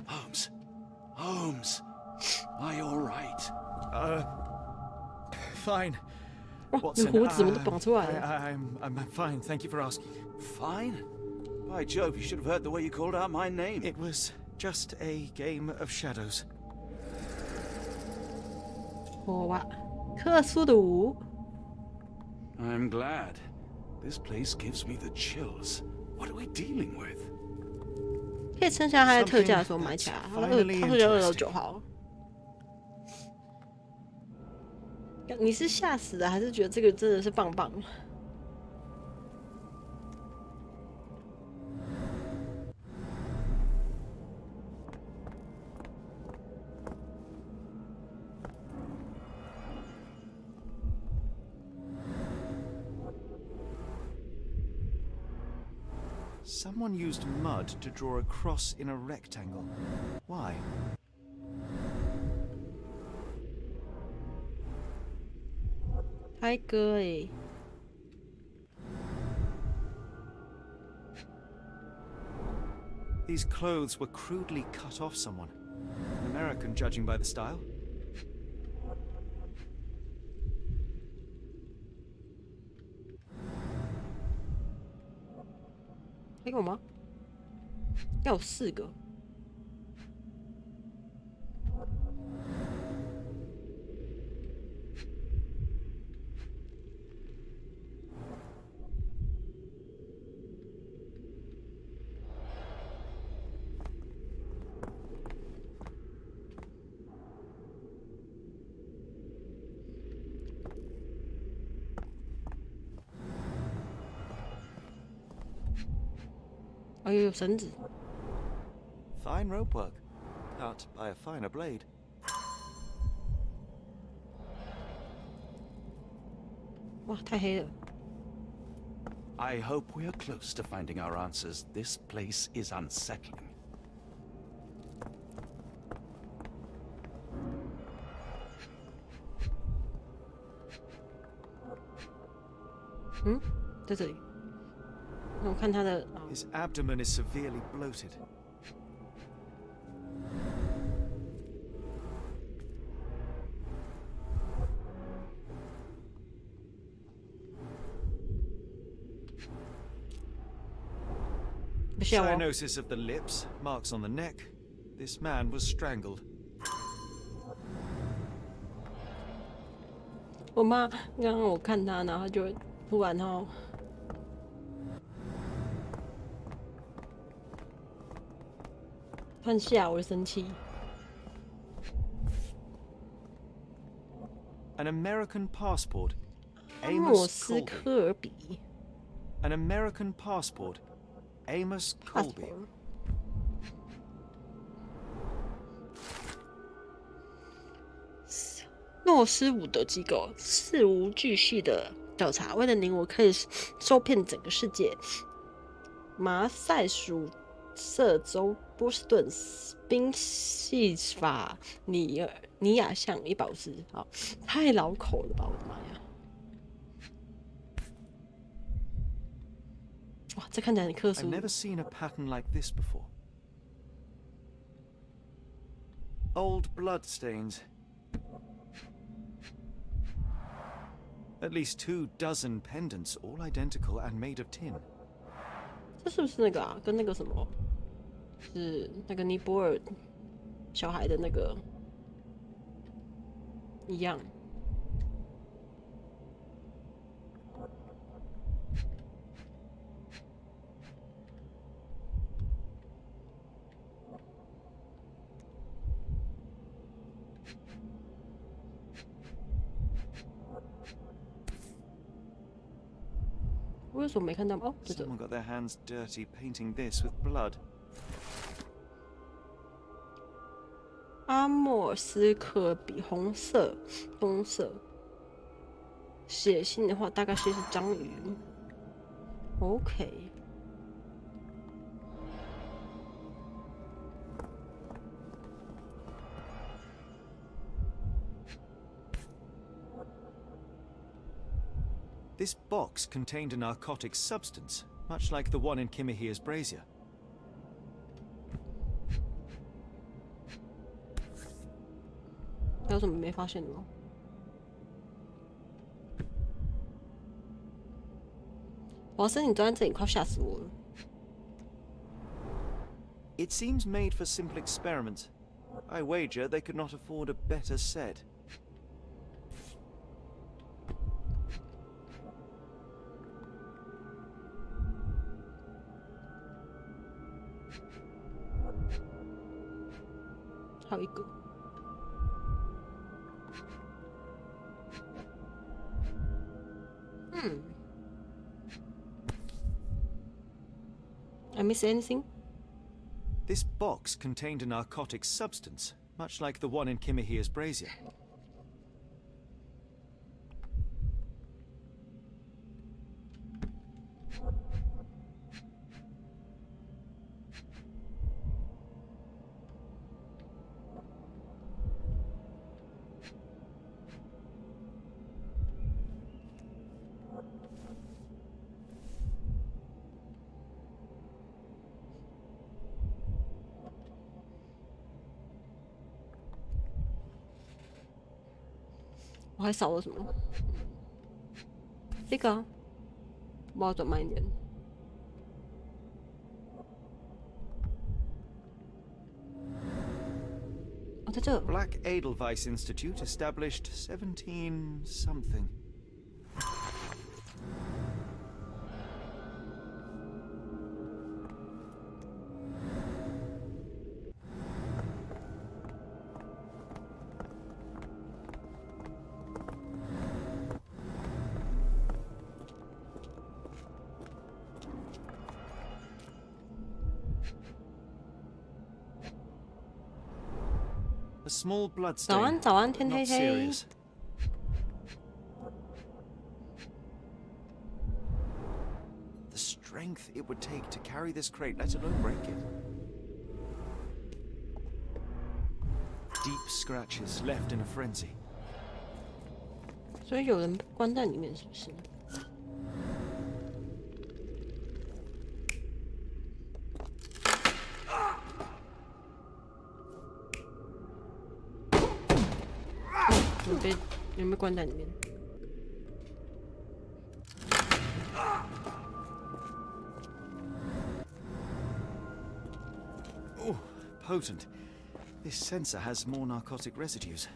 Holmes. Holmes. Are you alright? Fine. 哇，你胡子怎么都绑出来了 I'm fine. Thank you for asking. Fine? By Jove, you should have heard the way you called out my name. It was just a game of shadows. 哇，克苏鲁。I'm glad. This place gives me the chills. What are we dealing with? 可以趁下它在特价的时候买起来，它特价2.9号。你是吓死了，还是觉得这个真的是棒棒？ Someone used mud to draw a cross in a rectangle. Why? Hi, girl. These clothes were crudely cut off someone. An American, judging by the style. 还有吗？要有4个。哎呦，有绳子。Fine rope work, cut by a finer blade. 哇，太黑了。 I hope we are close to finding our answers. This place is unsettling. 嗯，在这里。那我看他的。His abdomen is severely bloated. Cyanosis of the lips, marks on the neck. This man was strangled. 我妈刚刚我看他，然后就突然看下我就生气。An American passport. 阿莫斯科尔比。An American passport. Amos Colby. 诺斯伍德机构事无巨细的调查，为了您，我可以受骗整个世界。马赛属瑟州波士顿宾夕法尼亚巷150。好，太老口了吧，我的妈呀！哇，这看起来很特殊。I've never seen a pattern like this before. Old blood stains. At least 24 pendants, all identical and made of tin. 这是不是那个啊？跟那个什么，是那个尼泊尔小孩的那个一样？我为什么没看到？哦，这个。 Someone got their hands dirty painting this with blood. 阿莫斯科比红色、棕色。写信的话，大概是章鱼。OK。This box contained a narcotic substance, much like the one in Kimihia's brazier. 还有什么没发现的吗？华生，你坐在这里，快吓死我了。It seems made for simple experiments. I wager they could not afford a better set. 还有一个。I miss anything? This box contained a narcotic substance, much like the one in Kimihia's brazier.我还少了什么？这个、啊，我要转慢一点。哦，在这。Black Edelweiss Institute established 17 something. A small bloodstain. 早安，早安，天黑 Not 黑。 serious. The strength it would take to carry this crate, let alone break it. Deep scratches left in a frenzy. 所以有人关在里面，是不是？有没有关在里面？ Oh, potent. This sensor has more narcotic residues.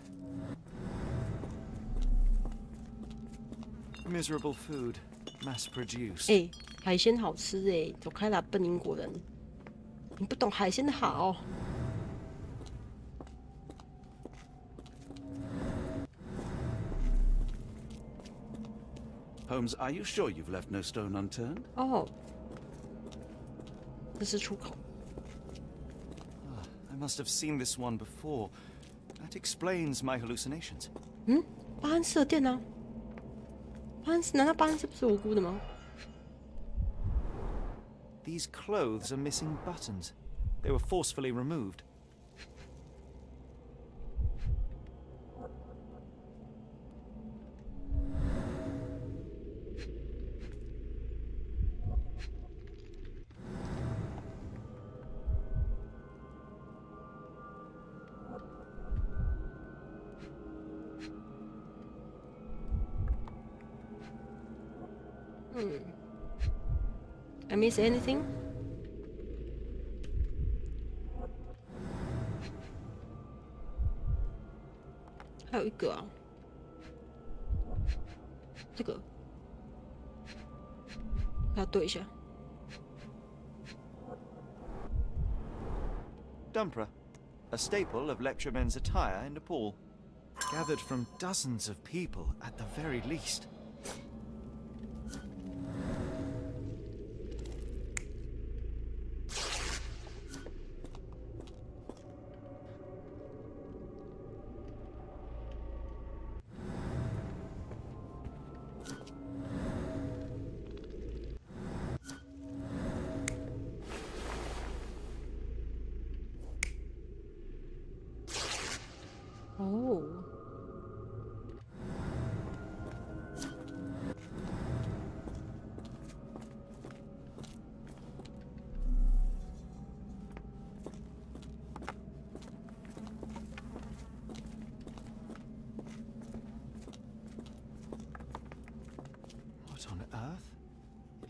Miserable food, mass-produced. 哎，海鲜好吃哎，走开啦，笨英国人！你不懂海鲜的好。 Holmes, are you sure you've left no stone unturned? 哦，这是出口。 I must have seen this one before. That explains my hallucinations. 嗯，巴恩斯的店呢？巴恩斯难道巴恩斯不是无辜的吗？ These clothes are missing buttons. They were forcefully removed. I miss anything? 还有一个啊，这个要对一下。 Dumpra, a staple of lecturemen's attire in Nepal, gathered from dozens of people at the very least.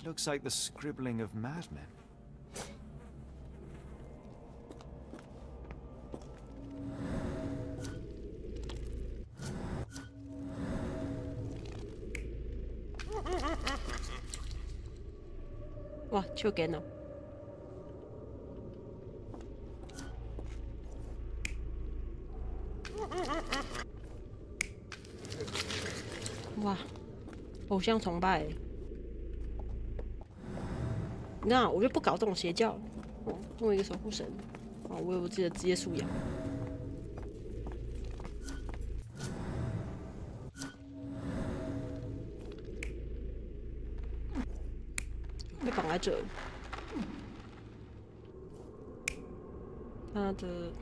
It looks like the scribbling of madmen. Wow, čo geno. Wow, 偶像崇拜。那我就不搞这种邪教。作为一个守护神，我有我自己的职业素养。被绑在这，他的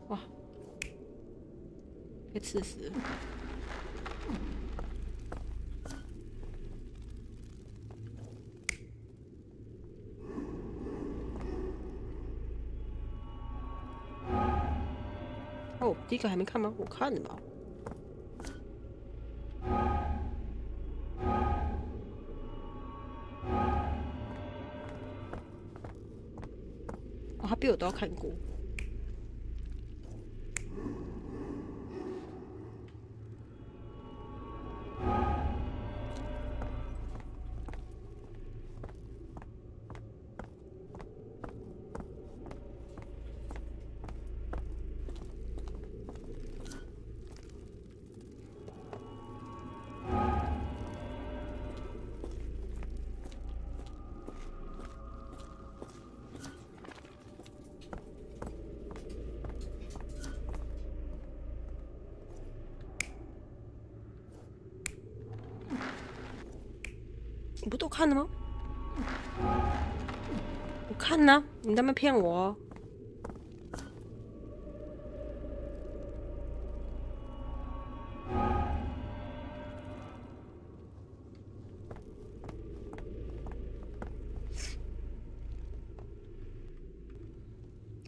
哇，被刺死了。哦，第一个还没看吗？我看了吧。他比我都要看过。你不都看了吗？我看呢，你在那边骗我哦。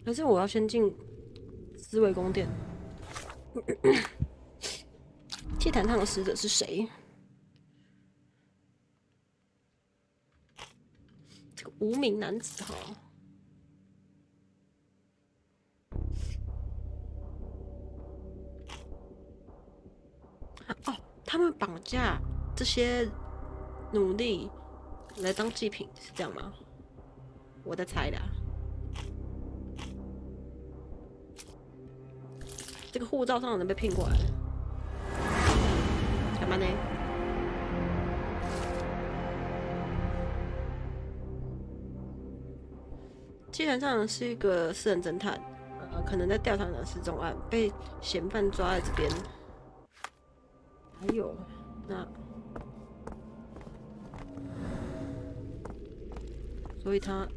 可是我要先进思维宫殿。祭坛上的使者是谁？这个无名男子哈。哦，他们绑架这些奴隶来当祭品，是这样吗？我在猜的啊。这个护照上的人被骗过来了，干嘛呢？祭坛上是一个私人侦探，可能在调查的失踪案，被嫌犯抓在这边。还有，那，所以他。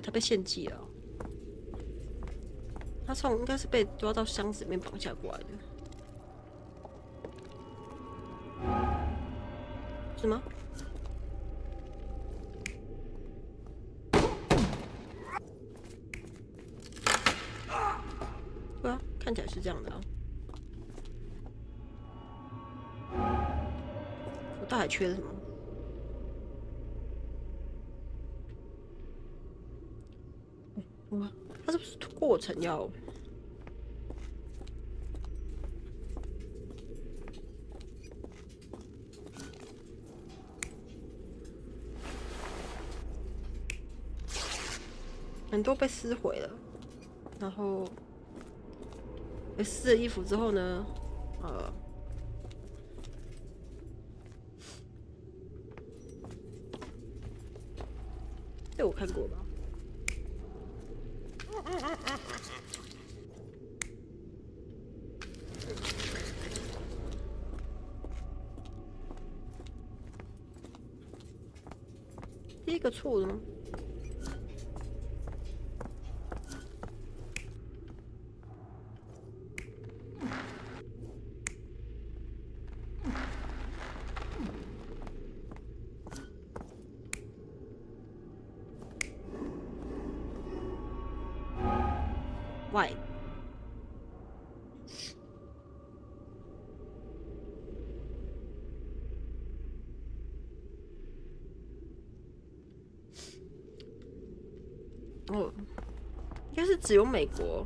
他被献祭了，他应该是被抓到箱子里面绑架过来的，是吗？对啊，看起来是这样的啊。我到底缺了什么？哇，他是不是过程要？很多被撕毁了，然后被撕了衣服之后呢，这我看过吧。第一个错的吗？Why？ 哦，应该是只有美国。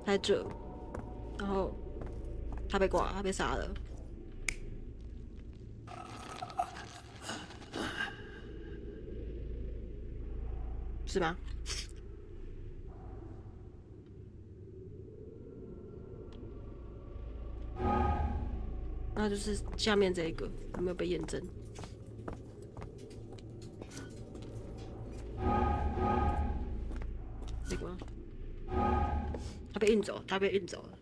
在这，然后他被挂，他被杀了。 是吗？那就是下面这一个有没有被验证？这个吗？他被运走，他被运走了。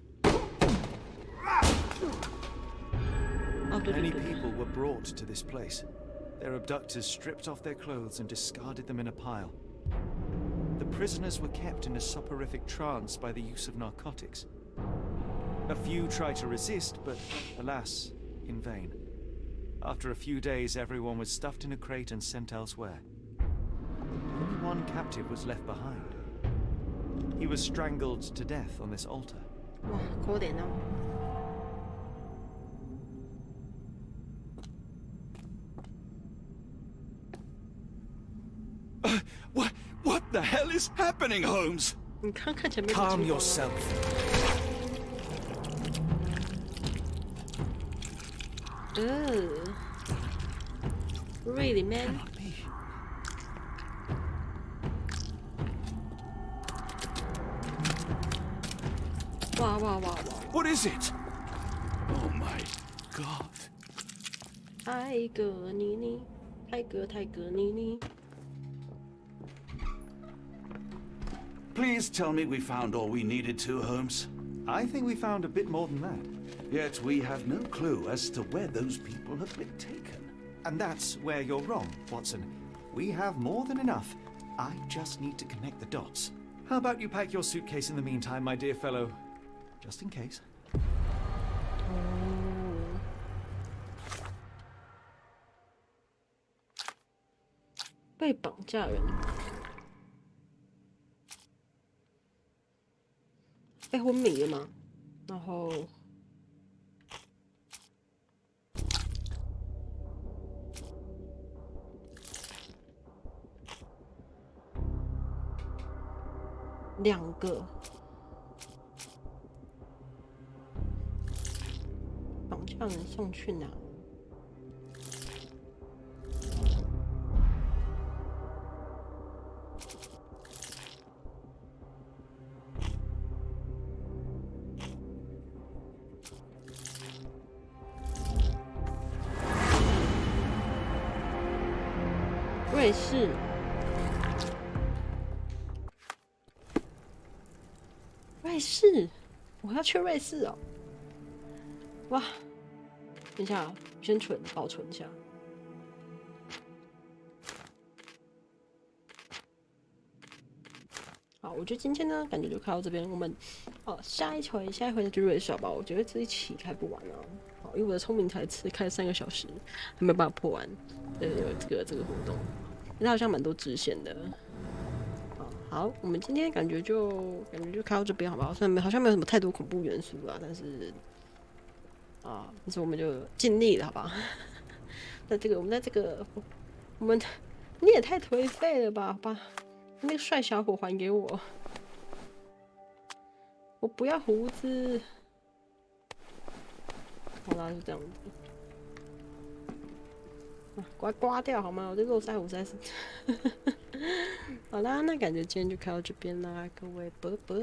哦，对对 Many 对对。 people were brought to this place. Their abductors stripped off their clothes and discarded them in a pile. The prisoners were kept in a soporific trance by the use of narcotics. A few tried to resist, but alas, in vain. After a few days, everyone was stuffed in a crate and sent elsewhere. Only one captive was left behind. He was strangled to death on this altar. 哇，可怜哦。 What the hell is happening, Holmes? Calm yourself. Really, man? Wow. What is it? Oh my god. 泰戈尼尼，泰戈尼尼。 Please tell me we found all we needed to, Holmes. I think we found a bit more than that. Yet we have no clue as to where those people have been taken. And that's where you're wrong, Watson. We have more than enough. I just need to connect the dots. How about you pack your suitcase in the meantime, my dear fellow? Just in case. 被绑架人。 被昏迷了吗？然后2个绑架人送去哪？ 瑞士，我要去瑞士哦！哇，等一下，先保存一下。好，我觉得今天呢，感觉就开到这边。我们下一回再去瑞士好吧？我觉得这一期开不完啊。好，因为我的聪明才智开了3个小时，还没有办法破完这个活动。 它好像蛮多支线的，好，我们今天感觉就开到这边好不好？虽然好像没有什么太多恐怖元素啦，但是我们就尽力了，好不好？你也太颓废了吧？把那个帅小伙还给我，我不要胡子。好啦，就这样子。 刮掉好吗？我这络腮胡实在是……好啦，那感觉今天就开到这边啦，各位，拜拜。